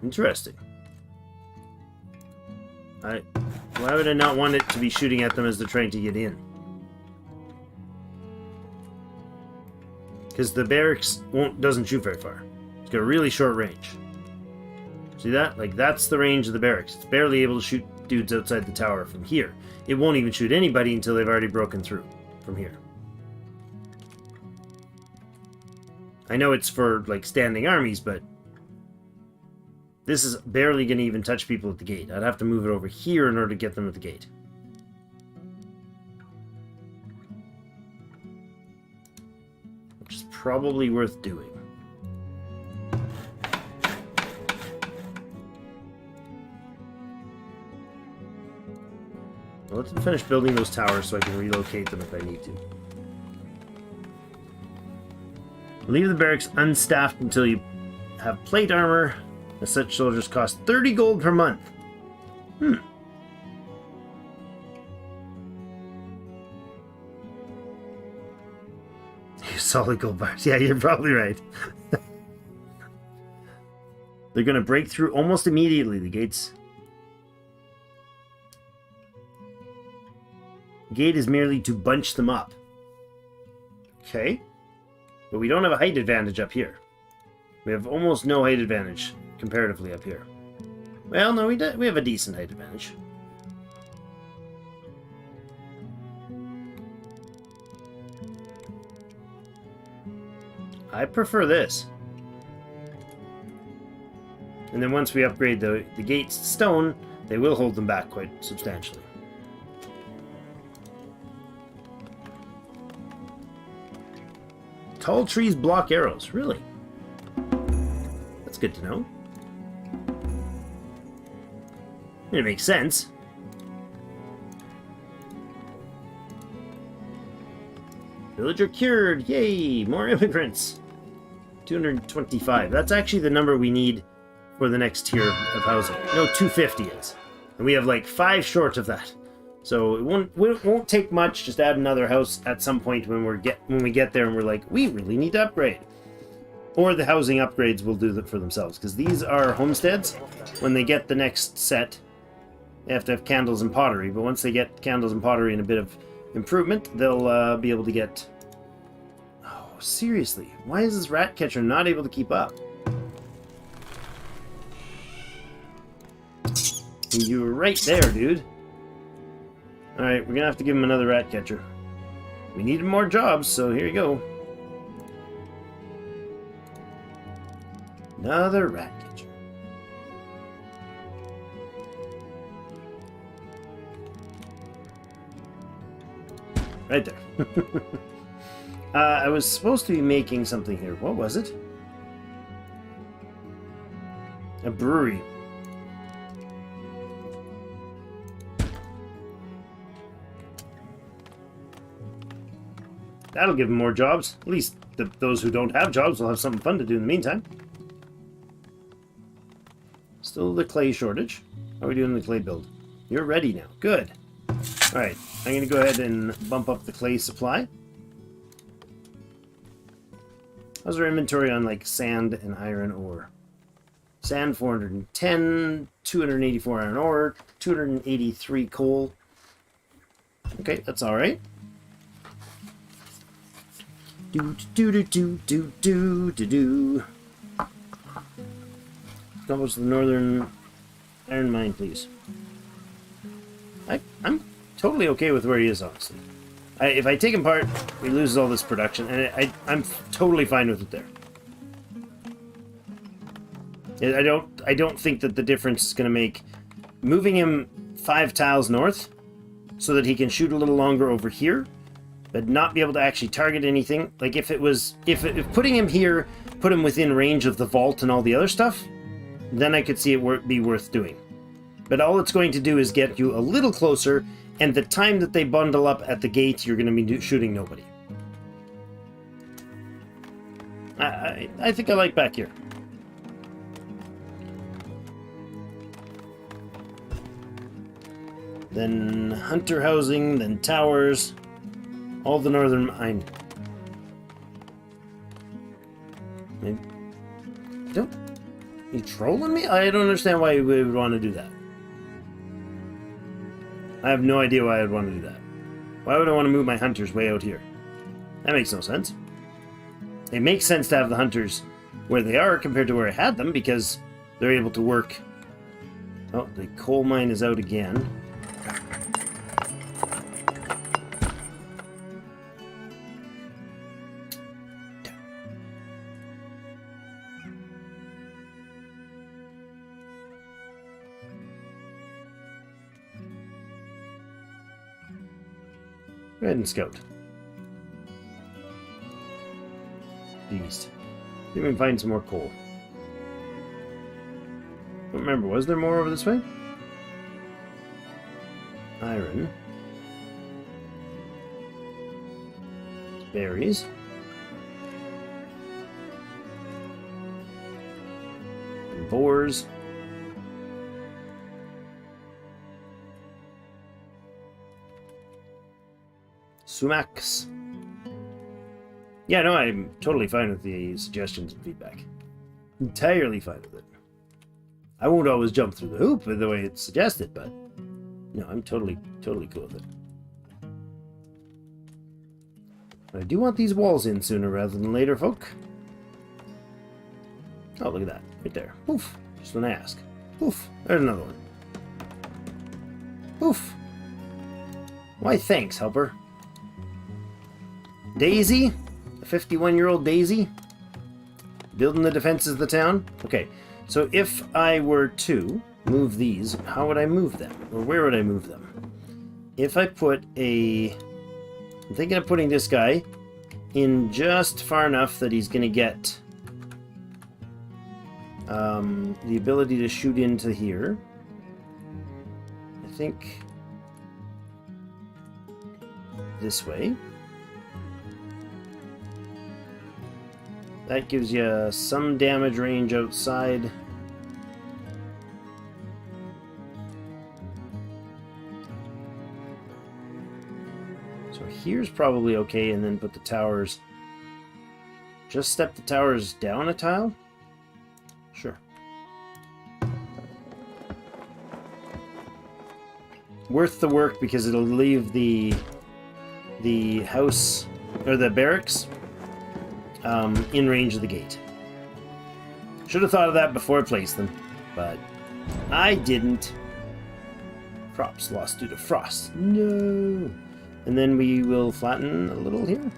Interesting. Why would I not want it to be shooting at them as they're trying to get in? Because the barracks doesn't shoot very far. It's got a really short range. See that? Like, that's the range of the barracks. It's barely able to shoot dudes outside the tower from here. It won't even shoot anybody until they've already broken through from here. I know it's for, like, standing armies, but This is barely going to even touch people at the gate. I'd have to move it over here in order to get them at the gate. Which is probably worth doing. Well, let's finish building those towers so I can relocate them if I need to. Leave the barracks unstaffed until you have plate armor. As such soldiers cost 30 gold per month. Solid gold bars. Yeah, you're probably right. They're going to break through almost immediately, the gates. Gate is merely to bunch them up. Okay. But we don't have a height advantage up here. We have almost no height advantage comparatively up here. Well, no, we have a decent height advantage. I prefer this. And then once we upgrade the gates to stone, they will hold them back quite substantially. Tall trees block arrows. Really? That's good to know. It makes sense. Villager cured. Yay! More immigrants. 225. That's actually the number we need for the next tier of housing. No, 250 is. And we have like 5 short of that. So it won't take much. Just add another house at some point when we get there and we're like, we really need to upgrade. Or the housing upgrades will do that for themselves. Because these are homesteads. When they get the next set, they have to have candles and pottery. But once they get candles and pottery and a bit of improvement, they'll be able to get... Oh, seriously. Why is this rat catcher not able to keep up? You were right there, dude. Alright, we're gonna have to give him another rat catcher. We needed more jobs, so here you go. Another rat catcher. Right there. I was supposed to be making something here. What was it? A brewery. That'll give them more jobs. At least those who don't have jobs will have something fun to do in the meantime. Still the clay shortage. How are we doing in the clay build? You're ready now. Good. Alright, I'm going to go ahead and bump up the clay supply. How's our inventory on like sand and iron ore? Sand 410, 284 iron ore, 283 coal. Okay, that's alright. Do do do do do do do do. Go to the northern iron mine, please. I'm totally okay with where he is, honestly. If I take him apart, he loses all this production, and I'm totally fine with it there. I don't think that the difference is going to make moving him 5 tiles north so that he can shoot a little longer over here, but not be able to actually target anything. Like if putting him here put him within range of the vault and all the other stuff, then I could see it be worth doing. But all it's going to do is get you a little closer, and the time that they bundle up at the gate, you're going to be shooting nobody. I think I like back here. Then hunter housing, then towers, all the northern mine. You trolling me? I don't understand why you would want to do that. I have no idea why I'd want to do that. Why would I want to move my hunters way out here? That makes no sense. It makes sense to have the hunters where they are compared to where I had them, because they're able to work... Oh, the coal mine is out again. Go ahead and scout. East. See if we can find some more coal. I don't remember, was there more over this way? Iron. Berries. And boars. Sumacs. Yeah, no, I'm totally fine with the suggestions and feedback. Entirely fine with it. I won't always jump through the hoop the way it's suggested, but no, I'm totally cool with it. I do want these walls in sooner rather than later, folk. Oh, look at that. Right there. Poof. Just when I ask. Poof. There's another one. Poof. Why, thanks, helper. Daisy? The 51-year-old Daisy? Building the defenses of the town? Okay, so if I were to move these, how would I move them? Or where would I move them? If I put a... I'm thinking of putting this guy in just far enough that he's going to get the ability to shoot into here. I think this way. That gives you some damage range outside. So here's probably okay, and then put the towers... Just step the towers down a tile? Sure. Worth the work because it'll leave the house, or the barracks, in range of the gate. Should have thought of that before I placed them, but I didn't. Crops lost due to frost. No. And then we will flatten a little here.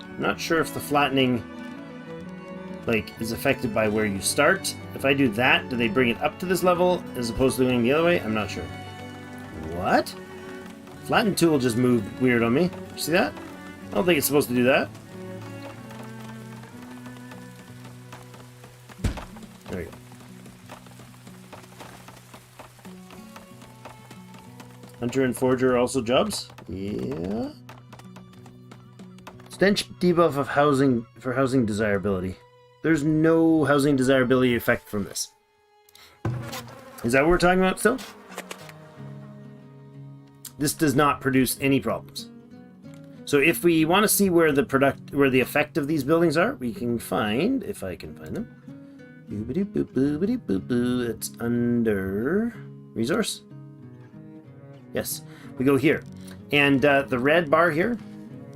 I'm not sure if the flattening is affected by where you start. If I do that, do they bring it up to this level as opposed to going the other way? I'm not sure. What? Flatten tool just moved weird on me. See that? I don't think it's supposed to do that. There we go. Hunter and Forger are also jobs? Yeah. Stench debuff of housing for housing desirability. There's no housing desirability effect from this. Is that what we're talking about still? This does not produce any problems. So if we want to see where the effect of these buildings are, we can find, if I can find them. It's under resource. Yes, we go here. And the red bar here,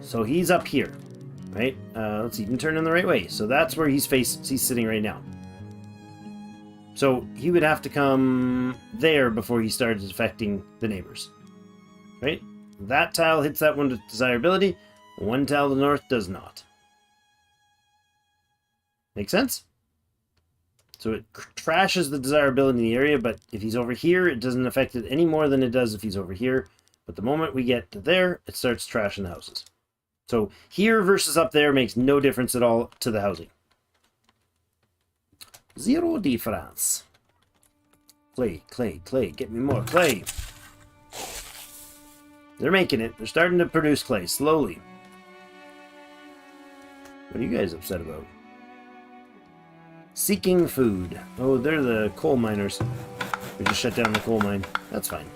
so he's up here, right? Let's even turn him the right way. So that's where he's sitting right now. So he would have to come there before he starts affecting the neighbors, right? That tile hits that one with desirability. One tile to the north does not. Make sense? So it trashes the desirability in the area, but if he's over here, it doesn't affect it any more than it does if he's over here. But the moment we get to there, it starts trashing the houses. So here versus up there makes no difference at all to the housing. Zero difference. Clay, clay, clay. Get me more clay. They're making it. They're starting to produce clay, slowly. What are you guys upset about? Seeking food. Oh, they're the coal miners. We just shut down the coal mine. That's fine.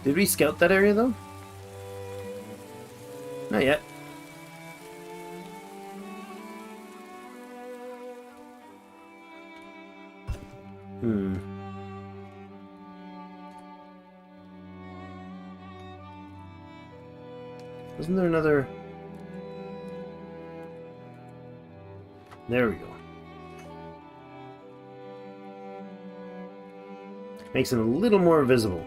Did we scout that area, though? Not yet. Wasn't there another... There we go. Makes it a little more visible.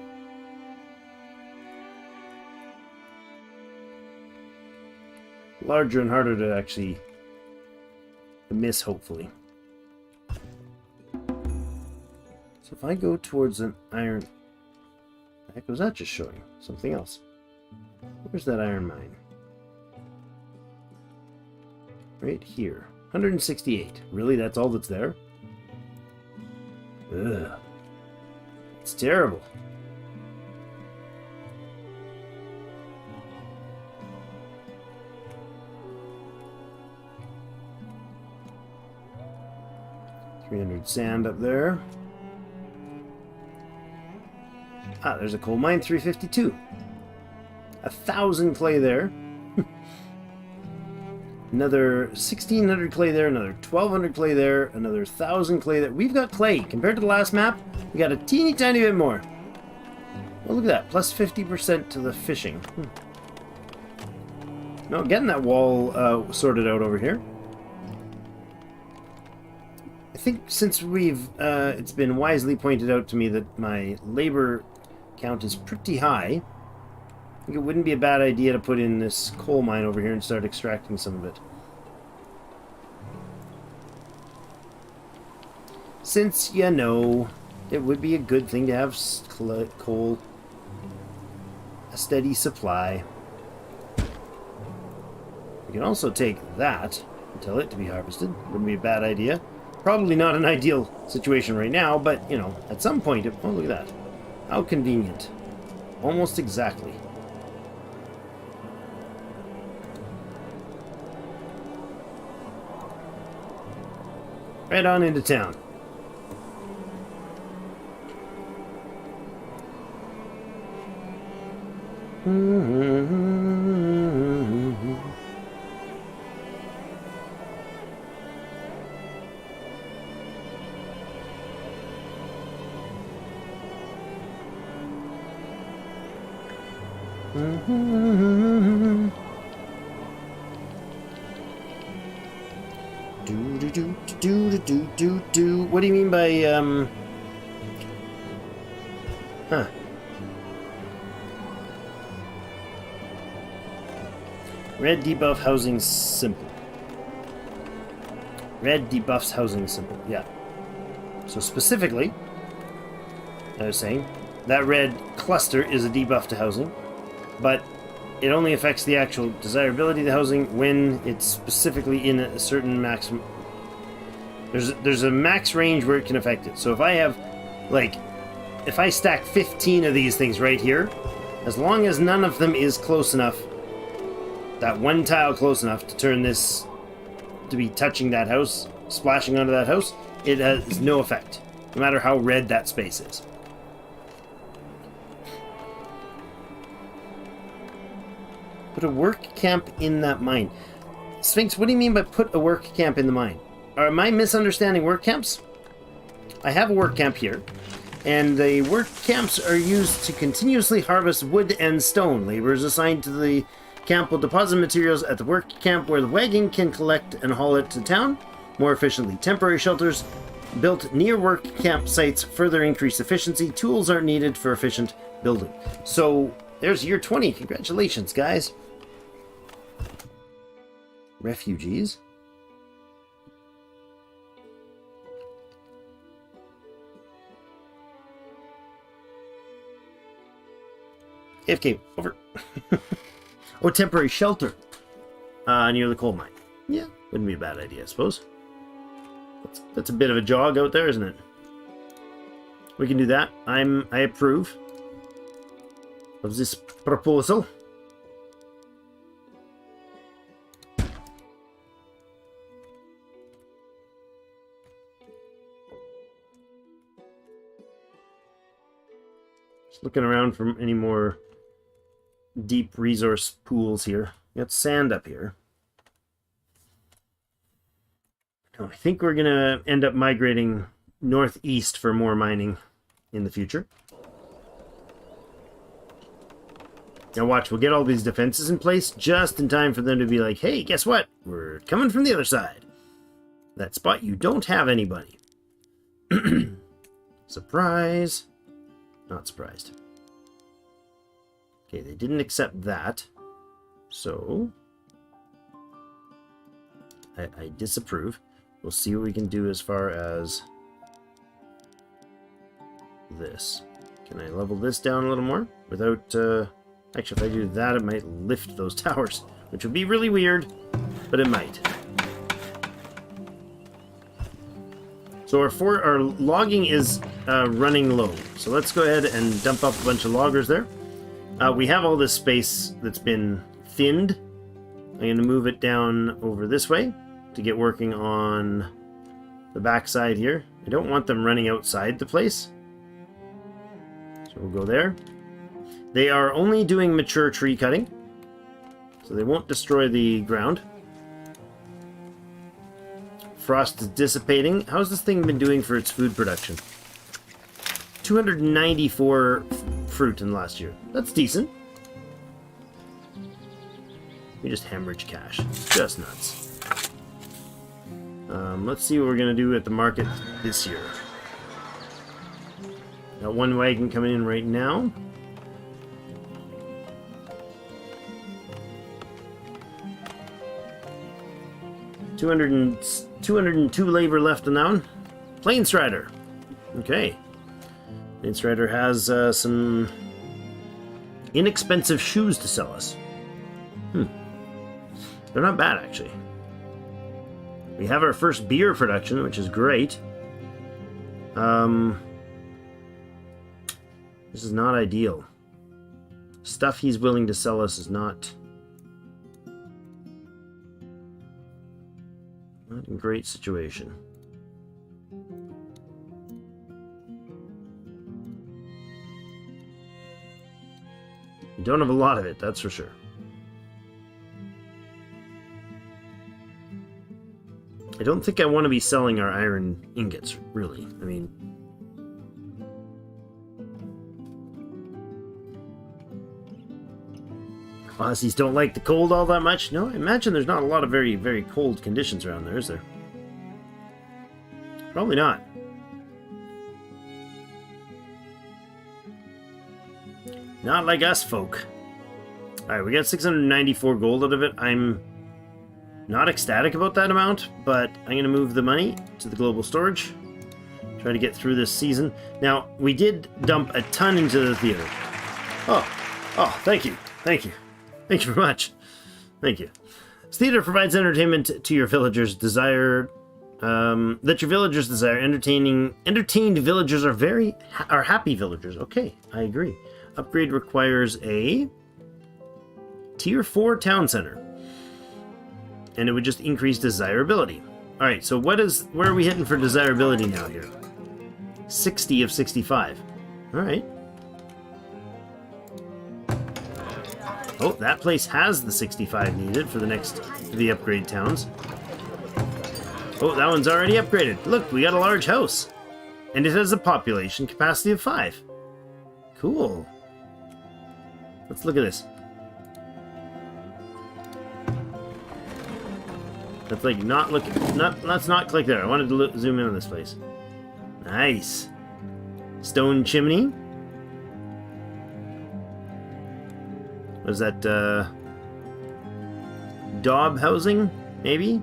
Larger and harder to actually miss, hopefully. So if I go towards an iron... What the heck was that just showing? Something else. Where's that iron mine? Right here. 168. Really? That's all that's there? Ugh. It's terrible. $300 sand up there. Ah, there's a coal mine, 352. 1,000 clay there. Another 1,600 clay there, another 1,200 clay there, another 1,000 clay there. We've got clay. Compared to the last map, we got a teeny tiny bit more. Oh, look at that. Plus 50% to the fishing. No, getting that wall sorted out over here. I think since we've... it's been wisely pointed out to me that my labor count is pretty high. I think it wouldn't be a bad idea to put in this coal mine over here and start extracting some of it. Since, you know, it would be a good thing to have coal, a steady supply. We can also take that and tell it to be harvested. Wouldn't be a bad idea. Probably not an ideal situation right now, but, you know, at some point... Oh, look at that. How convenient. Almost exactly. Right on into town. What do you mean by, Huh. Red debuff housing simple. Red debuffs housing simple, yeah. So specifically, I was saying, that red cluster is a debuff to housing, but it only affects the actual desirability of the housing when it's specifically in a certain maximum. There's a max range where it can affect it. So if I have, like, if I stack 15 of these things right here, as long as none of them is close enough, that one tile close enough to turn this to be touching that house, splashing onto that house, it has no effect, no matter how red that space is. Put a work camp in that mine. Sphinx, what do you mean by put a work camp in the mine? Am I misunderstanding work camps? I have a work camp here, and the work camps are used to continuously harvest wood and stone. Laborers assigned to the camp will deposit materials at the work camp where the wagon can collect and haul it to town more efficiently. Temporary shelters built near work camp sites further increase efficiency. Tools aren't needed for efficient building. So there's year 20. Congratulations, guys. Refugees. AFK, over. Or temporary shelter near the coal mine. Yeah, wouldn't be a bad idea, I suppose. That's a bit of a jog out there, isn't it? We can do that. I approve of this proposal. Just looking around for any more deep resource pools here. We got sand up here. Now, I think we're gonna end up migrating northeast for more mining in the future. Now watch, we'll get all these defenses in place just in time for them to be like, hey, guess what? We're coming from the other side. That spot you don't have anybody. Surprise. Not surprised. Okay, they didn't accept that, so I disapprove. We'll see what we can do as far as this. Can I level this down a little more without... Actually, if I do that, it might lift those towers, which would be really weird, but it might. So our logging is running low. So let's go ahead and dump up a bunch of loggers there. We have all this space that's been thinned. I'm going to move it down over this way to get working on the back side here. I don't want them running outside the place. So we'll go there. They are only doing mature tree cutting, so they won't destroy the ground. Frost is dissipating. How's this thing been doing for its food production? 294 fruit in the last year. That's decent. We just hemorrhage cash. Just nuts. Let's see what we're going to do at the market this year. Got one wagon coming in right now. $202 labor left on that one. Plainstrider. Okay. Plainstrider has some inexpensive shoes to sell us. They're not bad, actually. We have our first beer production, which is great. This is not ideal. Stuff he's willing to sell us is not in great situation. We don't have a lot of it, that's for sure. I don't think I want to be selling our iron ingots, really. I mean... Aussies don't like the cold all that much? No, I imagine there's not a lot of very, very cold conditions around there, is there? Probably not. Not like us folk. Alright, we got 694 gold out of it. I'm not ecstatic about that amount, but I'm going to move the money to the global storage. Try to get through this season. Now, we did dump a ton into the theater. Oh, thank you. Thank you. Thank you very much. Thank you. This theater provides entertainment to your villagers' desire. That your villagers desire. Entertained villagers are happy villagers. Okay, I agree. Upgrade requires a tier 4 town center, and it would just increase desirability. All right. So where are we hitting for desirability now here? 60 of 65. All right. Oh, that place has the 65 needed for the upgrade towns. Oh, that one's already upgraded. Look, we got a large house. And it has a population capacity of 5. Cool. Let's look at this. That's like not looking... Let's not click there. I wanted to zoom in on this place. Nice. Stone chimney. What is that, Daub housing, maybe?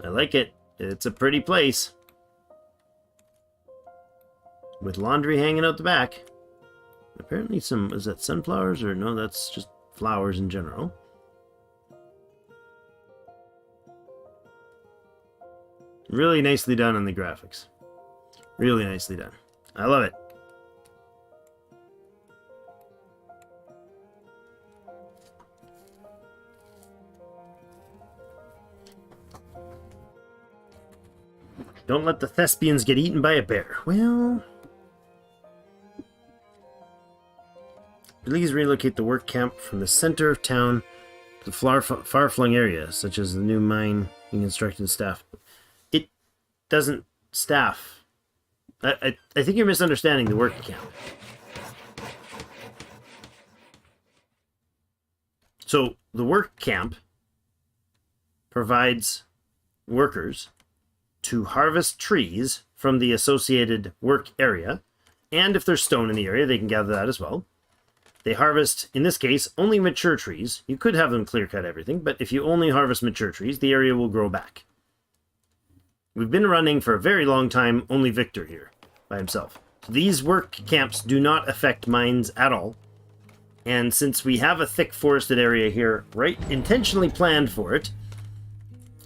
I like it. It's a pretty place. With laundry hanging out the back. Apparently is that sunflowers, or no, that's just flowers in general. Really nicely done on the graphics. Really nicely done. I love it. Don't let the thespians get eaten by a bear. Well... Please relocate the work camp from the center of town to the far-flung areas, such as the new mine being constructed and staffed. It doesn't staff. I think you're misunderstanding the work camp. So, the work camp provides workers to harvest trees from the associated work area, and if there's stone in the area, they can gather that as well. They harvest, in this case, only mature trees. You could have them clear cut everything, but if you only harvest mature trees, the area will grow back. We've been running for a very long time, only Victor here, by himself. So these work camps do not affect mines at all. And since we have a thick forested area here, right, intentionally planned for it,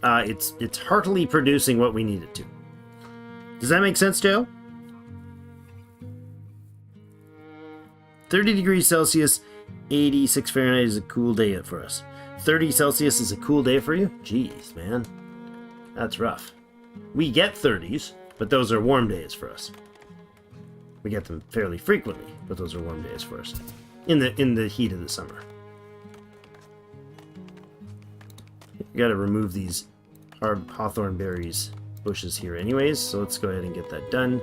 it's heartily producing what we need it to. Does that make sense, Joe? 30 degrees Celsius, 86 Fahrenheit is a cool day for us. 30 Celsius is a cool day for you? Jeez, man. That's rough. We get 30s, but those are warm days for us. We get them fairly frequently, but those are warm days for us. In the heat of the summer. We gotta remove these hard hawthorn berries bushes here anyways, so let's go ahead and get that done.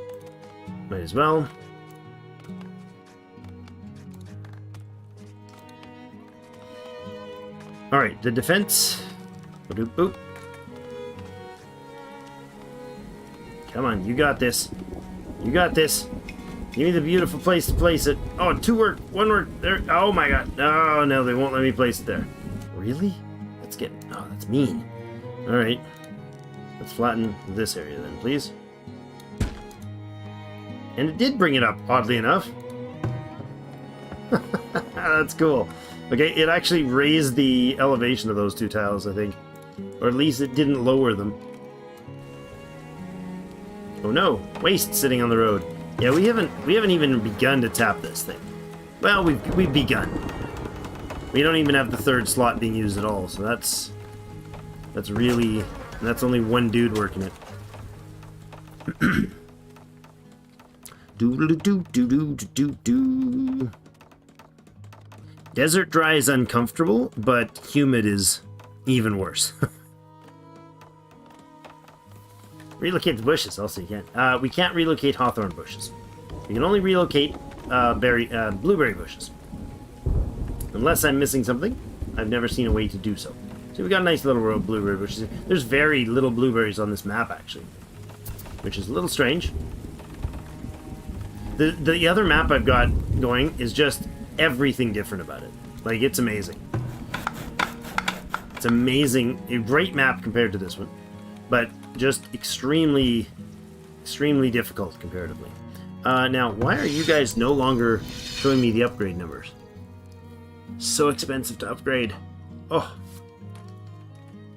Might as well. Alright, the defense. Boop, boop. Come on, you got this. You got this. Give me the beautiful place to place it. Oh, 2 work, 1 work. There. Oh my god. Oh no, they won't let me place it there. Really? That's getting. Oh, that's mean. Alright. Let's flatten this area then, please. And it did bring it up, oddly enough. That's cool. Okay, it actually raised the elevation of those 2 tiles, I think. Or at least it didn't lower them. Oh no, waste sitting on the road. Yeah, we haven't even begun to tap this thing. Well, we've begun. We don't even have the 3rd slot being used at all, so that's really, that's only 1 dude working it. Do-do-do-do-do-do-do. Desert dry is uncomfortable, but humid is even worse. Relocate the bushes. Also, you can't. We can't relocate hawthorn bushes. We can only relocate blueberry bushes. Unless I'm missing something, I've never seen a way to do so. So we got a nice little row of blueberry bushes. There's very little blueberries on this map, actually, which is a little strange. The other map I've got going is just everything different about it. Like, it's amazing. It's amazing. A great map compared to this one, but just extremely difficult comparatively. Now, why are you guys no longer showing me the upgrade numbers? So expensive to upgrade. Oh.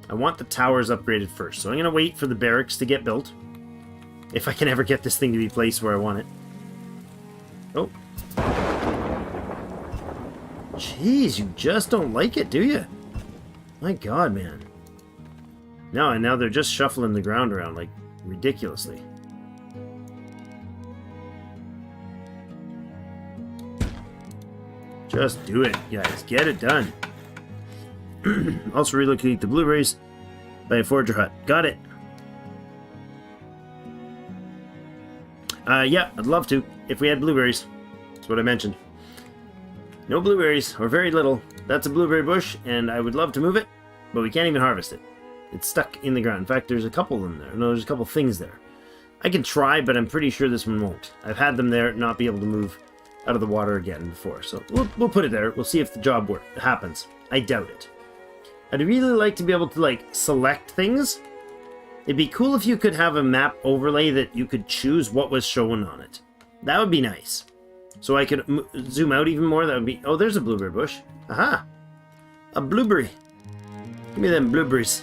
I want the towers upgraded first, so I'm going to wait for the barracks to get built. If I can ever get this thing to be placed where I want it. Oh. Jeez, you just don't like it, do you? My god, man. No, and now they're just shuffling the ground around, like, ridiculously. Just do it, guys. Get it done. Also relocate the blueberries by a forager hut. Got it. Yeah, I'd love to, if we had blueberries. That's what I mentioned. No blueberries, or very little. That's a blueberry bush, and I would love to move it, but we can't even harvest it. It's stuck in the ground. In fact, there's a couple of them there. No, there's a couple things there. I can try, but I'm pretty sure this one won't. I've had them there, not be able to move out of the water again before. So we'll put it there. We'll see if the job happens. I doubt it. I'd really like to be able to, like, select things. It'd be cool if you could have a map overlay that you could choose what was shown on it. That would be nice. So I could zoom out even more. That would be... Oh, there's a blueberry bush. Aha! A blueberry. Give me them blueberries.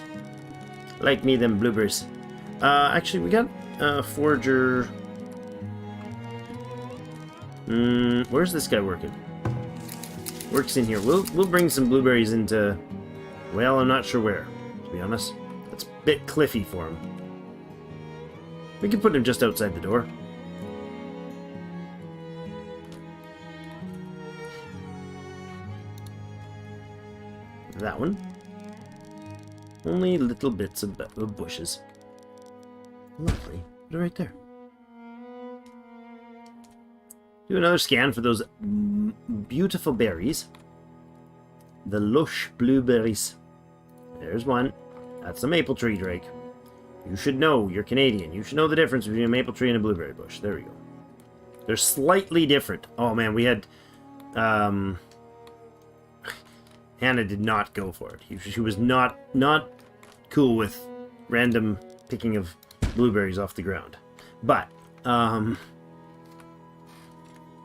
Like me them blueberries. Actually, we got a forager. Where's this guy working? Works in here. We'll bring some blueberries into... Well, I'm not sure where, to be honest. That's a bit cliffy for him. We can put him just outside the door. That one. Only little bits of bushes. Lovely. Put it right there. Do another scan for those beautiful berries. The lush blueberries. There's one. That's a maple tree, Drake. You should know. You're Canadian. You should know the difference between a maple tree and a blueberry bush. There we go. They're slightly different. Oh man, we had Hannah did not go for it. She was not cool with random picking of blueberries off the ground. But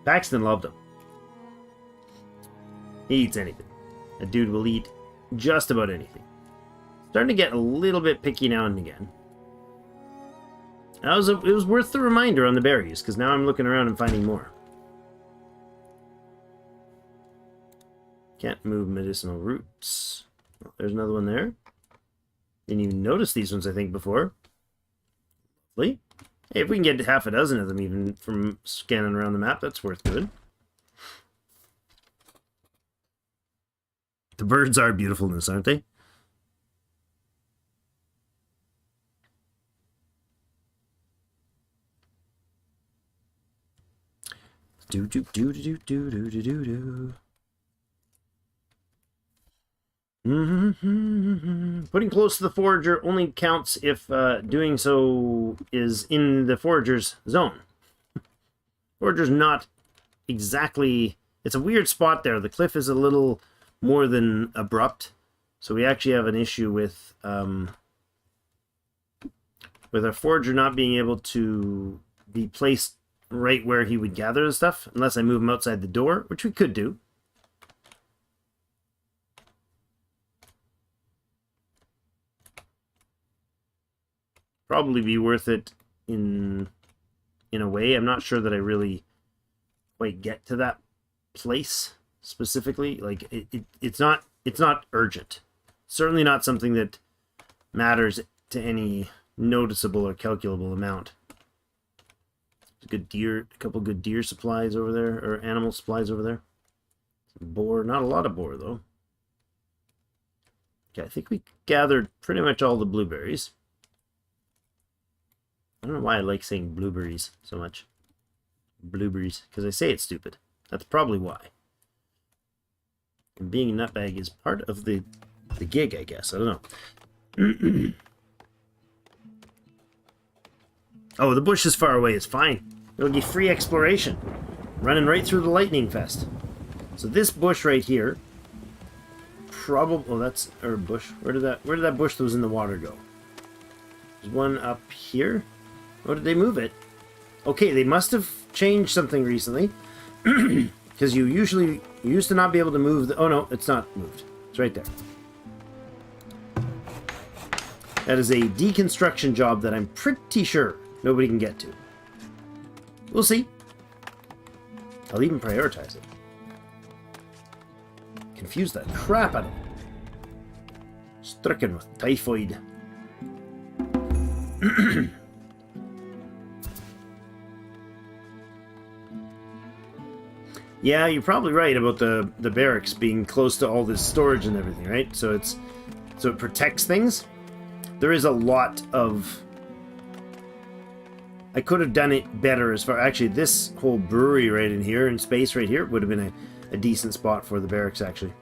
Paxton loved them. He eats anything. A dude will eat just about anything. Starting to get a little bit picky now and again. It was worth the reminder on the berries, because now I'm looking around and finding more. Can't move medicinal roots. Oh, there's another one there. Didn't even notice these ones, I think, before. Lovely. Hey, if we can get half a dozen of them even from scanning around the map, that's worth doing. The birds are beautifulness, aren't they? Do do do do do do do do do. Putting close to the forager only counts if doing so is in the forager's zone. Forager's not exactly... It's a weird spot there. The cliff is a little more than abrupt. So we actually have an issue with our forager not being able to be placed right where he would gather the stuff, unless I move him outside the door, which we could do. Probably be worth it in a way. I'm not sure that I really quite get to that place specifically. Like it's not urgent. Certainly not something that matters to any noticeable or calculable amount. A good deer, a couple good deer supplies over there, or animal supplies over there. Some boar, not a lot of boar though. Okay, I think we gathered pretty much all the blueberries. I don't know why I like saying blueberries so much. Blueberries, because I say it's stupid. That's probably why. And being a nutbag is part of the gig, I guess. I don't know. Oh, the bush is far away. It's fine. It'll give free exploration. Running right through the lightning fest. So this bush right here, probably... Oh, that's our bush. Where did that bush that was in the water go? There's one up here. Oh, did they move it? Okay, they must have changed something recently. Because you used to not be able to move the... Oh, no, it's not moved. It's right there. That is a deconstruction job that I'm pretty sure nobody can get to. We'll see. I'll even prioritize it. Confuse the crap out of it. Stricken with typhoid. Yeah, you're probably right about the barracks being close to all this storage and everything, right? So it protects things. There is a lot of... I could have done it better as far... Actually, this whole brewery right in here and space right here would have been a decent spot for the barracks, actually.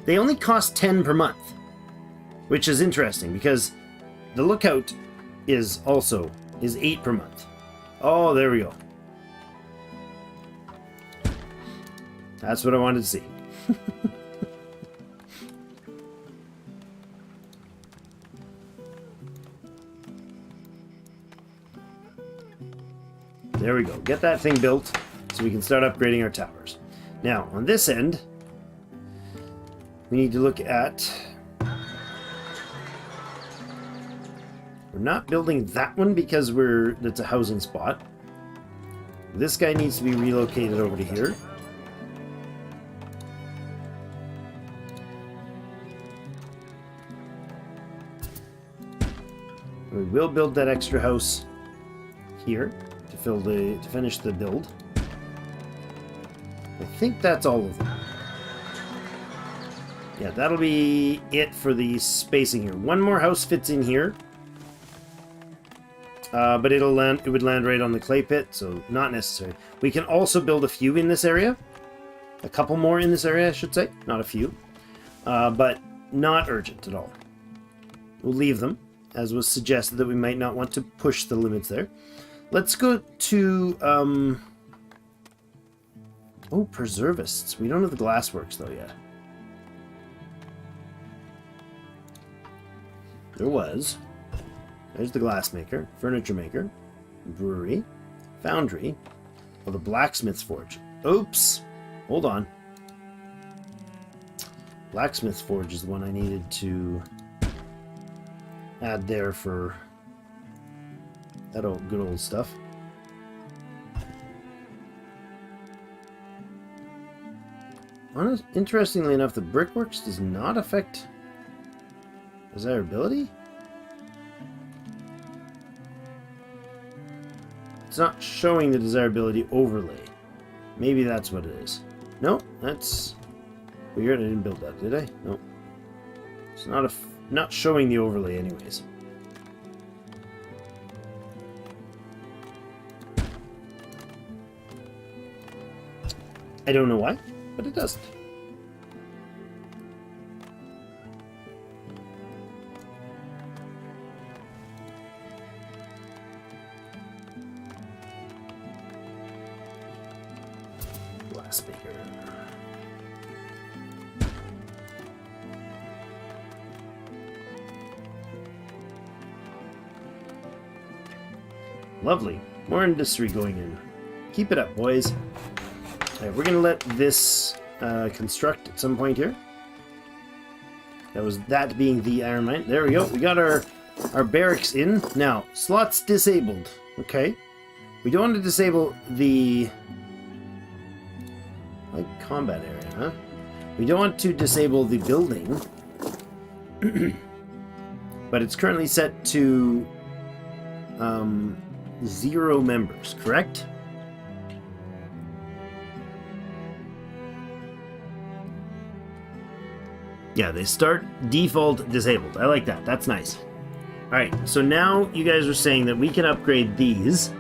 They only cost 10 per month, which is interesting because the lookout is 8 per month. Oh, there we go. That's what I wanted to see. There we go. Get that thing built so we can start upgrading our towers. Now, on this end, we need to look at... We're not building that one because that's a housing spot. This guy needs to be relocated over to here. We will build that extra house here to finish the build. I think that's all of them. Yeah, that'll be it for the spacing here. One more house fits in here. But it would land right on the clay pit, so not necessary. We can also build a few in this area. A couple more in this area, I should say. Not a few. But not urgent at all. We'll leave them, as was suggested that we might not want to push the limits there. Let's go to... Oh, preservists. We don't have the glassworks, though, yet. There was. There's the glassmaker, furniture maker, brewery, foundry, or the blacksmith's forge. Oops! Hold on. Blacksmith's forge is the one I needed to add there for that good old stuff. Interestingly enough, the brickworks does not affect desirability. It's not showing the desirability overlay. Maybe that's what it is. No, that's weird. I didn't build that, did I? No. It's not showing the overlay anyways. I don't know why, but it doesn't. Glassmaker. Lovely. More industry going in. Keep it up, boys. Right, we're going to let this construct at some point here. That being the iron mine. There we go. We got our barracks in. Now, slots disabled. Okay. We don't want to disable the combat area, huh? We don't want to disable the building. But it's currently set to 0 members, correct? Yeah, they start default disabled. I like that. That's nice. Alright, so now you guys are saying that we can upgrade these.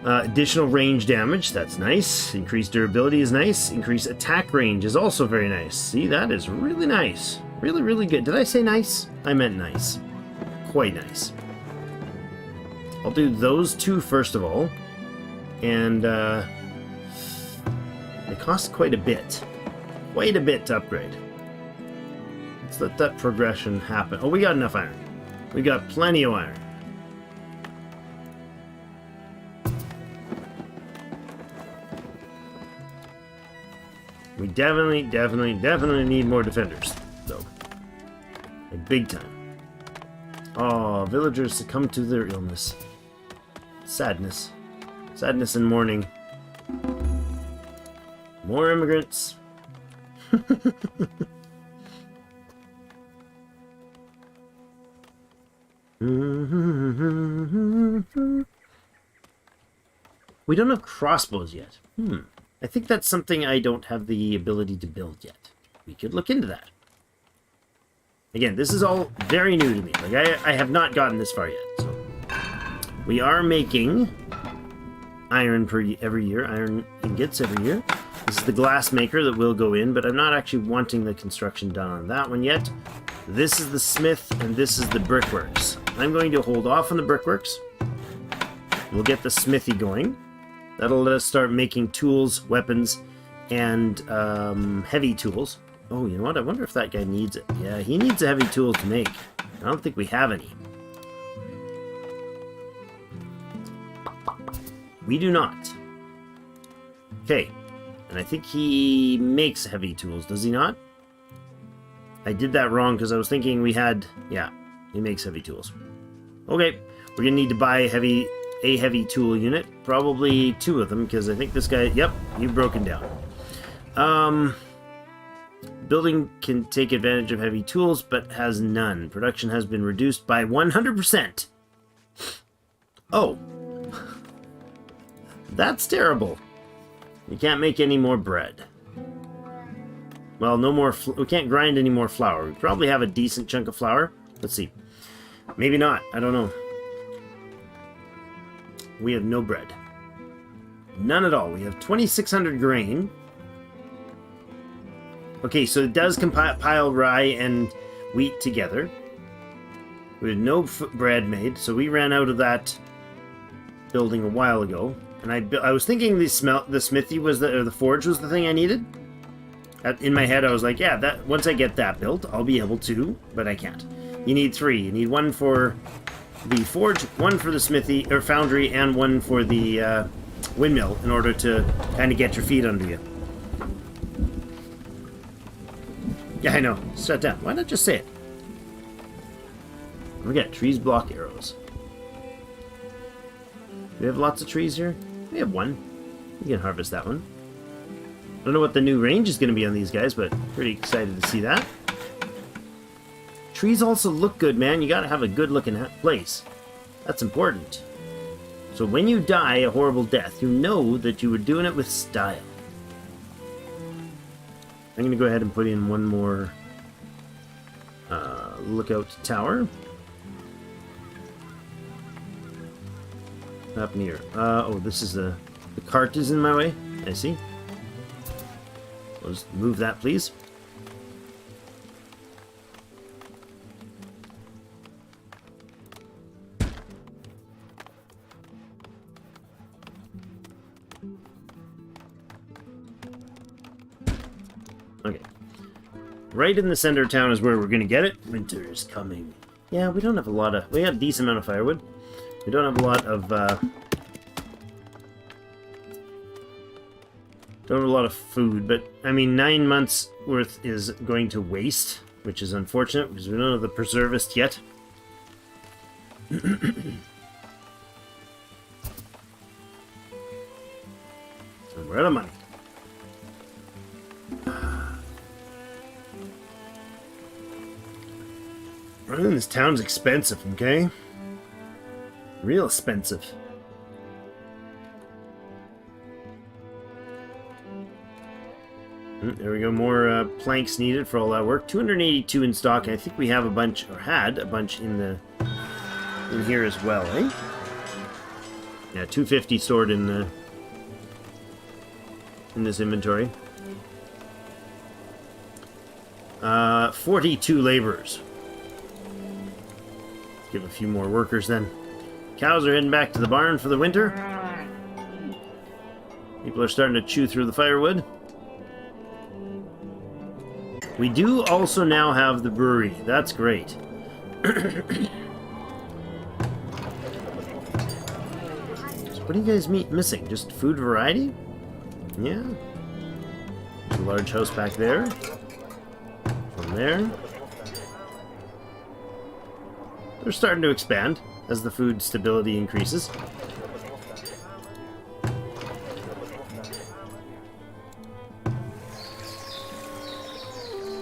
Additional range damage, that's nice. Increased durability is nice. Increased attack range is also very nice. See, that is really nice. Really, really good. Did I say nice? I meant nice. Quite nice. I'll do those two first of all. And they cost quite a bit. Quite a bit to upgrade. Let's let that progression happen. Oh, we got enough iron. We got plenty of iron. We definitely need more defenders, though. Like, big time. Oh, villagers succumb to their illness. Sadness. Sadness and mourning. More immigrants. We don't have crossbows yet. I think that's something I don't have the ability to build yet. We could look into that. Again, this is all very new to me. Like, I have not gotten this far yet. So we are making iron every year, iron ingots every year. This is the glass maker that will go in, but I'm not actually wanting the construction done on that one yet. This is the smith, and this is the brickworks. I'm going to hold off on the brickworks. We'll get the smithy going. That'll let us start making tools, weapons, and heavy tools. Oh, you know what? I wonder if that guy needs it. Yeah, he needs a heavy tool to make. I don't think we have any. We do not. Okay. And I think he makes heavy tools, does he not? I did that wrong because I was thinking we had... Yeah, he makes heavy tools. Okay, we're going to need to buy a heavy tool unit. Probably 2 of them, because I think this guy... Yep, you've broken down. Building can take advantage of heavy tools, but has none. Production has been reduced by 100%. Oh. That's terrible. You can't make any more bread. Well, no more... we can't grind any more flour. We probably have a decent chunk of flour. Let's see. Maybe not. I don't know. We have no bread. None at all. We have 2,600 grain. Okay, so it does compile rye and wheat together. We had no bread made, so we ran out of that building a while ago. And I was thinking the smithy was or the forge was the thing I needed. In my head, I was like, yeah, that once I get that built, I'll be able to, but I can't. You need 3. You need 1 for the forge, 1 for the smithy or foundry, and 1 for the windmill in order to kind of get your feet under you. Yeah, I know. Shut down. Why not just say it? Forget, trees block arrows. We have lots of trees here. We have 1. You can harvest that one. I don't know what the new range is going to be on these guys, but pretty excited to see that. Trees also look good, man. You got to have a good looking place. That's important. So when you die a horrible death, you know that you were doing it with style. I'm going to go ahead and put in 1 more lookout tower. What happened here? Oh, this is the cart is in my way. I see. Let's move that, please. Okay. Right in the center of town is where we're going to get it. Winter is coming. Yeah, we don't have a lot of... We got a decent amount of firewood. We don't have a lot of... Don't have a lot of food, but I mean 9 months worth is going to waste, which is unfortunate because we don't have the preservist yet. So we're out of money. Running this town's expensive, okay? Real expensive. There we go, more planks needed for all that work. 282 in stock. I think we have a bunch, or had a bunch in here as well, eh? Yeah, 250 stored in this inventory. 42 laborers. Let's give a few more workers then. Cows are heading back to the barn for the winter. People are starting to chew through the firewood. We do also now have the brewery. That's great. So what do you guys missing? Just food variety? Yeah. There's a large house back there. From there. They're starting to expand as the food stability increases.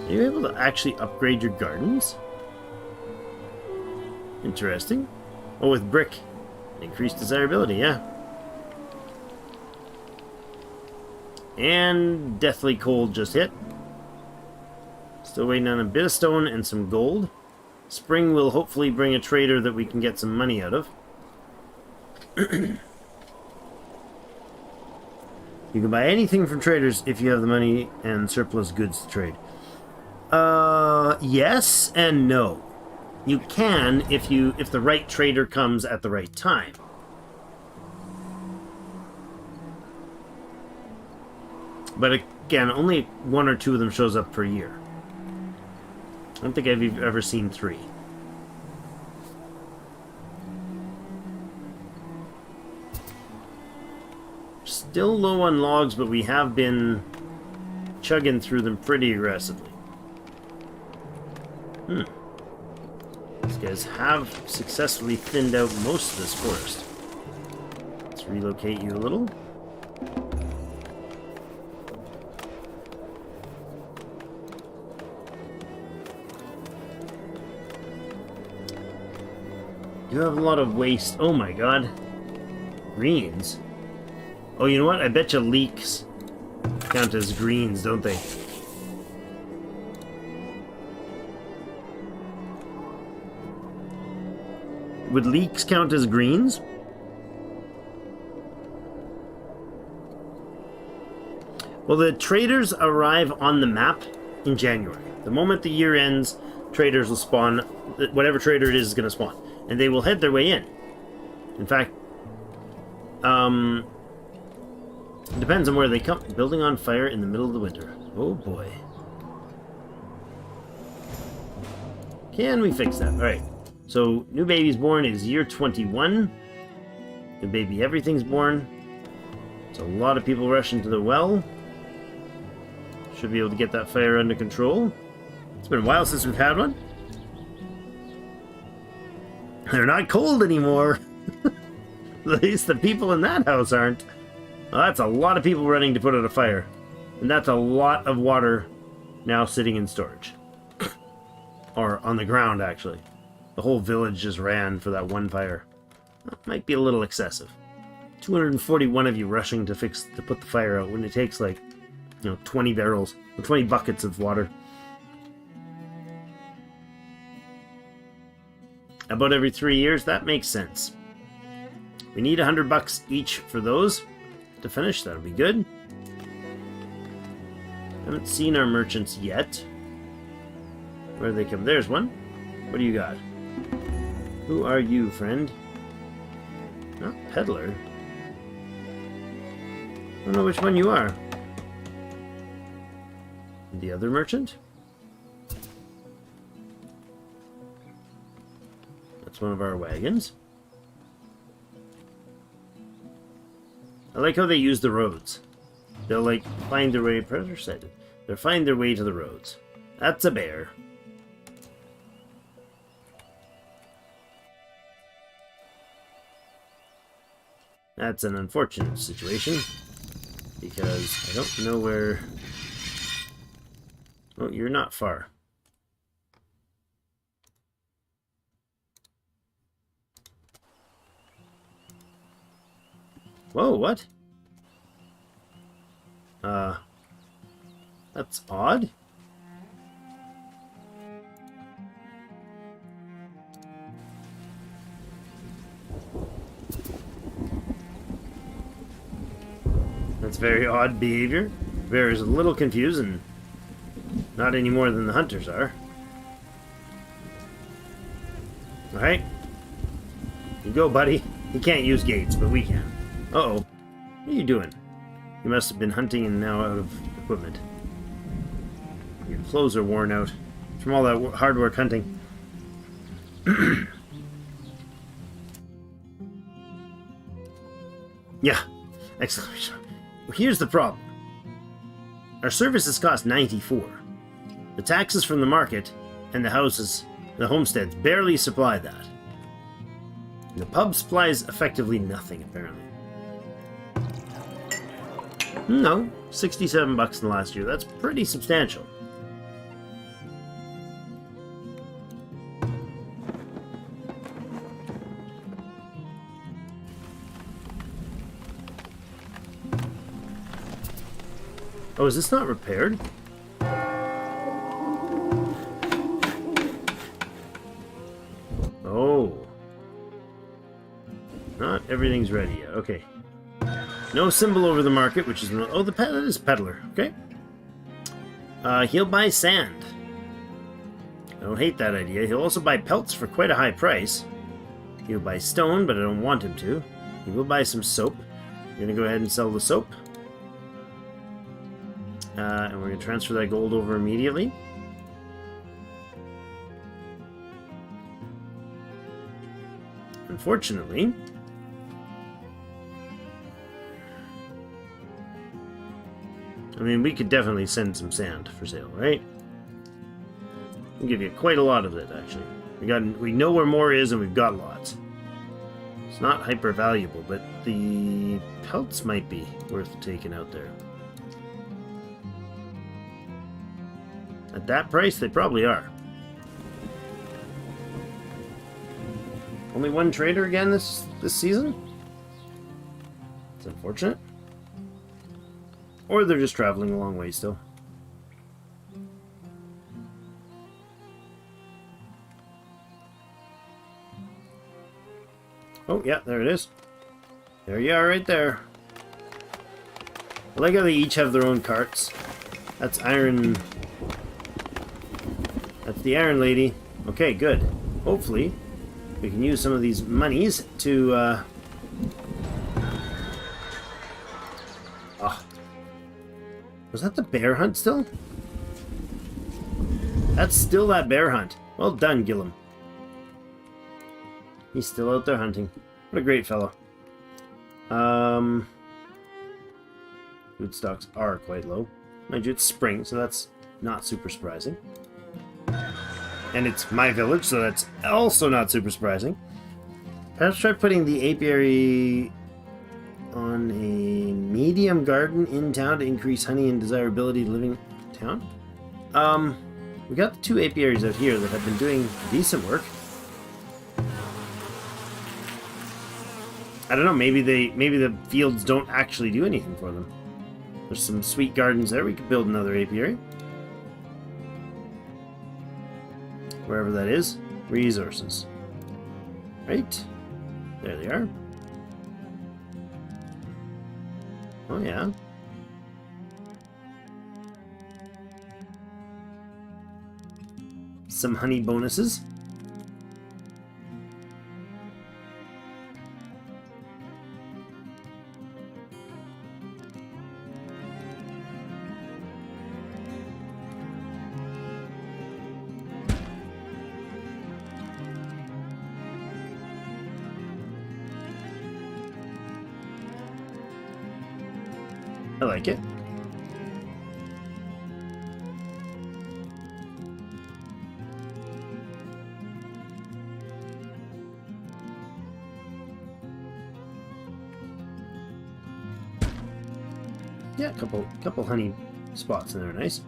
Are you able to actually upgrade your gardens? Interesting. Oh, with brick. Increased desirability, yeah. And deathly cold just hit. Still waiting on a bit of stone and some gold. Spring will hopefully bring a trader that we can get some money out of. You can buy anything from traders if you have the money and surplus goods to trade. Yes and no. You can if the right trader comes at the right time. But again, only 1 or 2 of them shows up per year. I don't think I've ever seen 3. Still low on logs, but we have been chugging through them pretty aggressively. These guys have successfully thinned out most of this forest. Let's relocate you a little. You have a lot of waste. Oh my god. Greens. Oh, you know what? I bet you leeks count as greens, don't they? Would leeks count as greens? Well, the traders arrive on the map in January. The moment the year ends, traders will spawn. Whatever trader it is going to spawn. And they will head their way in. In fact, It depends on where they come. Building on fire in the middle of the winter. Oh boy. Can we fix that? Alright. So, new baby's born is year 21. New baby everything's born. So a lot of people rushing to the well. Should be able to get that fire under control. It's been a while since we've had one. They're not cold anymore. At least the people in that house aren't. Well, that's a lot of people running to put out a fire. And that's a lot of water now sitting in storage. Or on the ground, actually. The whole village just ran for that one fire. That might be a little excessive. 241 of you rushing to put the fire out when it takes like, 20 barrels or 20 buckets of water. About every 3 years, that makes sense. We need $100 each for those to finish. That'll be good. Haven't seen our merchants yet. Where do they come? There's one. What do you got? Who are you, friend? Not peddler. I don't know which one you are. The other merchant? That's one of our wagons. I like how they use the roads. They'll, like, find their way... Predator sighted. They'll find their way to the roads. That's a bear. That's an unfortunate situation. Because I don't know where... Oh, you're not far. Whoa, what? That's odd. That's very odd behavior. Bear is a little confused and not any more than the hunters are. Alright. You go, buddy. He can't use gates, but we can. Uh-oh. What are you doing? You must have been hunting and now out of equipment. Your clothes are worn out from all that hard work hunting. Yeah. Excellent. Here's the problem. Our services cost 94. The taxes from the market and the houses, the homesteads, barely supply that. And the pub supplies effectively nothing, apparently. No, $67 in the last year. That's pretty substantial. Oh, is this not repaired? Oh. Not everything's ready yet. Okay. No symbol over the market, which is... Oh, that is peddler. Okay. He'll buy sand. I don't hate that idea. He'll also buy pelts for quite a high price. He'll buy stone, but I don't want him to. He will buy some soap. I'm going to go ahead and sell the soap. And we're going to transfer that gold over immediately. Unfortunately... I mean, we could definitely send some sand for sale, right? We'll give you quite a lot of it, actually. We know where more is, and we've got lots. It's not hyper valuable, but the pelts might be worth taking out there. At that price, they probably are. Only one trader again this season? It's unfortunate. Or they're just traveling a long way still. Oh, yeah, there it is. There you are right there. I like how they each have their own carts. That's Iron... That's the Iron Lady. Okay, good. Hopefully, we can use some of these monies to... Was that the bear hunt still? That's still that bear hunt. Well done, Gillum. He's still out there hunting. What a great fellow. Food stocks are quite low. Mind you, it's spring, so that's not super surprising. And it's my village, so that's also not super surprising. Perhaps try putting the apiary on a medium garden in town to increase honey and desirability living in town. We got the 2 apiaries out here that have been doing decent work. I don't know, maybe the fields don't actually do anything for them. There's some sweet gardens there. We could build another apiary. Wherever that is. Resources. Right. There they are. Oh, yeah. Some honey bonuses. I like it. Yeah, a couple honey spots in there, nice.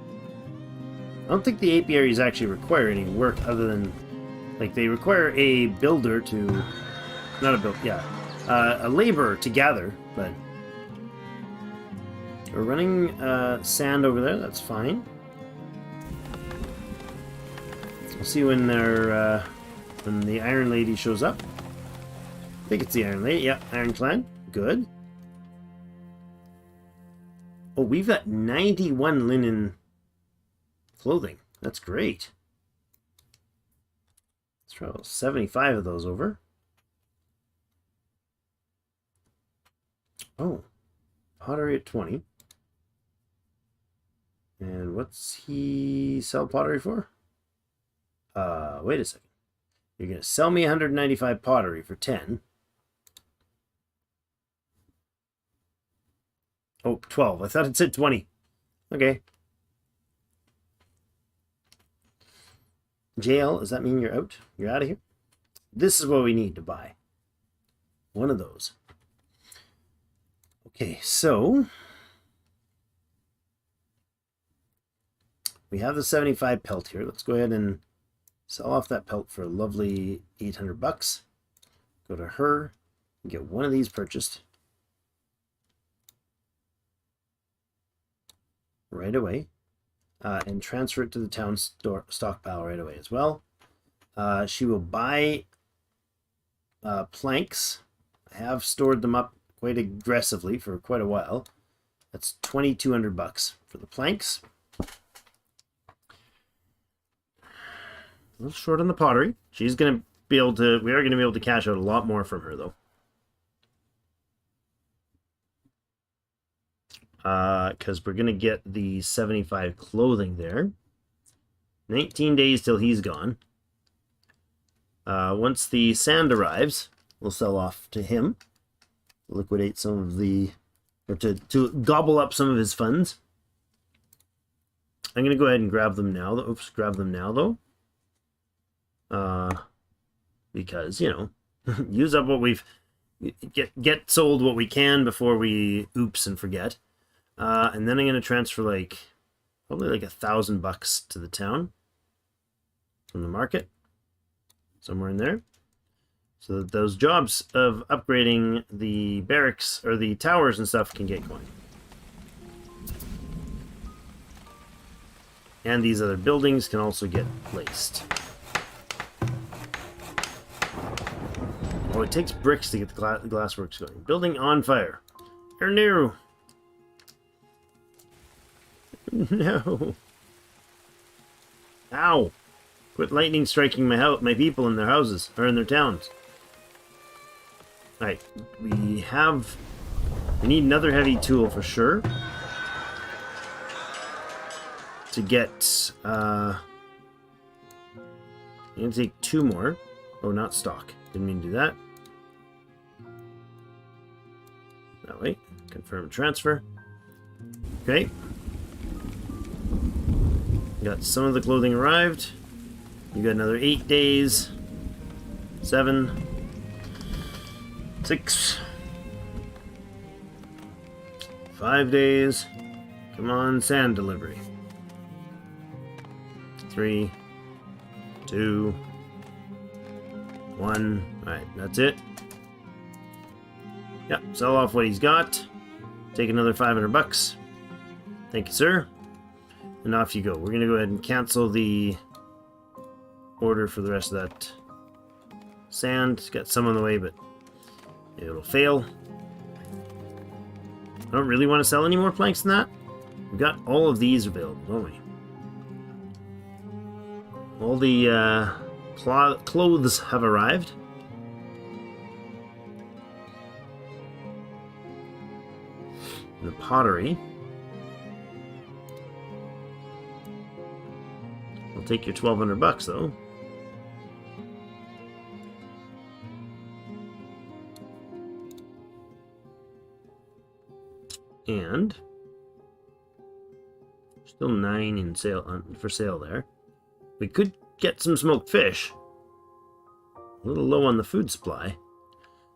I don't think the apiaries actually require any work other than, like, they require a builder to, not a build, yeah, a laborer to gather, but we're running sand over there, that's fine. We'll see when they're, when the Iron Lady shows up. I think it's the Iron Lady, yeah, Iron Clan, good. Oh, we've got 91 linen clothing. That's great. Let's travel 75 of those over. Oh, pottery at 20. And what's he sell pottery for? Wait a second. You're going to sell me 195 pottery for 10. Oh, 12. I thought it said 20. Okay. Jail, does that mean you're out? You're out of here? This is what we need to buy. One of those. Okay, so we have the 75 pelt here. Let's go ahead and sell off that pelt for a lovely 800 bucks. Go to her and get one of these purchased right away, and transfer it to the town stockpile right away as well. She will buy planks. I have stored them up quite aggressively for quite a while. That's 2,200 bucks for the planks. A little short on the pottery. She's gonna be able to. We are gonna be able to cash out a lot more from her though. Because we're gonna get the 75 clothing there. 19 days till he's gone. Once the sand arrives, we'll sell off to him. Liquidate some of the, or to gobble up some of his funds. I'm gonna go ahead and grab them now. Oops, grab them now though. Because, you know, use up what we've get sold what we can before we oops and forget. And then I'm gonna transfer probably like $1,000 to the town from the market, somewhere in there, so that those jobs of upgrading the barracks or the towers and stuff can get going. And these other buildings can also get placed. Oh, it takes bricks to get the glassworks going. Building on fire. You're new. No. Ow. Quit lightning striking my people in their houses, or in their towns. Alright, we need another heavy tool for sure. to get... I'm going to take 2 more. Oh, not stock. Didn't mean to do that. That way. Confirm transfer. Okay. Got some of the clothing arrived. You got another 8 days. 7. 6. 5 days. Come on, sand delivery. 3. 2. 1. Alright, that's it. Yep, sell off what he's got. Take another 500 bucks. Thank you, sir. And off you go. We're going to go ahead and cancel the order for the rest of that sand. Got some on the way, but it'll fail. I don't really want to sell any more planks than that. We've got all of these available, don't we? All the clothes have arrived. The pottery. I'll take your 1,200 bucks, though. And still 9 in sale for sale there. We could get some smoked fish. A little low on the food supply.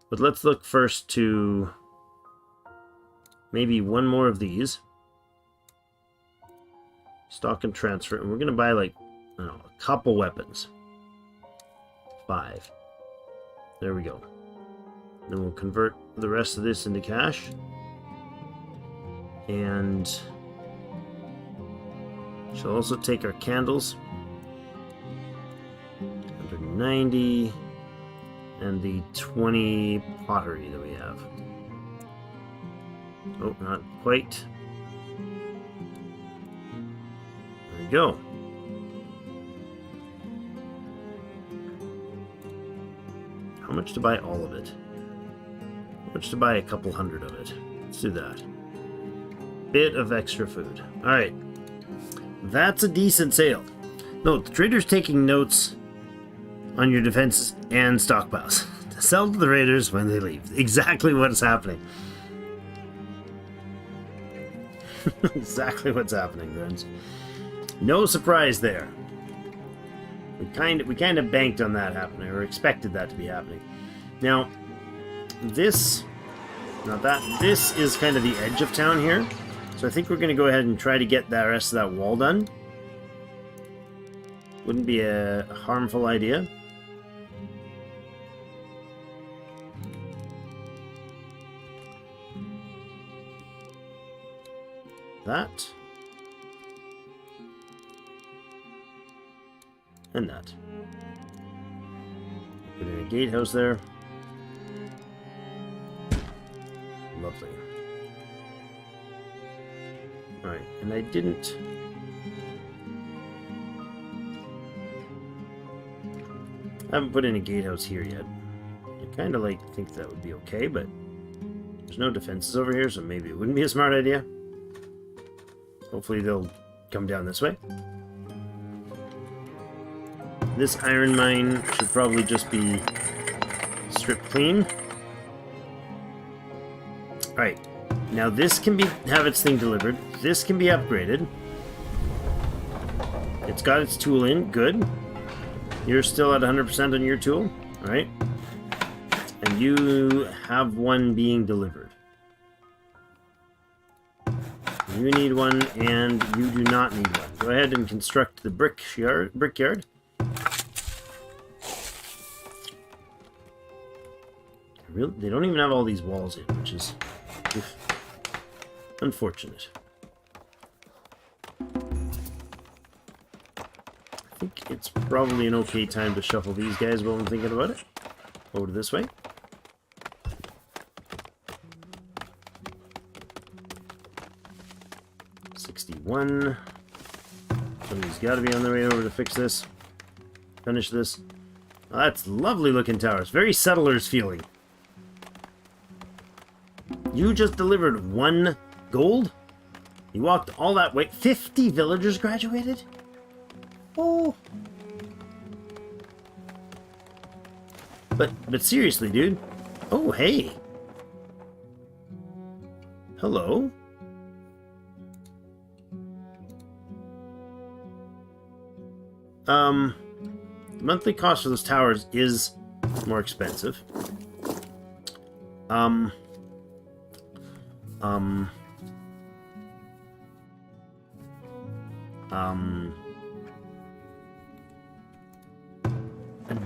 But let's look first to maybe 1 more of these. Stock and transfer. And we're going to buy like, I don't know, a couple weapons. 5. There we go. Then we'll convert the rest of this into cash. And she'll also take our candles. 190. And the 20 pottery that we have. Oh, not quite. There we go. How much to buy all of it? How much to buy a couple hundred of it? Let's do that. Bit of extra food. Alright. That's a decent sale. No, the trader's taking notes on your defenses and stockpiles. To sell to the raiders when they leave. Exactly what's happening. Exactly what's happening, friends. No surprise there. We kind of banked on that happening, or expected that to be happening. Now, this is kind of the edge of town here. So I think we're going to go ahead and try to get the rest of that wall done. Wouldn't be a harmful idea. That. And that. Put in a gatehouse there. Lovely. Alright, and I didn't... I haven't put in a gatehouse here yet. I kind of think that would be okay, but there's no defenses over here, so maybe it wouldn't be a smart idea. Hopefully they'll come down this way. This iron mine should probably just be stripped clean. Alright, now this can have its thing delivered. This can be upgraded. It's got its tool in, good. You're still at 100% on your tool, alright? And you have one being delivered. You need one, and you do not need one. Go ahead and construct the brickyard. They don't even have all these walls in, which is unfortunate. I think it's probably an okay time to shuffle these guys while I'm thinking about it. Over this way. Somebody's got to be on their way over to fix this. Finish this. Oh, that's lovely looking towers. Very settlers feeling. You just delivered 1 gold? You walked all that way. 50 villagers graduated? Oh. But seriously, dude. Oh, hey. Hello. The monthly cost for those towers is more expensive.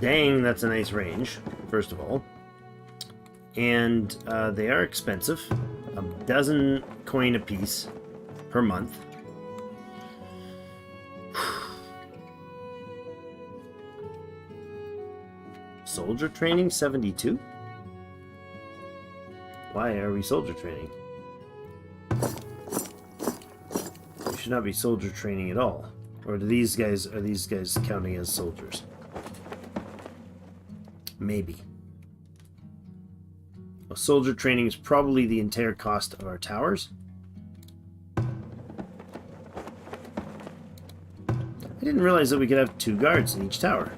Dang, that's a nice range, first of all. And they are expensive. A dozen coin a piece per month. Soldier training 72? Why are we soldier training? We should not be soldier training at all. Or are these guys counting as soldiers? Maybe. Well, soldier training is probably the entire cost of our towers. I didn't realize that we could have 2 guards in each tower.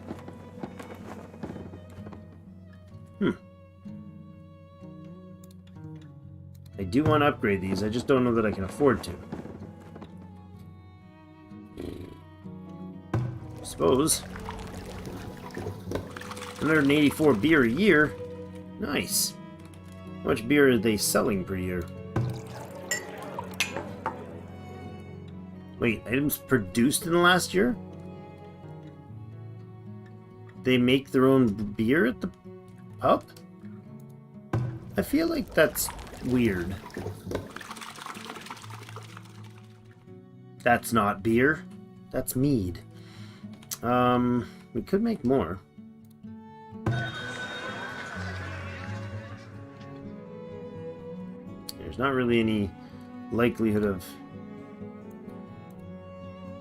I do want to upgrade these, I just don't know that I can afford to. I suppose. 184 beer a year? Nice. How much beer are they selling per year? Wait, items produced in the last year? They make their own beer at the pub? I feel like that's weird. That's not beer. That's mead. We could make more. There's not really any likelihood of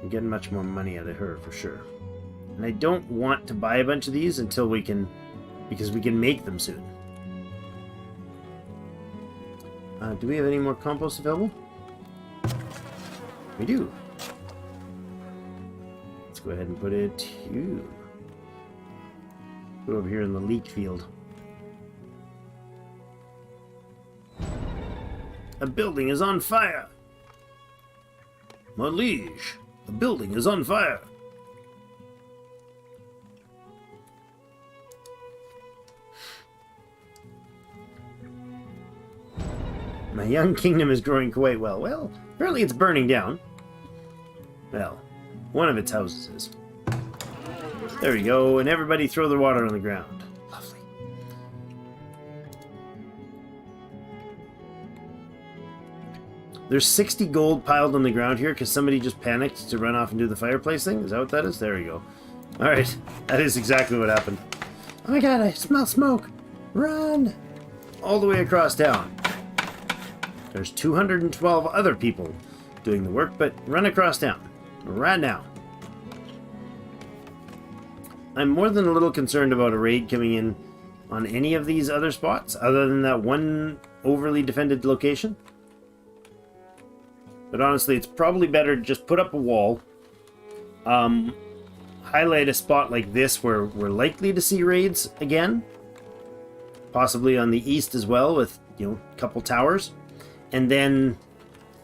getting much more money out of her for sure. And I don't want to buy a bunch of these until we can, because we can make them soon. Do we have any more compost available? We do. Let's go ahead and put it here. Put it over here in the leek field. A building is on fire! My liege, a building is on fire! My young kingdom is growing quite well. Well, apparently it's burning down. Well, one of its houses is. There we go, and everybody throw their water on the ground. Lovely. There's 60 gold piled on the ground here because somebody just panicked to run off and do the fireplace thing. Is that what that is? There we go. Alright, that is exactly what happened. Oh my god, I smell smoke! Run! All the way across town. There's 212 other people doing the work, but run across town. Right now. I'm more than a little concerned about a raid coming in on any of these other spots, other than that one overly defended location. But honestly, it's probably better to just put up a wall. Highlight a spot like this where we're likely to see raids again. Possibly on the east as well with, a couple towers. And then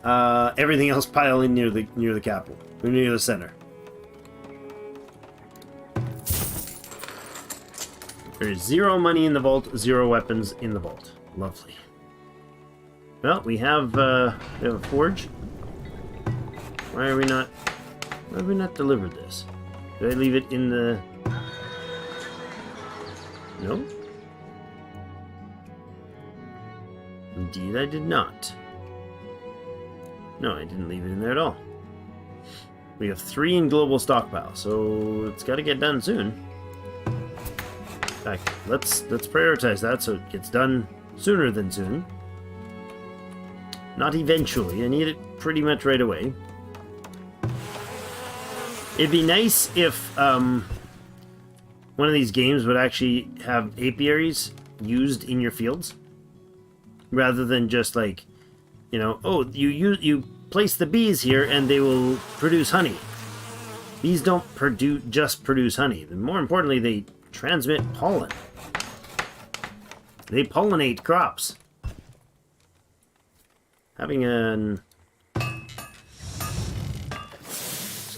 everything else pile in near the capital, or near the center. There's 0 money in the vault, 0 weapons in the vault. Lovely. Well, we have a forge. Why have we not delivered this? Did I leave it in the... No? Indeed, I did not. No, I didn't leave it in there at all. We have 3 in global stockpile, so it's got to get done soon. In fact, let's prioritize that so it gets done sooner than soon. Not eventually. I need it pretty much right away. It'd be nice if one of these games would actually have apiaries used in your fields. Rather than just like, oh, you place the bees here and they will produce honey. Bees don't just produce honey. More importantly, they transmit pollen. They pollinate crops. Having an... I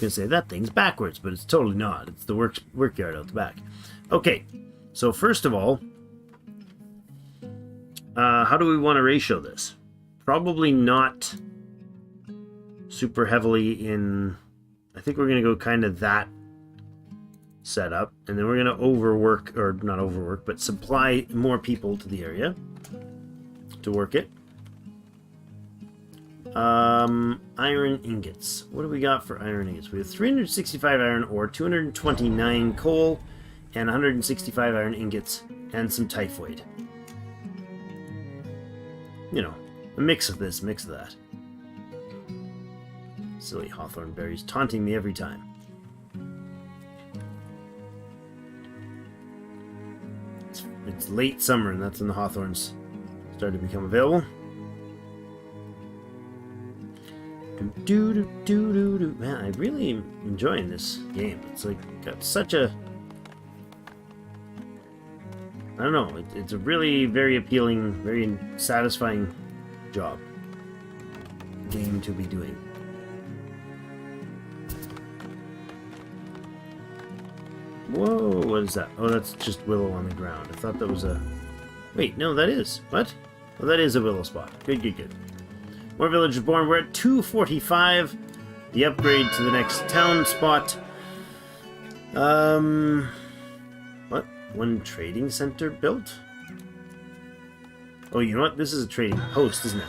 was going to say, that thing's backwards, but it's totally not. It's the workyard out the back. Okay, so first of all, how do we want to ratio this? Probably not super heavily in... I think we're going to go kind of that setup, and then we're going to overwork, or not overwork, but supply more people to the area to work it. Iron ingots. What do we got for iron ingots? We have 365 iron ore, 229 coal, and 165 iron ingots, and some typhoid. You know, a mix of this, mix of that. Silly hawthorn berries taunting me every time. It's late summer, and that's when the hawthorns start to become available. Man, I really am enjoying this game. It's like got such a... I don't know. It's a really very appealing, very satisfying game to be doing. Whoa, what is that? Oh, that's just willow on the ground. I thought that was a... Wait, no, that is. What? Oh, that is a willow spot. Good, good, good. More villagers born. We're at 245. The upgrade to the next town spot. What? One trading center built? Oh, you know what? This is a trading post, isn't it?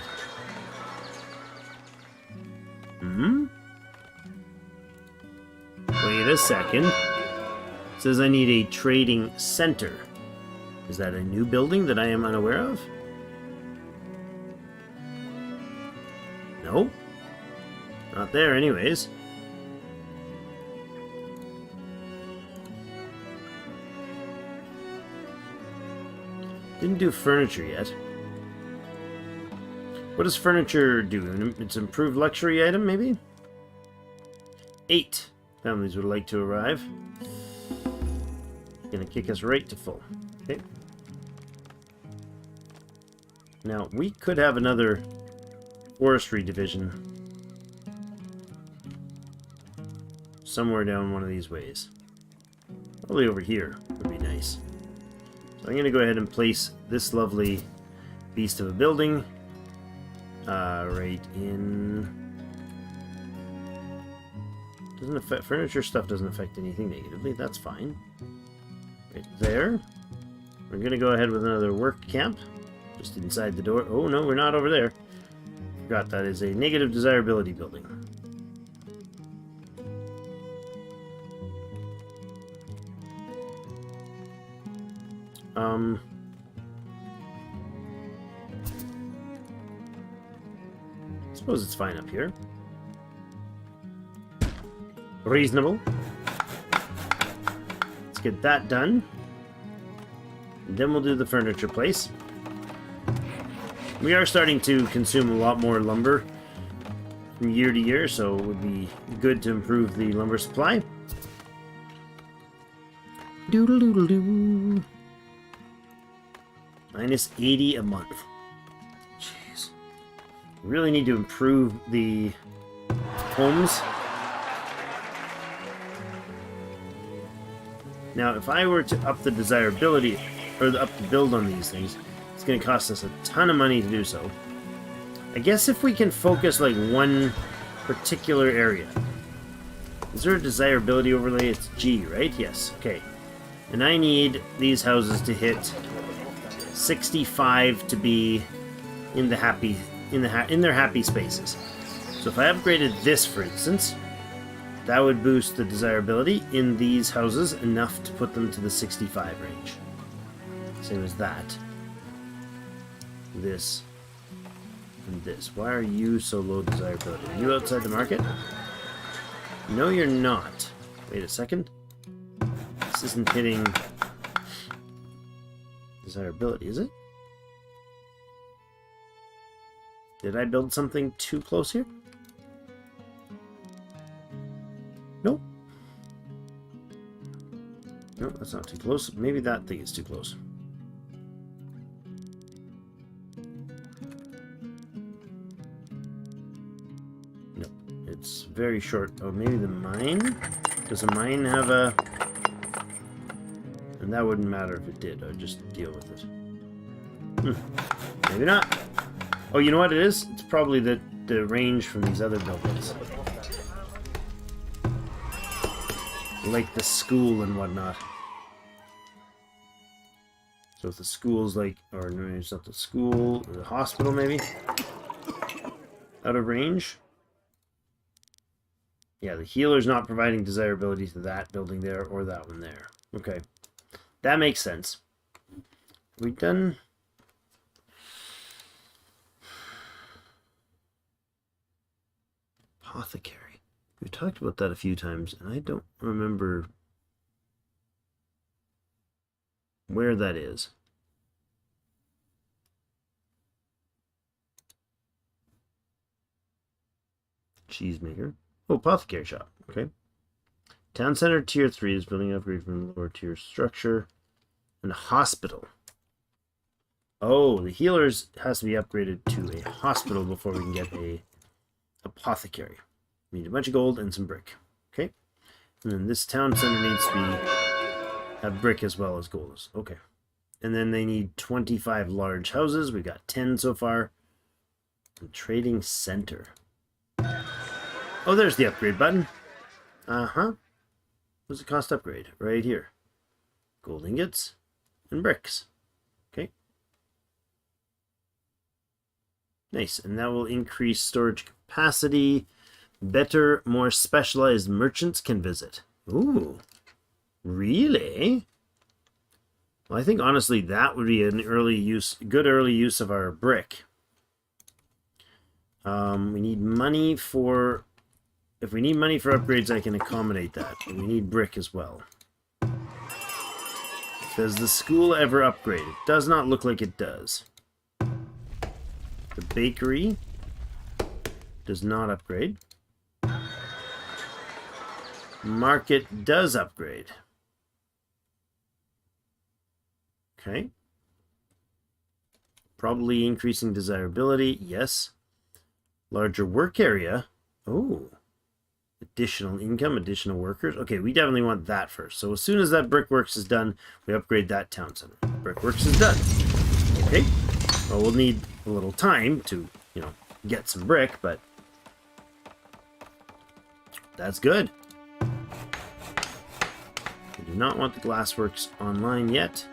Wait a second. It says I need a trading center. Is that a new building that I am unaware of? No. Not there anyways. Didn't do furniture yet. What does furniture do? It's an improved luxury item, maybe? 8 families would like to arrive. Gonna kick us right to full. Okay. Now, we could have another forestry division somewhere down one of these ways. Probably over here would be nice. So I'm gonna go ahead and place this lovely beast of a building right in... Doesn't affect... Furniture stuff doesn't affect anything negatively. That's fine. Right there. We're going to go ahead with another work camp. Just inside the door. Oh, no, we're not over there. Forgot that is a negative desirability building. I suppose it's fine up here. Reasonable. Let's get that done. And then we'll do the furniture place. We are starting to consume a lot more lumber from year to year, so it would be good to improve the lumber supply. Doodle-doodle-doo. Minus 80 a month. Jeez. We really need to improve the homes. Now, if I were to up the desirability, or up the build on these things, it's going to cost us a ton of money to do so. I guess if we can focus like one particular area. Is there a desirability overlay? It's G, right? Yes. Okay. And I need these houses to hit 65 to be in the happy in their happy spaces. So if I upgraded this, for instance, that would boost the desirability in these houses enough to put them to the 65 range. Same as that. This. And this. Why are you so low desirability? Are you outside the market? No, you're not. Wait a second. This isn't hitting desirability, is it? Did I build something too close here? No, that's not too close. Maybe that thing is too close. No, it's very short. Oh, maybe the mine? Does a mine have a... And that wouldn't matter if it did. I'd just deal with it. Maybe not. Oh, you know what it is? It's probably the range from these other buildings. Like the school and whatnot. So if the school's like, or no, it's not the school, or the hospital maybe? Out of range? Yeah, the healer's not providing desirability to that building there or that one there. Okay. That makes sense. We done... Apothecary. We've talked about that a few times, and I don't remember where that is. Cheesemaker. Oh, apothecary shop. Okay. Town center tier 3 is building upgrade from lower tier structure. And a hospital. Oh, the healers has to be upgraded to a hospital before we can get a apothecary. We need a bunch of gold and some brick. Okay. And then this town center needs to have brick as well as gold. Okay. And then they need 25 large houses. We got 10 so far. And trading center. Oh, there's the upgrade button. Uh-huh. What's the cost upgrade? Right here. Gold ingots and bricks. Okay. Nice. And that will increase storage capacity. Better, more specialized merchants can visit. Ooh. Really? Well, I think honestly that would be an good early use of our brick. We need money for... If we need money for upgrades, I can accommodate that. But we need brick as well. Does the school ever upgrade? It does not look like it does. The bakery does not upgrade. Market does upgrade. Okay. Probably increasing desirability. Yes. Larger work area. Oh. Additional income, additional workers. Okay, we definitely want that first. So as soon as that brickworks is done, we upgrade that town center. Brickworks is done. Okay. Well, we'll need a little time to, you know, get some brick, but that's good. We do not want the glassworks online yet.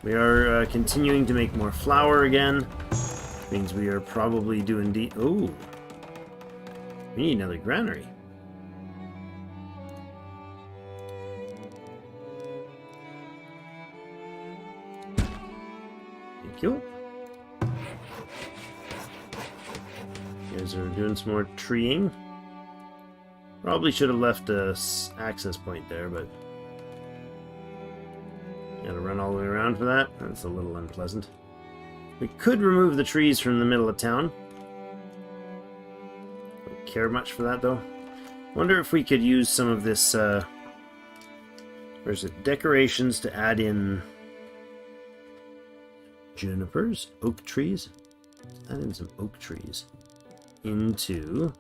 We are continuing to make more flour again. Means we are probably doing oh. We need another granary. Thank you. You guys are doing some more treeing. Probably should have left a access point there, but gotta run all the way around for that. That's a little unpleasant. We could remove the trees from the middle of town. Don't care much for that, though. Wonder if we could use some of this, where's it? Decorations to add in junipers, oak trees. Let's add in some oak trees into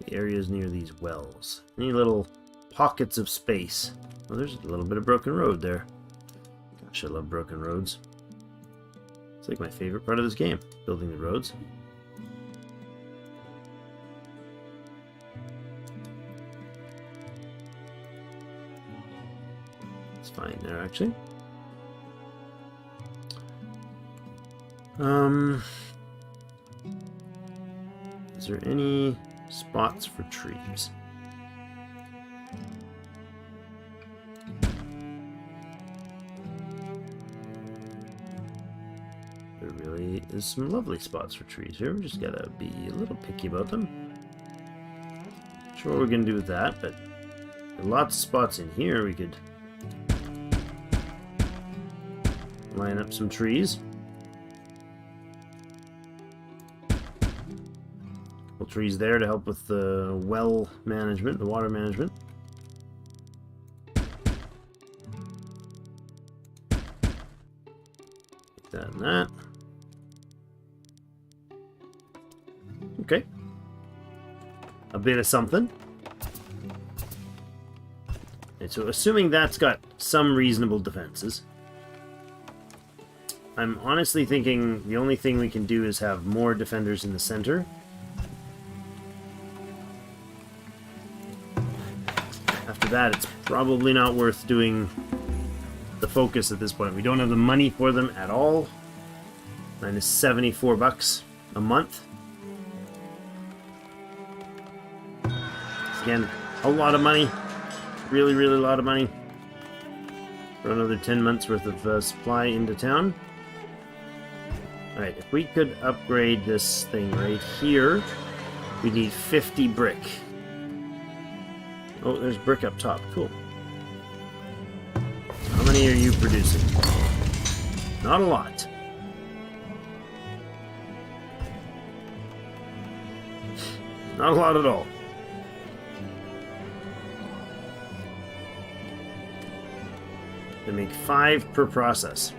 the areas near these wells. Any little pockets of space. Well, there's a little bit of broken road there. Gosh, I love broken roads. It's like my favorite part of this game, building the roads. It's fine there, actually. Is there any spots for trees? There really is some lovely spots for trees here. We just gotta be a little picky about them. Not sure what we're gonna do with that, but there are lots of spots in here. We could line up some trees. Couple trees there to help with the well management, the water management. That and that. Okay. A bit of something. And so assuming that's got some reasonable defenses, I'm honestly thinking the only thing we can do is have more defenders in the center. After that, it's probably not worth doing the focus at this point. We don't have the money for them at all. Minus 74 bucks a month. Again, a lot of money. Really, really a lot of money. For another 10 months worth of supply into town. Alright, if we could upgrade this thing right here, we need 50 brick. Oh, there's brick up top. Cool. How many are you producing? Not a lot. Not a lot at all. They make 5 per process.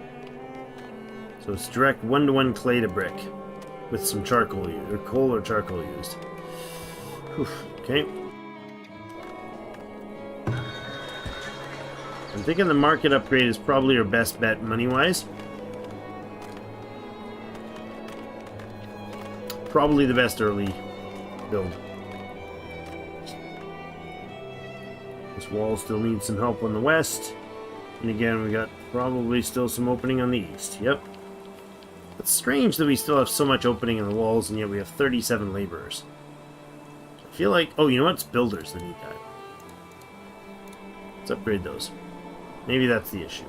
So it's direct 1-to-1 clay to brick with some charcoal or coal or charcoal used. Whew, okay. I'm thinking the market upgrade is probably our best bet money-wise. Probably the best early build. This wall still needs some help on the west. And again, we got probably still some opening on the east. Yep. It's strange that we still have so much opening in the walls, and yet we have 37 laborers. I feel like... Oh, you know what? It's builders that need that. Let's upgrade those. Maybe that's the issue.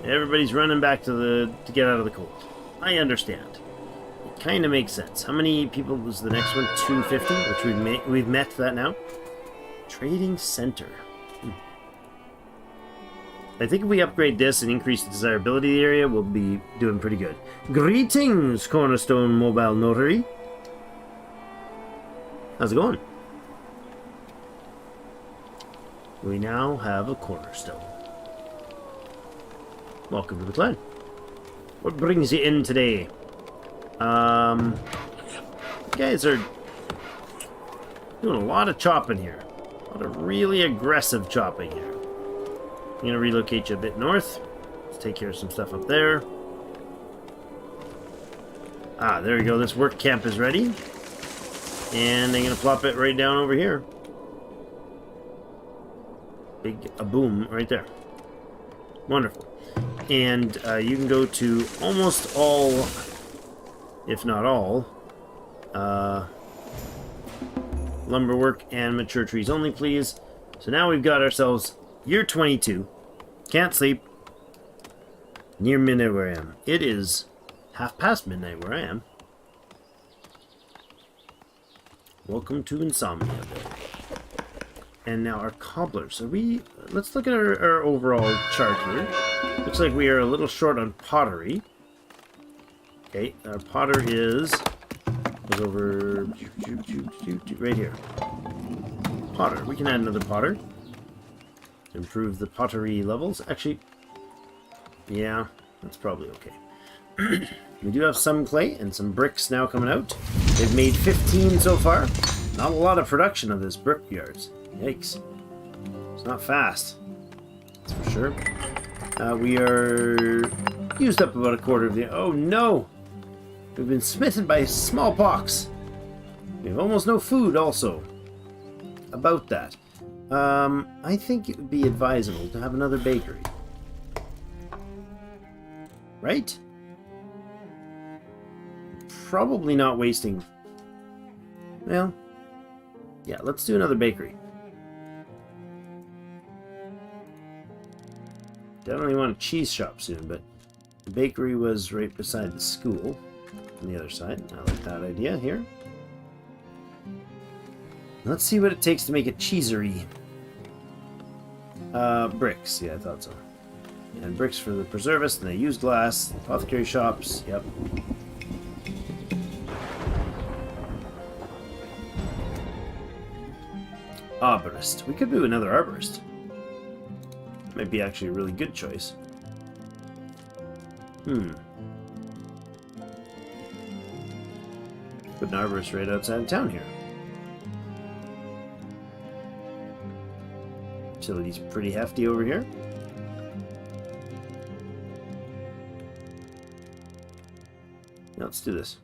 Everybody's running back to get out of the cold. I understand. It kind of makes sense. How many people was the next one? 250, which we've met that now. Trading center. I think if we upgrade this and increase the desirability of the area, we'll be doing pretty good. Greetings, Cornerstone Mobile Notary. How's it going? We now have a cornerstone. Welcome to the clan. What brings you in today? You guys are doing a lot of chopping here. A lot of really aggressive chopping here. I'm going to relocate you a bit north. Let's take care of some stuff up there. Ah, there we go. This work camp is ready. And I'm going to plop it right down over here. Big a boom right there. Wonderful. And you can go to almost all, if not all, lumber work and mature trees only, please. So now we've got ourselves year 22. Can't sleep. Near midnight where I am. It is half past midnight where I am. Welcome to Insomnia. And now our cobblers. So let's look at our overall chart here. Looks like we are a little short on pottery. Okay, our potter was over right here. Potter. We can add another potter. Improve the pottery levels. Actually, yeah, that's probably okay. We do have some clay and some bricks now coming out. They've made 15 so far. Not a lot of production of this brick yards. Yikes. It's not fast. That's for sure. We are used up about a quarter of the... Oh no! We've been smitten by smallpox. We have almost no food also. About that. I think it would be advisable to have another bakery. Right? Probably not wasting... Well, yeah, let's do another bakery. Definitely want a cheese shop soon, but the bakery was right beside the school on the other side. I like that idea here. Let's see what it takes to make a cheesery. Bricks. Yeah, I thought so. And bricks for the preservist, and they use glass. Apothecary shops. Yep. Arborist. We could do another arborist. Might be actually a really good choice. Put an arborist right outside of town here. Utility's pretty hefty over here. Now let's do this.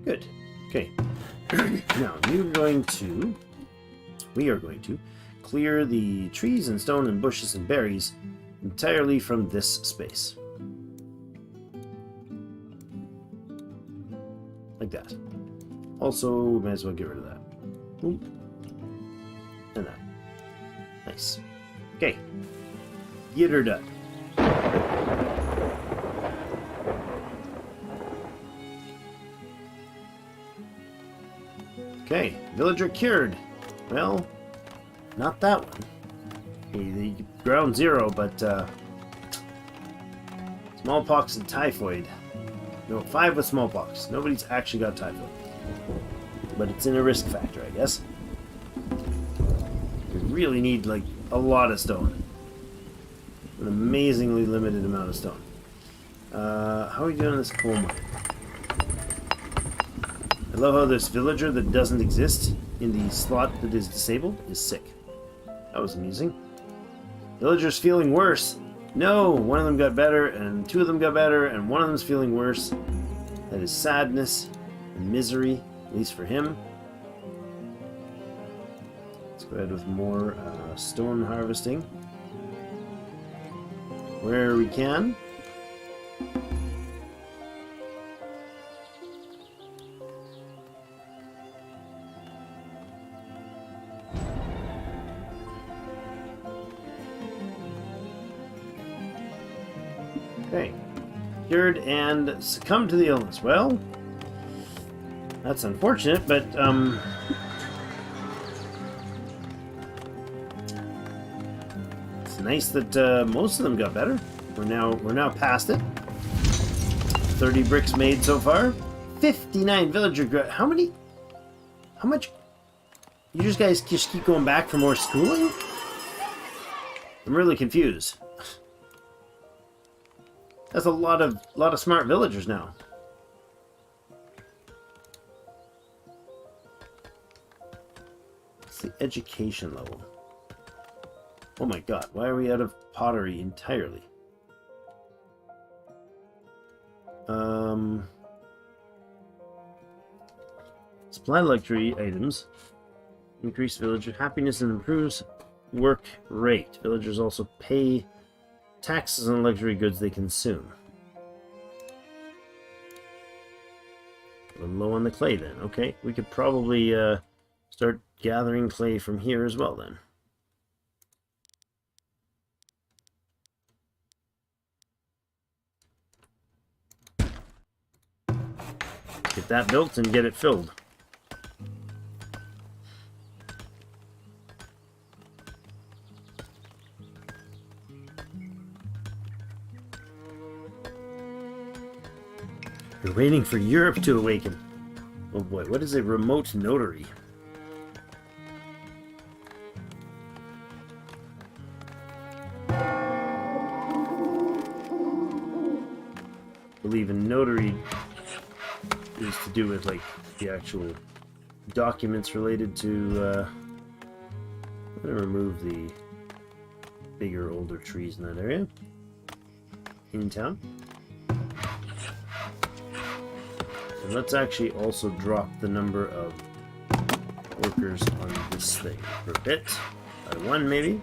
Good. Okay. Now we are going to clear the trees and stone and bushes and berries entirely from this space. Like that. Also, we might as well get rid of that. Ooh. And that. Nice. Okay. Get her done. Okay, villager cured. Well, not that one. The ground zero, but smallpox and typhoid. No, 5 with smallpox. Nobody's actually got typhoid. But it's in a risk factor, I guess. We really need, like, a lot of stone. An amazingly limited amount of stone. How are we doing this coal mine? I love how this villager that doesn't exist in the slot that is disabled is sick. That was amusing. Villagers feeling worse. No, one of them got better, and 2 of them got better, and one of them's feeling worse. That is sadness and misery, at least for him. Let's go ahead with more stone harvesting where we can. Okay. Cured and succumbed to the illness. Well, that's unfortunate, but it's nice that most of them got better. We're now past it. 30 bricks made so far. 59 villager. How much? You guys just keep going back for more schooling? I'm really confused. That's a lot of smart villagers now. What's the education level? Oh my god, why are we out of pottery entirely? Supply luxury items. Increase villager happiness and improves work rate. Villagers also pay taxes on luxury goods they consume. We're low on the clay then. Okay, we could probably start gathering clay from here as well then. Get that built and get it filled. We're waiting for Europe to awaken. Oh boy, what is a remote notary? I believe a notary is to do with like the actual documents related to I'm gonna remove the bigger, older trees in that area in town. And let's actually also drop the number of workers on this thing for a bit. By 1 maybe.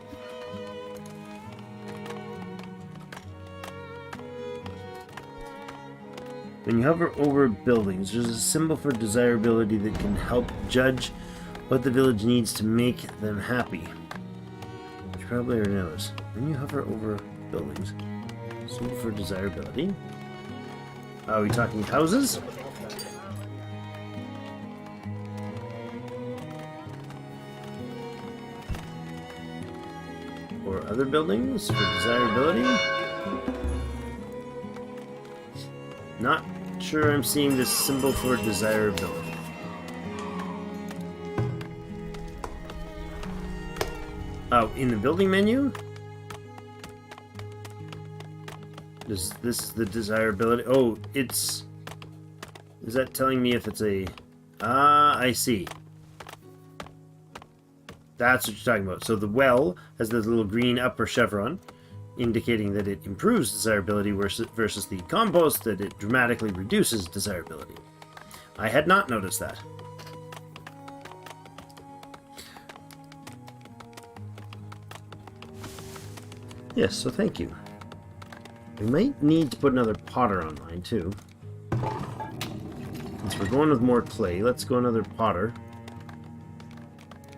When you hover over buildings, there's a symbol for desirability that can help judge what the village needs to make them happy. You probably already know this. When you hover over buildings, symbol for desirability. Are we talking houses? Or other buildings for desirability? Not sure I'm seeing this symbol for desirability. Oh, in the building menu? Is this the desirability? Oh, it's... Is that telling me if it's a... Ah, I see. That's what you're talking about. So the well has the little green upper chevron, indicating that it improves desirability versus the compost, that it dramatically reduces desirability. I had not noticed that. Yes, so thank you. We might need to put another potter online too. Since we're going with more clay, let's go another potter.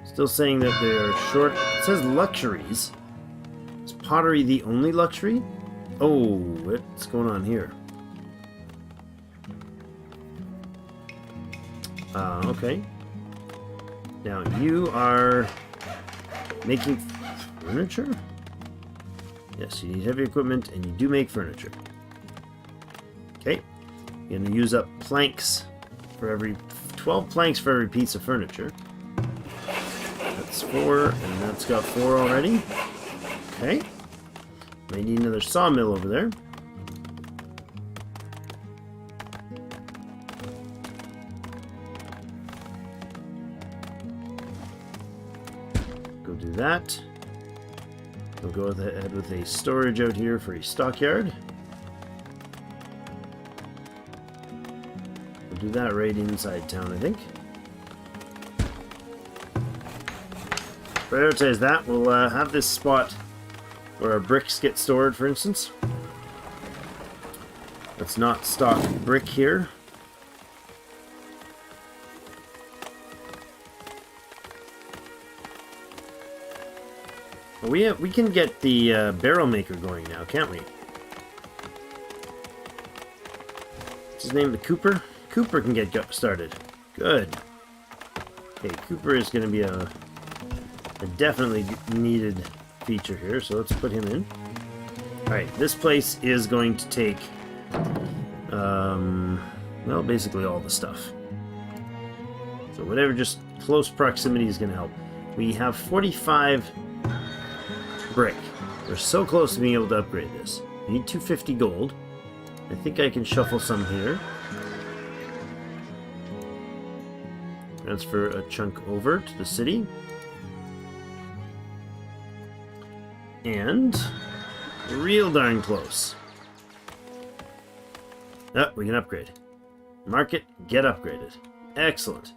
Still saying that they are short. It says luxuries. Is pottery the only luxury? Oh, what's going on here? Okay. Now you are making furniture? Yes, you need heavy equipment, and you do make furniture. Okay. You're going to use up planks for every... 12 planks for every piece of furniture. That's 4, and that's got 4 already. Okay. May need another sawmill over there. Go do that. We'll go ahead with a storage out here for a stockyard. We'll do that right inside town, I think. Prioritize that. We'll have this spot where our bricks get stored, for instance. Let's not stock brick here. We can get the barrel maker going now, can't we? What's his name? The Cooper? Cooper can get started. Good. Okay, Cooper is going to be a definitely needed feature here, so let's put him in. Alright, this place is going to take, well, basically all the stuff. So whatever, just close proximity is going to help. We have 45 brick. We're so close to being able to upgrade this. We need 250 gold. I think I can shuffle some here. Transfer a chunk over to the city. And real darn close. Oh, we can upgrade. Market, get upgraded. Excellent.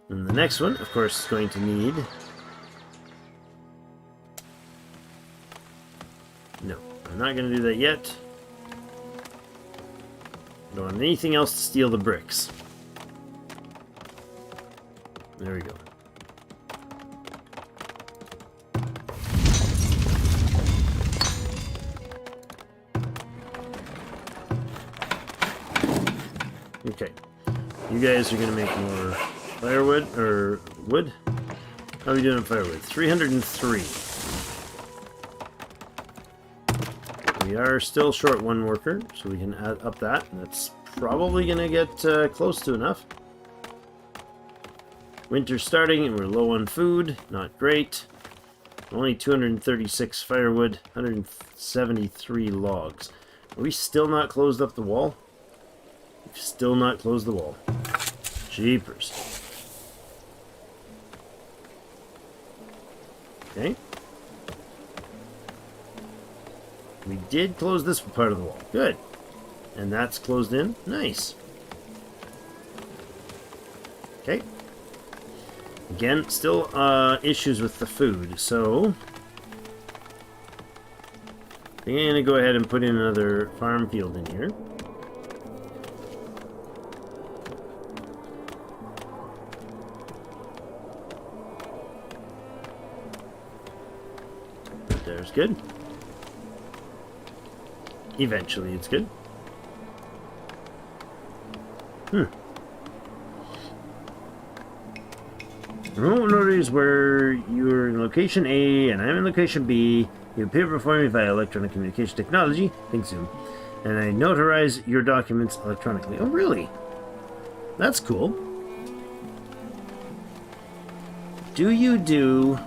And the next one, of course, is going to need... No, I'm not going to do that yet. I don't want anything else to steal the bricks. There we go. Okay. You guys are going to make more firewood, or wood? How are we doing on firewood? 303. We are still short one worker, so we can add up that. That's probably going to get close to enough. Winter's starting and we're low on food. Not great. Only 236 firewood, 173 logs. Are we still not closed up the wall? We've still not closed the wall. Jeepers. Okay. We did close this part of the wall. Good. And that's closed in. Nice. Okay. Again, still issues with the food, so I'm going to go ahead and put in another farm field in here. There's good. Eventually it's good. Remote notice where you're in location A and I'm in location B. You appear before me via electronic communication technology. Think soon. And I notarize your documents electronically. Oh, really? That's cool. Do you do...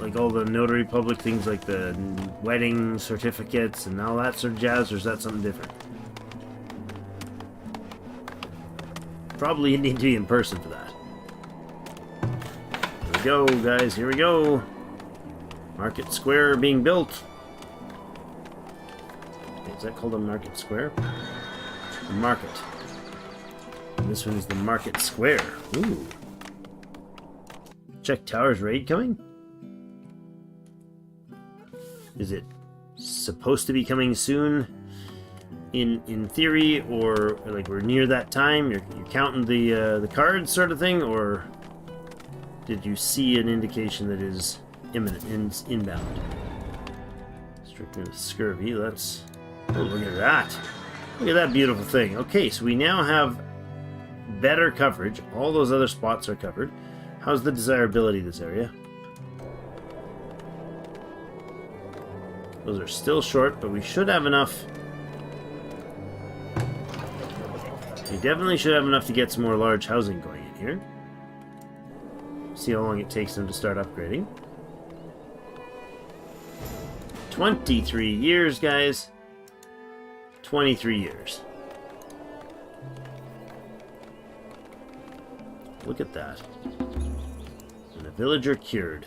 like all the notary public things, like the wedding certificates and all that sort of jazz, or is that something different? Probably you need to be in person for that. Here we go, guys. Here we go. Market Square being built. Is that called a Market Square? A market. And this one is the Market Square. Ooh. Check Towers raid coming? Is it supposed to be coming soon? In theory, or like we're near that time? You're counting the cards, sort of thing, or did you see an indication that is imminent, inbound? Stricken with scurvy. Let's. Oh, look at that! Look at that beautiful thing. Okay, so we now have better coverage. All those other spots are covered. How's the desirability of this area? Those are still short, but we should have enough. We definitely should have enough to get some more large housing going in here. See how long it takes them to start upgrading. 23 years, guys. 23 years. Look at that. And a villager cured.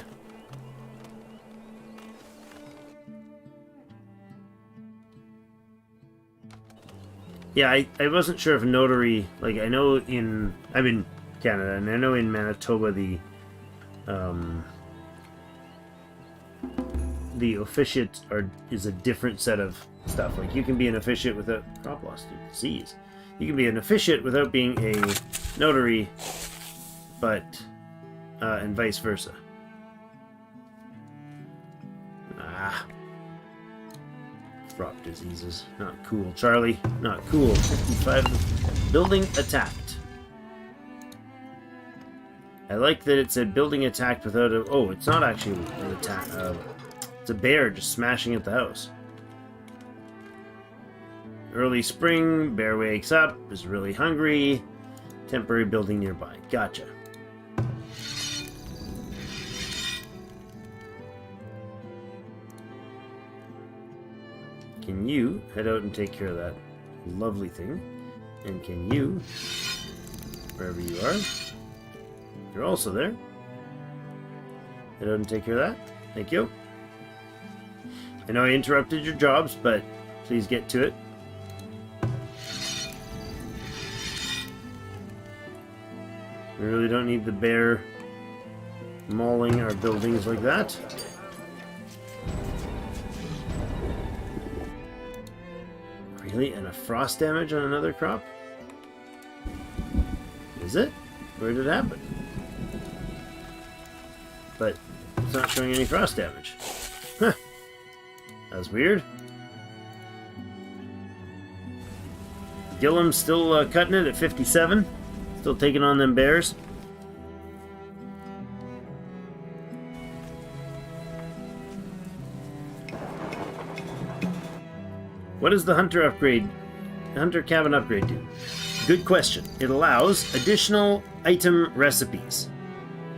Yeah, I wasn't sure if notary, like, I'm in Canada, and I know in Manitoba the officiate is a different set of stuff. Like, you can be an officiate without, crop loss, disease. You can be an officiate without being a notary, but, and vice versa. Crop diseases. Not cool, Charlie. Not cool. 55. Building attacked. I like that it said building attacked without a... Oh, it's not actually an attack. It's a bear just smashing at the house. Early spring. Bear wakes up. Is really hungry. Temporary building nearby. Gotcha. Can you head out and take care of that lovely thing? And can you, wherever you are, you're also there. Head out and take care of that. Thank you. I know I interrupted your jobs, but please get to it. We really don't need the bear mauling our buildings like that. Really? And a frost damage on another crop? Is it? Where did it happen? But it's not showing any frost damage. Huh. That's weird. Gillam's still cutting it at 57. Still taking on them bears. What does the hunter cabin upgrade do? Good question. It allows additional item recipes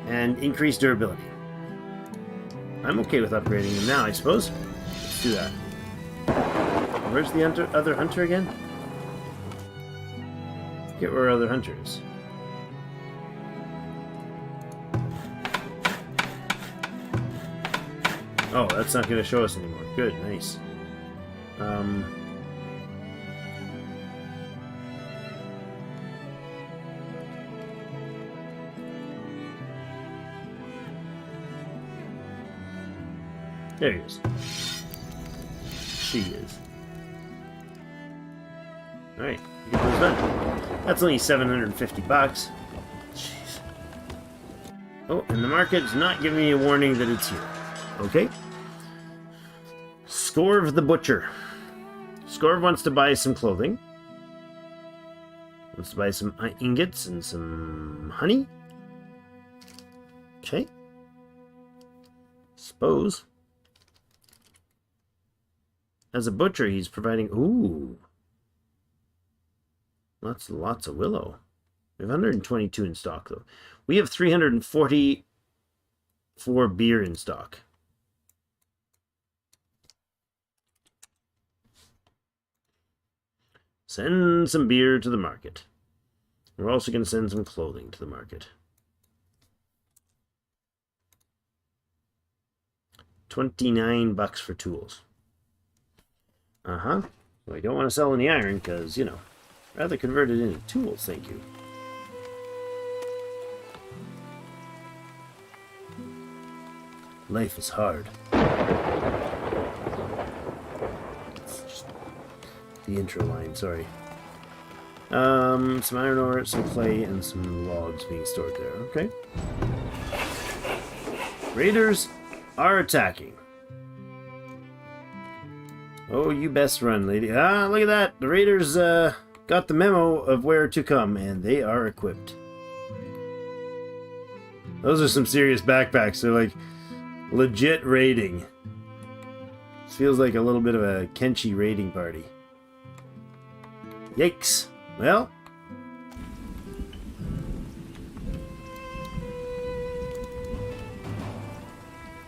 and increased durability. I'm okay with upgrading them now, I suppose. Let's do that. Where's the other hunter again? Get where our other hunter is. Oh, that's not going to show us anymore. Good, nice. There he is. She is. Alright, get those done. That's only 750 bucks. Jeez. Oh, and the market is not giving me a warning that it's here. Okay. Scorv the Butcher. Scorv wants to buy some clothing. Wants to buy some ingots and some honey. Okay. Suppose as a butcher, he's providing... Ooh. Lots of willow. We have 122 in stock, though. We have 344 beer in stock. Send some beer to the market. We're also going to send some clothing to the market. 29 bucks for tools. Well, I don't want to sell any iron because, you know, rather convert it into tools, thank you. Life is hard. It's just the intro line, sorry. Some iron ore, some clay, and some logs being stored there. Okay. Raiders are attacking. Oh, you best run, lady. Ah, look at that. The raiders got the memo of where to come, and they are equipped. Those are some serious backpacks. They're like legit raiding. This feels like a little bit of a Kenshi raiding party. Yikes. Well,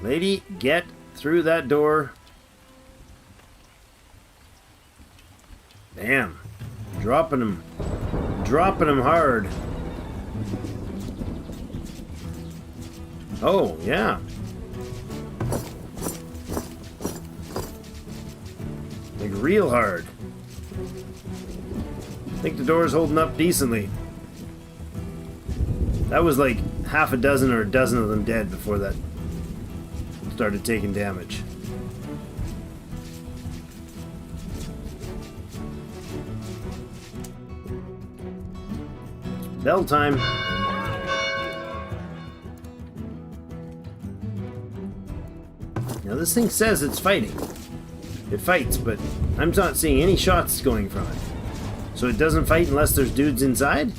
lady, get through that door. Bam. Dropping them hard. Oh, yeah. Like real hard. I think the door's holding up decently. That was like half a dozen or a dozen of them dead before that started taking damage. Bell time. Now this thing says it's fighting. It fights, but I'm not seeing any shots going from it. So it doesn't fight unless there's dudes inside?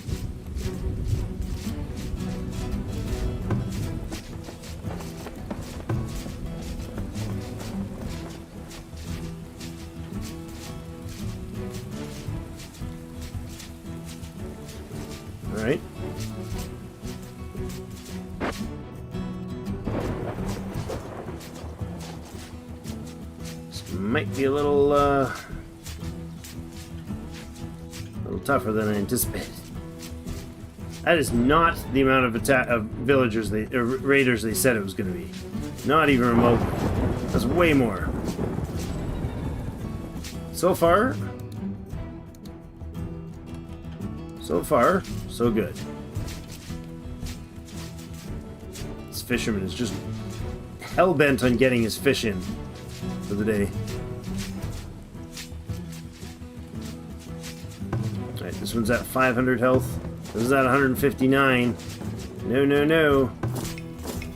Alright. This might be a little tougher than I anticipated. That is not the amount of villagers raiders they said it was going to be. Not even remotely. That's way more. So far, so good. This fisherman is just hell-bent on getting his fish in for the day. Alright, this one's at 500 health. This is at 159. No, no, no.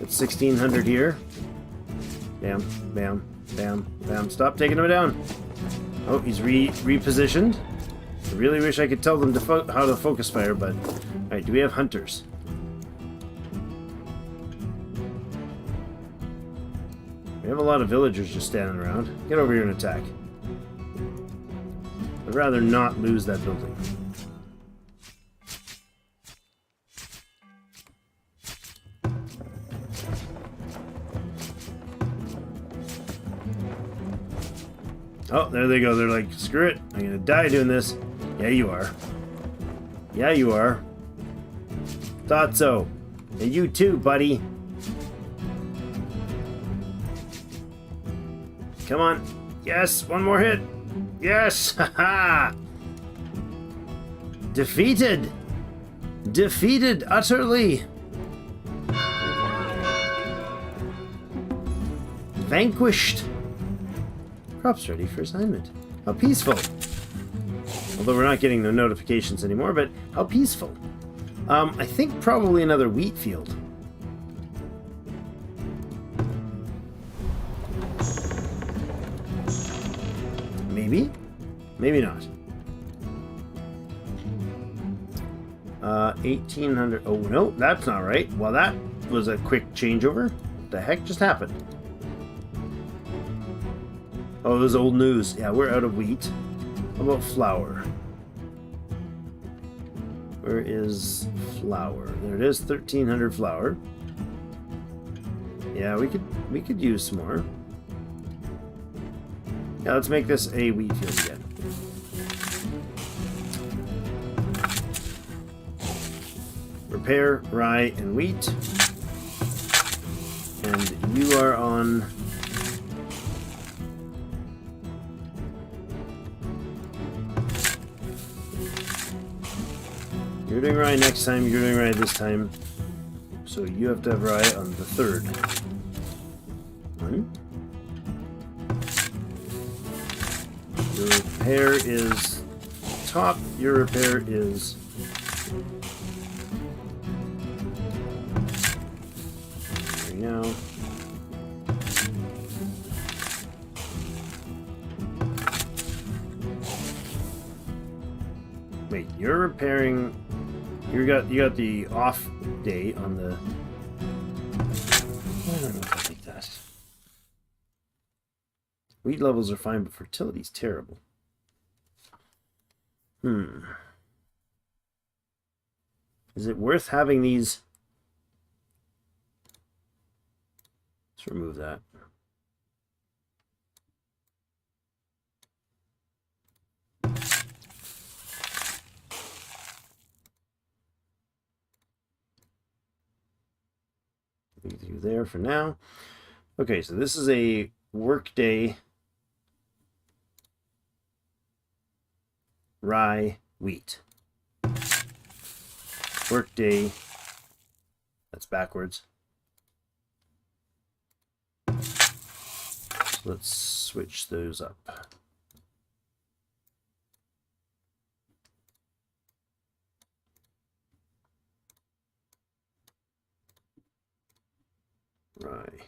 It's 1600 here. Bam, bam, bam, bam. Stop taking him down. Oh, he's repositioned. I really wish I could tell them how to focus fire, but... Alright, do we have hunters? We have a lot of villagers just standing around. Get over here and attack. I'd rather not lose that building. Oh, there they go. They're like, screw it. I'm gonna die doing this. Yeah, you are. Yeah, you are. Thought so. And you too, buddy. Come on. Yes, one more hit. Yes! Haha! Defeated! Defeated utterly! Vanquished! Crops ready for assignment. How peaceful! Although we're not getting the notifications anymore, but how peaceful. I think probably another wheat field. Maybe? Maybe not. 1800. Oh, no, that's not right. Well, that was a quick changeover. What the heck just happened? Oh, this is old news. Yeah, we're out of wheat. How about flour? Where is flour? There it is, 1,300 flour. Yeah, we could use some more. Yeah, let's make this a wheat field again. Repair, rye, and wheat. And you are on... You're doing rye next time, you're doing rye this time. So you have to have rye on the 3rd. One. Your repair is top, your repair is... There you go. Wait, you're repairing... You got the off day on the... I don't know if I like that. Wheat levels are fine, but fertility's terrible. Is it worth having these? Let's remove that. Leave you there for now. Okay, so this is a workday rye wheat. Workday, that's backwards. So let's switch those up. Rye.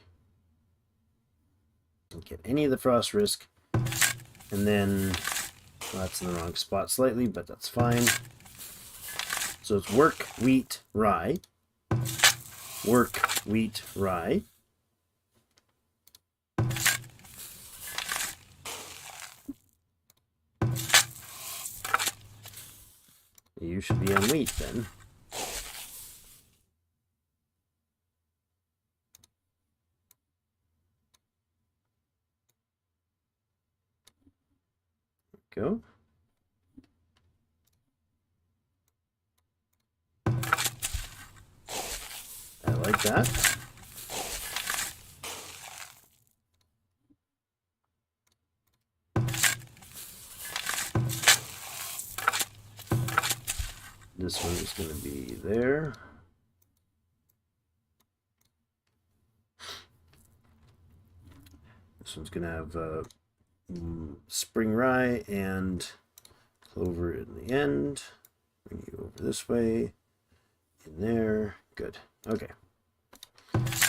Don't get any of the frost risk. And then, well, that's in the wrong spot slightly, but that's fine. So it's work, wheat, rye. Work, wheat, rye. You should be on wheat then. Go. I like that. This one is going to be there. This one's going to have spring rye and clover in the end. Bring you over this way. In there. Good. Okay.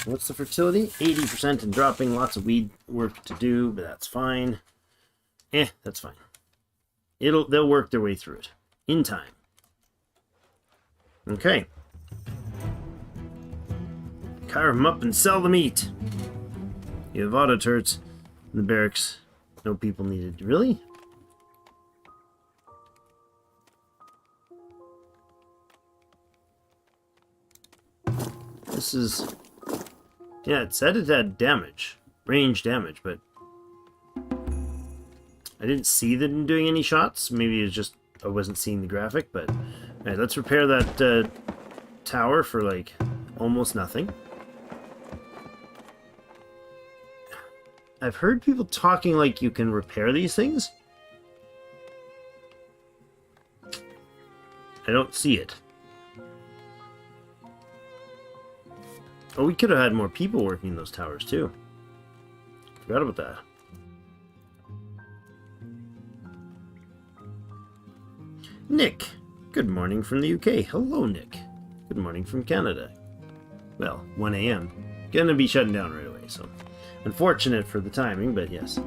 What's the fertility? 80% and dropping. Lots of weed work to do, but that's fine. That's fine. They'll work their way through it in time. Okay. Carve them up and sell the meat. You have auto turrets in the barracks. No people needed. Really? This is... Yeah, it said it had damage. Range damage, but... I didn't see them doing any shots. Maybe it's just I wasn't seeing the graphic, but... Alright, let's repair that tower for, like, almost nothing. I've heard people talking like you can repair these things. I don't see it. Oh, we could have had more people working in those towers, too. Forgot about that. Nick. Good morning from the UK. Hello, Nick. Good morning from Canada. Well, 1 a.m. Gonna be shutting down right away, so... Unfortunate for the timing, but yes.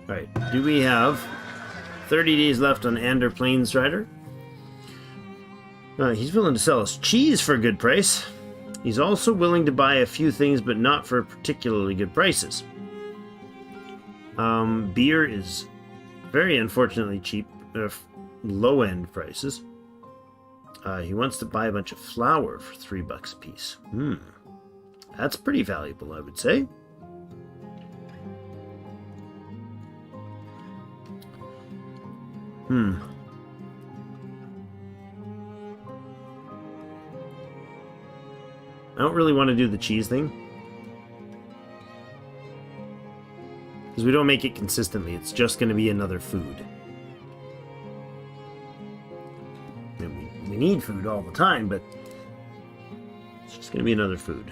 Alright, do we have 30 days left on Ander Plains Strider? He's willing to sell us cheese for a good price. He's also willing to buy a few things, but not for particularly good prices. Beer is very unfortunately cheap, low-end prices. He wants to buy a bunch of flour for $3 a piece. That's pretty valuable, I would say. I don't really want to do the cheese thing, because we don't make it consistently. It's just going to be another food. And we need food all the time, but it's just going to be another food.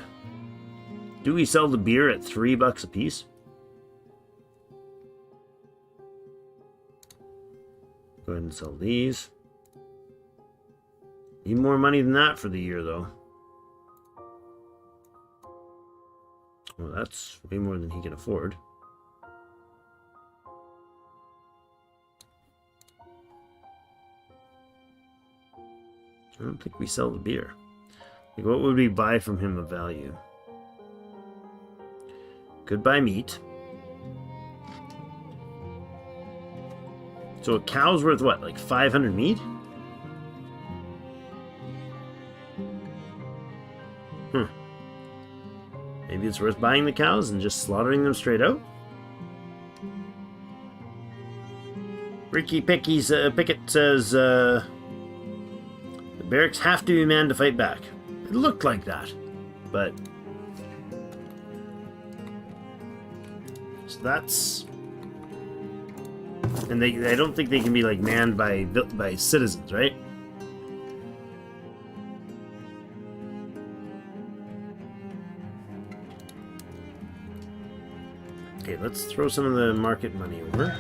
Do we sell the beer at $3 a piece? Go ahead and sell these. Need more money than that for the year, though. Well, that's way more than he can afford. I don't think we sell the beer. Like, what would we buy from him of value? Could buy meat. So a cow's worth what? Like 500 meat? Maybe it's worth buying the cows and just slaughtering them straight out? Ricky Pickett says, the barracks have to be manned to fight back. It looked like that, but... So that's... And I don't think they can be, like, manned by citizens, right? Okay, let's throw some of the market money over.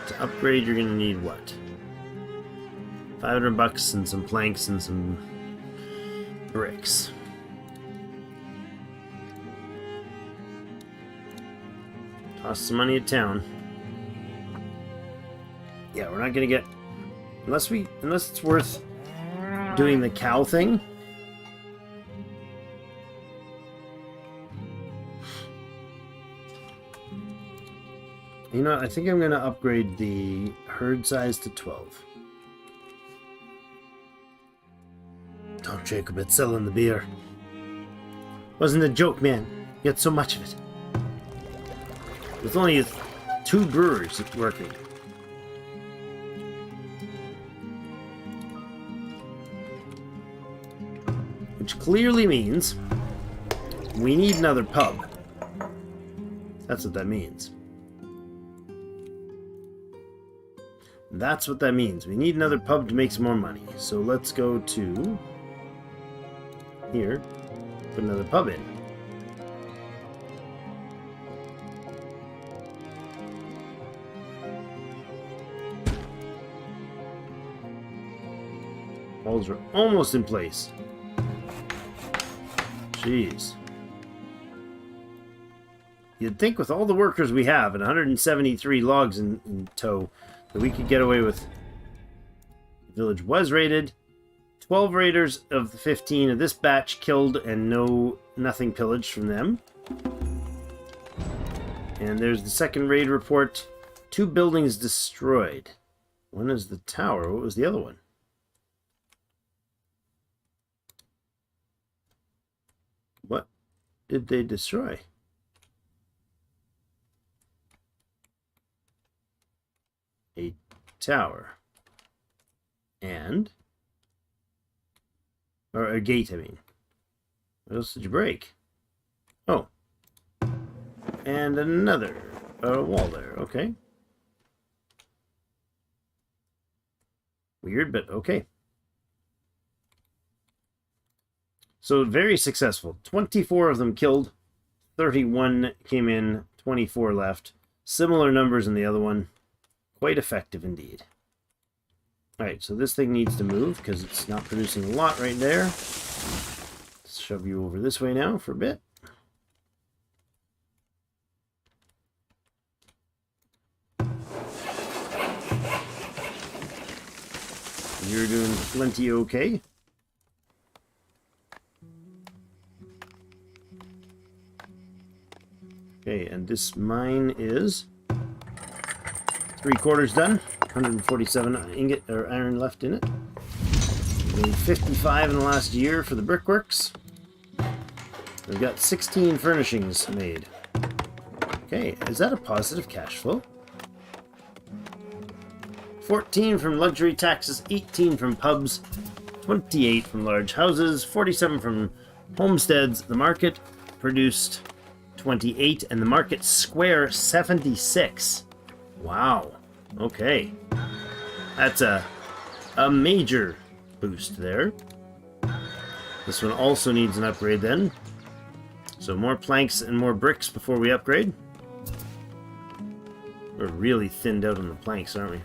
To upgrade, you're gonna need what? $500 and some planks and some bricks. Toss some money at town. Yeah, we're not gonna get... Unless it's worth doing the cow thing. You know, I think I'm going to upgrade the herd size to 12. Don't Jacob, it's selling the beer. Wasn't a joke, man. You had so much of it. There's only 2 brewers working. Which clearly means we need another pub. That's what that means. That's what that means. We need another pub to make some more money. So let's go to here, put another pub in. Walls are almost in place. Jeez. You'd think with all the workers we have and 173 logs in tow, that we could get away with. The village was raided. 12 raiders of the 15 of this batch killed and nothing pillaged from them. And there's the second raid report. 2 buildings destroyed. One is the tower. What was the other one? What did they destroy? A tower. And... Or a gate, I mean. What else did you break? Oh. And another wall there. Okay. Weird, but okay. So very successful. 24 of them killed. 31 came in. 24 left. Similar numbers in the other one. Quite effective indeed. Alright, so this thing needs to move because it's not producing a lot right there. Let's shove you over this way now for a bit. You're doing plenty okay. Okay, and this mine is 3/4 done. 147 ingot or iron left in it. Made 55 in the last year for the brickworks. We've got 16 furnishings made. Okay, is that a positive cash flow? 14 from luxury taxes, 18 from pubs, 28 from large houses, 47 from homesteads. The market produced 28 and the market square 76. Wow. Okay. That's a major boost there. This one also needs an upgrade then. So more planks and more bricks before we upgrade. We're really thinned out on the planks, aren't we?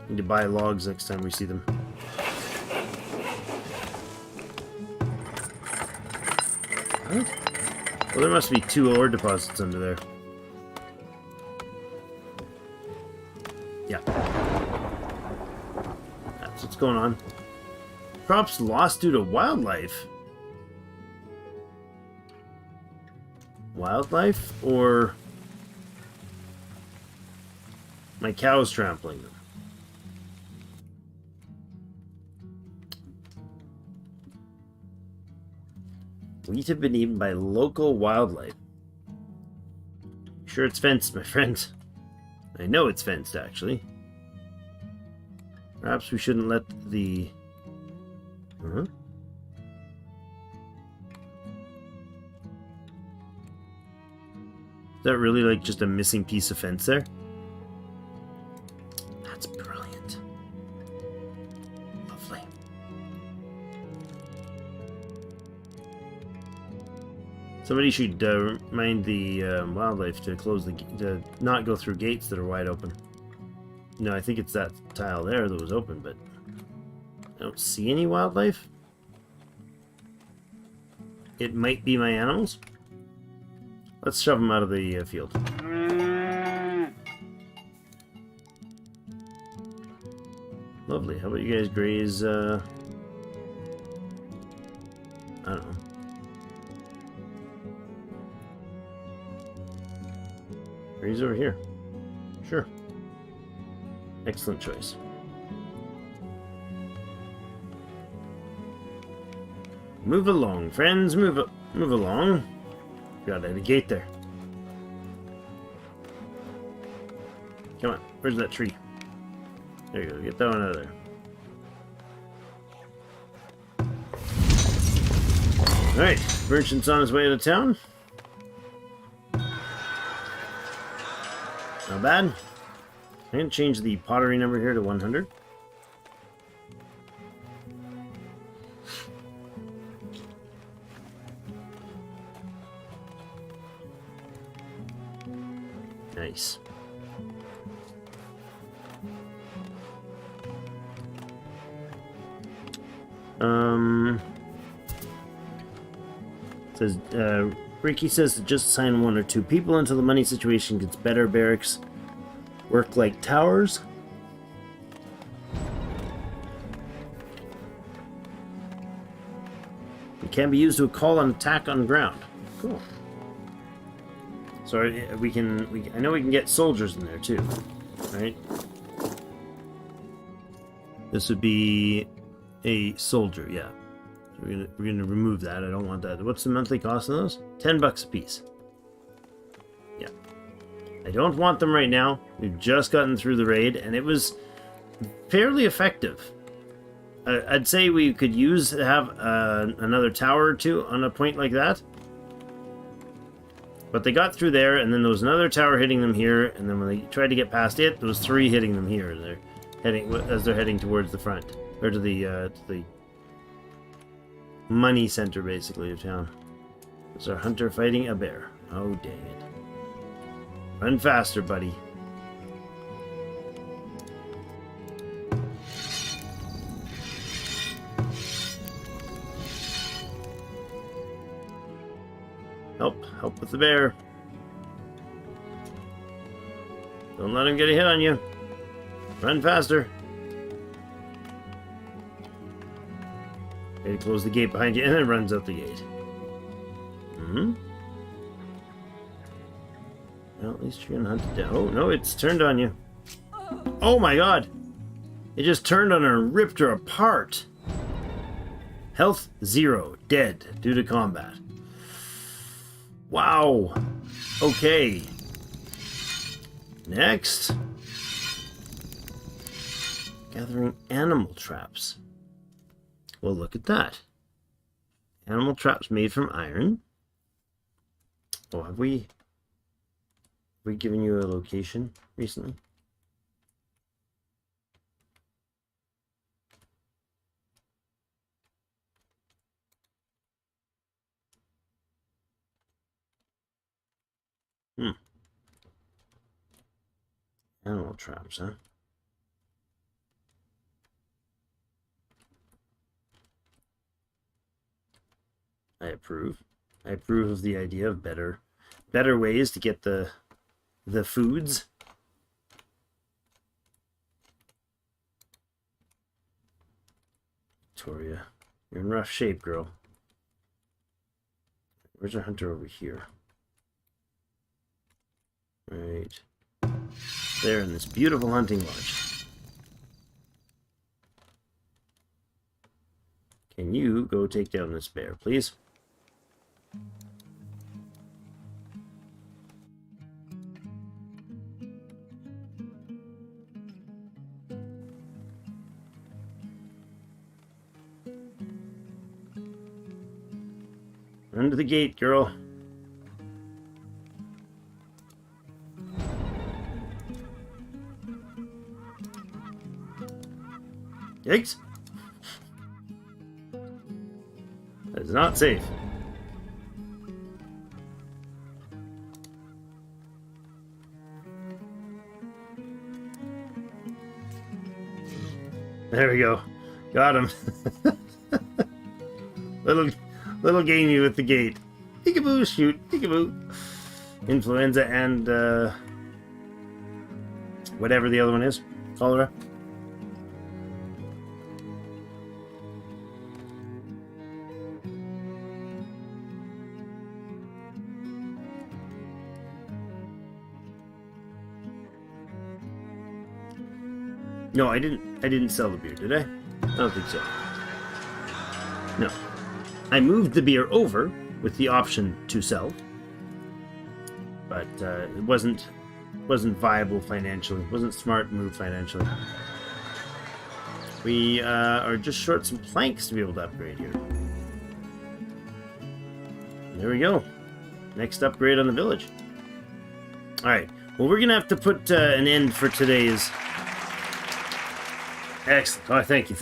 Need to buy logs next time we see them. What? Well, there must be 2 ore deposits under there. Yeah. That's what's going on. Crops lost due to wildlife. Wildlife or my cows trampling them? Wheat have been eaten by local wildlife. Sure it's fenced, my friend. I know it's fenced, actually. Perhaps we shouldn't let the... Is that really like just a missing piece of fence there? That's brilliant. Lovely. Somebody should remind the wildlife to close to not go through gates that are wide open. No, I think it's that tile there that was open, but I don't see any wildlife. It might be my animals. Let's shove them out of the field. Lovely. How about you guys graze, I don't know. Graze over here. Sure. Excellent choice. Move along, friends. Move along. Got a gate there. Come on. Where's that tree? There you go. Get that one out of there. Alright. Merchant's on his way out of town. Not bad. I'm going to change the pottery number here to 100. Nice. Says Ricky says to just assign 1 or 2 people until the money situation gets better. Barracks work like towers. It can be used to call an attack on ground. Cool. So I know we can get soldiers in there too, right? This would be a soldier, yeah. So we're gonna remove that. I don't want that. What's the monthly cost of those? $10 a piece. Yeah. I don't want them right now. We've just gotten through the raid, and it was fairly effective. I'd say we could have another tower or 2 on a point like that. But they got through there, and then there was another tower hitting them here, and then when they tried to get past it, there was 3 hitting them here. They're heading towards the front, or to the money center, basically, of town. There's our hunter fighting a bear. Oh, dang it! Run faster, buddy. Help with the bear. Don't let him get a hit on you. Run faster. Okay, close the gate behind you, and then runs out the gate. Well, at least you're gonna hunt it down. Oh, no, it's turned on you. Oh my god! It just turned on her and ripped her apart. Health 0. Dead due to combat. Wow. Okay. Next. Gathering animal traps. Well, look at that. Animal traps made from iron. Oh, have we given you a location recently? Animal traps, huh? I approve. I approve of the idea of better ways to get the foods. Victoria, you're in rough shape, girl. Where's our hunter over here? Right there in this beautiful hunting lodge. Can you go take down this bear, please? Run to the gate, girl. Yikes. That is not safe. There we go. Got him. little gamey with the gate. Peekaboo, shoot, peekaboo. Influenza and whatever the other one is. Cholera. No, I didn't sell the beer, did I? I don't think so. No. I moved the beer over with the option to sell. But it wasn't viable financially. It wasn't smart move financially. We are just short some planks to be able to upgrade here. There we go. Next upgrade on the village. Alright. Well, we're going to have to put an end for today's... Excellent. Oh, thank you.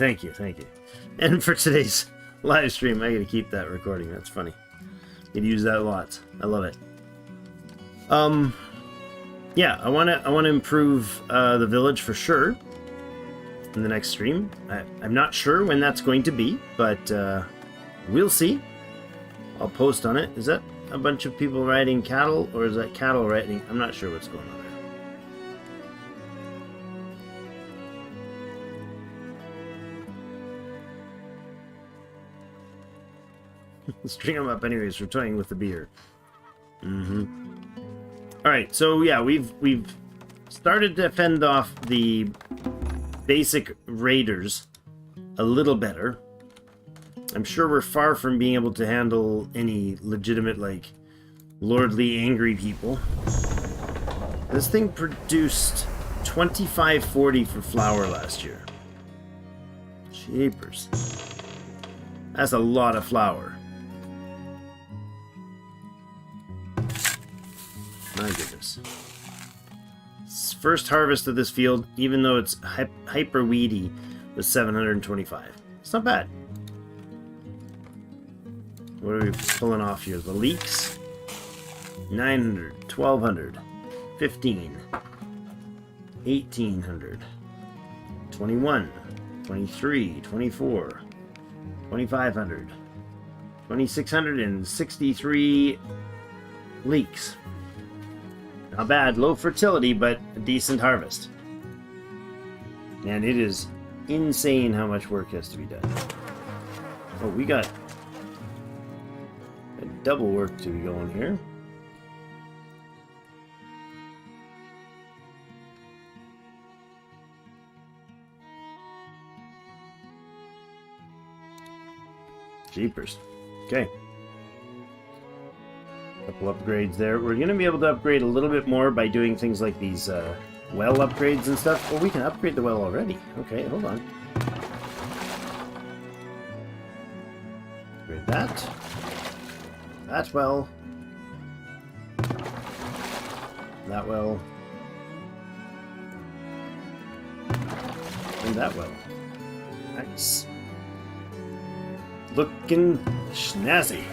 And for today's live stream, I gotta keep that recording. That's funny. Could use that a lot. I love it. Yeah, I wanna improve the village for sure in the next stream. I'm not sure when that's going to be, but we'll see. I'll post on it. Is that a bunch of people riding cattle, or is that cattle riding? I'm not sure what's going on there. String them up anyways for toying with the beer. Alright, so yeah, we've started to fend off the basic raiders a little better. I'm sure we're far from being able to handle any legitimate, like, lordly angry people. This thing produced 2540 for flour last year. Jeepers. That's a lot of flour. My goodness. First harvest of this field, even though it's hyper weedy, was 725. It's not bad. What are we pulling off here? The leeks? 900, 1200, 15, 1800, 21, 23, 24, 2500, 2663 leeks. Not bad, low fertility, but a decent harvest. And it is insane how much work has to be done. Oh, we got a double work to be going here. Jeepers. Okay. Couple upgrades there. We're going to be able to upgrade a little bit more by doing things like these well upgrades and stuff. Oh, we can upgrade the well already. Okay, hold on. Upgrade that. That well. That well. And that well. Nice. Looking snazzy.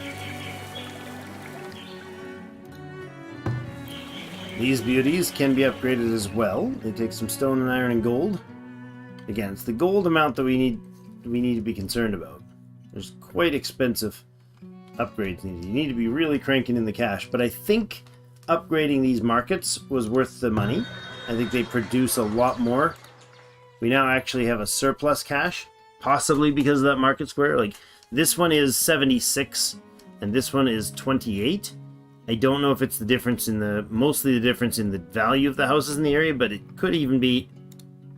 These beauties can be upgraded as well. They take some stone and iron and gold. Again, it's the gold amount that we need to be concerned about. There's quite expensive upgrades needed. You need to be really cranking in the cash. But I think upgrading these markets was worth the money. I think they produce a lot more. We now actually have a surplus cash, possibly because of that market square. Like, this one is 76, and this one is 28. I don't know if it's the difference in mostly the difference in the value of the houses in the area, but it could even be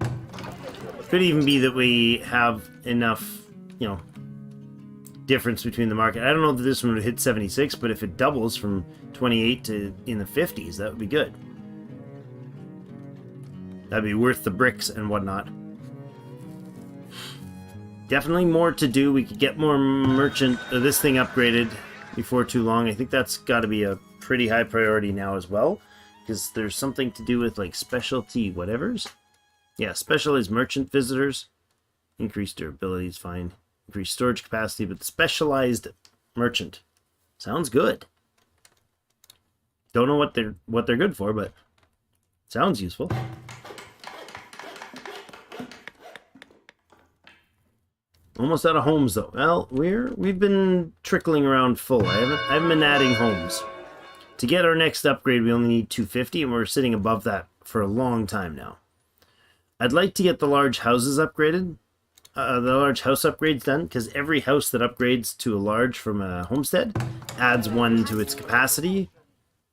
that we have enough, you know, difference between the market. I don't know if this one would hit 76, but if it doubles from 28 to in the 50s, that would be good. That'd be worth the bricks and whatnot. Definitely more to do. We could get more merchant, this thing upgraded before too long. I think that's got to be a pretty high priority now as well, because there's something to do with like specialty whatevers. Yeah, specialized merchant visitors. Increased durability is fine. Increased storage capacity, but specialized merchant sounds good. Don't know what they're good for, but sounds useful. Almost out of homes though. Well, we've been trickling around full. I haven't been adding homes. To get our next upgrade, we only need 250, and we're sitting above that for a long time now. I'd like to get the large houses upgraded, the large house upgrades done, because every house that upgrades to a large from a homestead adds one to its capacity.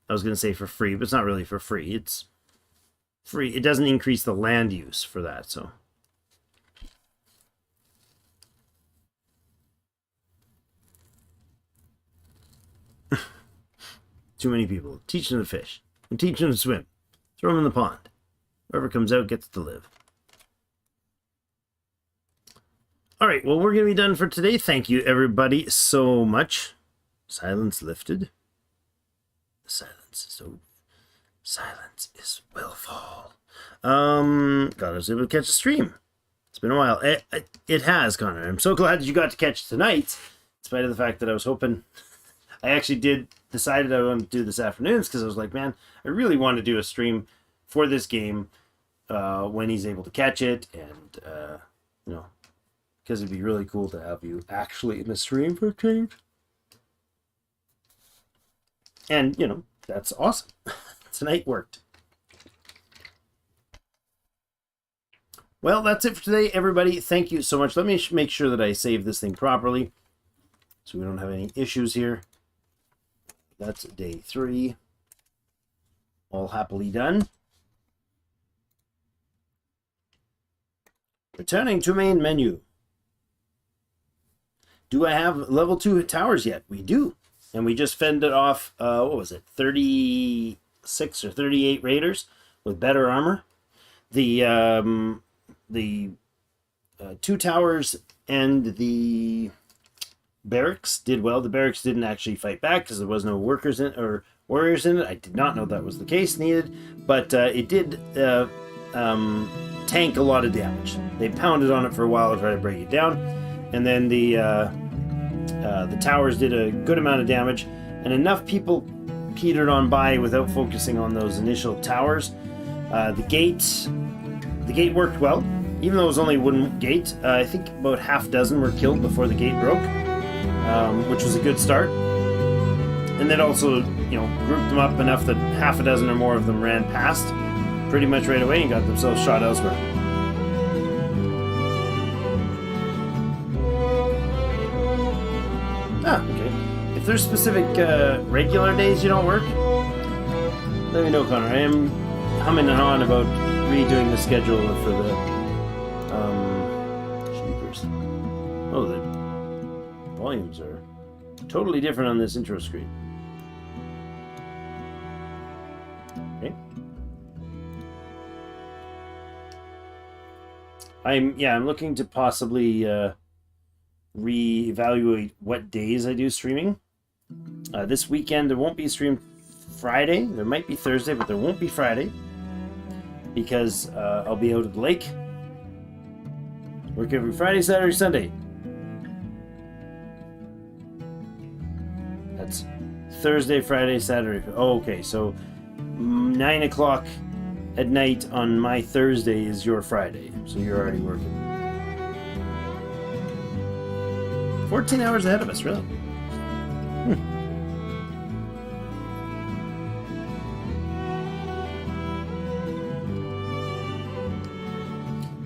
I was going to say for free, but it's not really for free. It's free. It doesn't increase the land use for that, so. Too many people. Teach them to fish. And teach them to swim. Throw them in the pond. Whoever comes out gets to live. Alright, well, we're going to be done for today. Thank you, everybody, so much. Silence lifted. Silence will fall. God, I was able to catch a stream. It's been a while. It has, Connor. I'm so glad that you got to catch tonight, in spite of the fact that I was hoping... I actually decided I wanted to do this afternoons, because I was like, man, I really want to do a stream for this game when he's able to catch it, and, you know, because it'd be really cool to have you actually in the stream for a change. And, you know, that's awesome. Tonight worked. Well, that's it for today, everybody. Thank you so much. Let me make sure that I save this thing properly so we don't have any issues here. That's day 3. All happily done. Returning to main menu. Do I have level 2 towers yet? We do. And we just fended off, what was it, 36 or 38 raiders with better armor. The 2 towers and the barracks did well. The barracks didn't actually fight back because there was no workers in or warriors in it. I did not know that was the case needed, but it did tank a lot of damage. They pounded on it for a while to try to break it down, and then the towers did a good amount of damage, and enough people petered on by without focusing on those initial towers. The gate worked well, even though it was only a wooden gate. I think about half a dozen were killed before the gate broke. Which was a good start. And then also, you know, grouped them up enough that half a dozen or more of them ran past pretty much right away and got themselves shot elsewhere. Ah, okay. If there's specific regular days you don't work, let me know, Connor. I am humming and hawing about redoing the schedule for the Sheepers. Oh, the volumes are totally different on this intro screen. Okay. I'm looking to possibly reevaluate what days I do streaming. This weekend there won't be a stream Friday. There might be Thursday, but there won't be Friday because I'll be out at the lake. Work every Friday, Saturday, Sunday. That's Thursday, Friday, Saturday. Oh, okay, so 9 o'clock at night on my Thursday is your Friday, so you're already working. 14 hours ahead of us, really.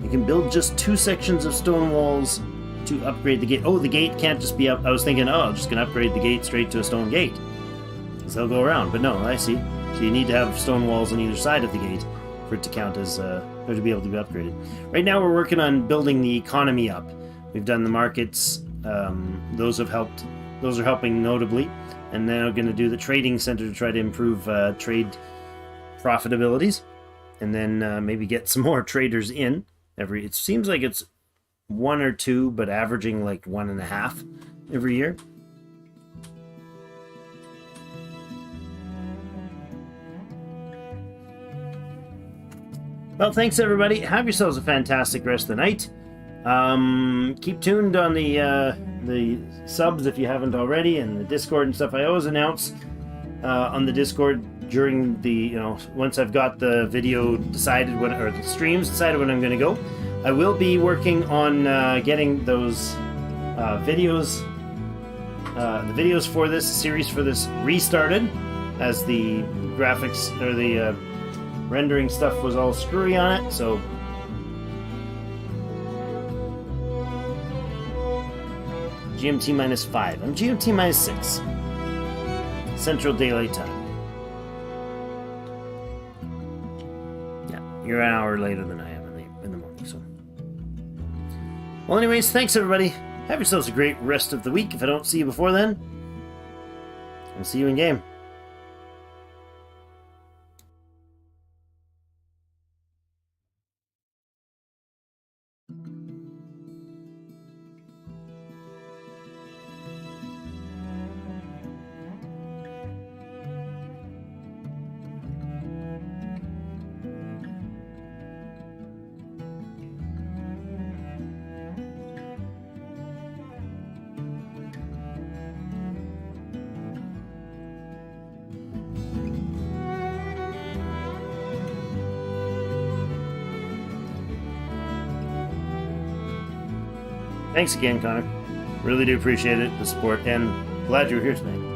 You can build just 2 sections of stone walls to upgrade the gate. Oh, the gate can't just be up. I was thinking, oh, I'm just going to upgrade the gate straight to a stone gate, because they'll go around. But no, I see. So you need to have stone walls on either side of the gate for it to count as, or to be able to be upgraded. Right now we're working on building the economy up. We've done the markets. Those have helped. Those are helping notably. And now we're going to do the trading center to try to improve trade profitabilities. And then maybe get some more traders in. It seems like it's 1 or 2, but averaging like 1.5 every year. Well, thanks everybody. Have yourselves a fantastic rest of the night. Keep tuned on the subs if you haven't already, and the Discord and stuff. I always announce on the Discord during the, once I've got the video decided or the streams decided when I'm going to go. I will be working on getting those videos, the videos for this series restarted, as the graphics or the rendering stuff was all screwy on it. So GMT -5. I'm GMT -6. Central Daylight Time. Yeah, you're an hour later than I am in the morning. So, well, anyways, thanks everybody. Have yourselves a great rest of the week. If I don't see you before then, I'll see you in game. Thanks again, Connor. Really do appreciate it, the support, and glad you were here tonight.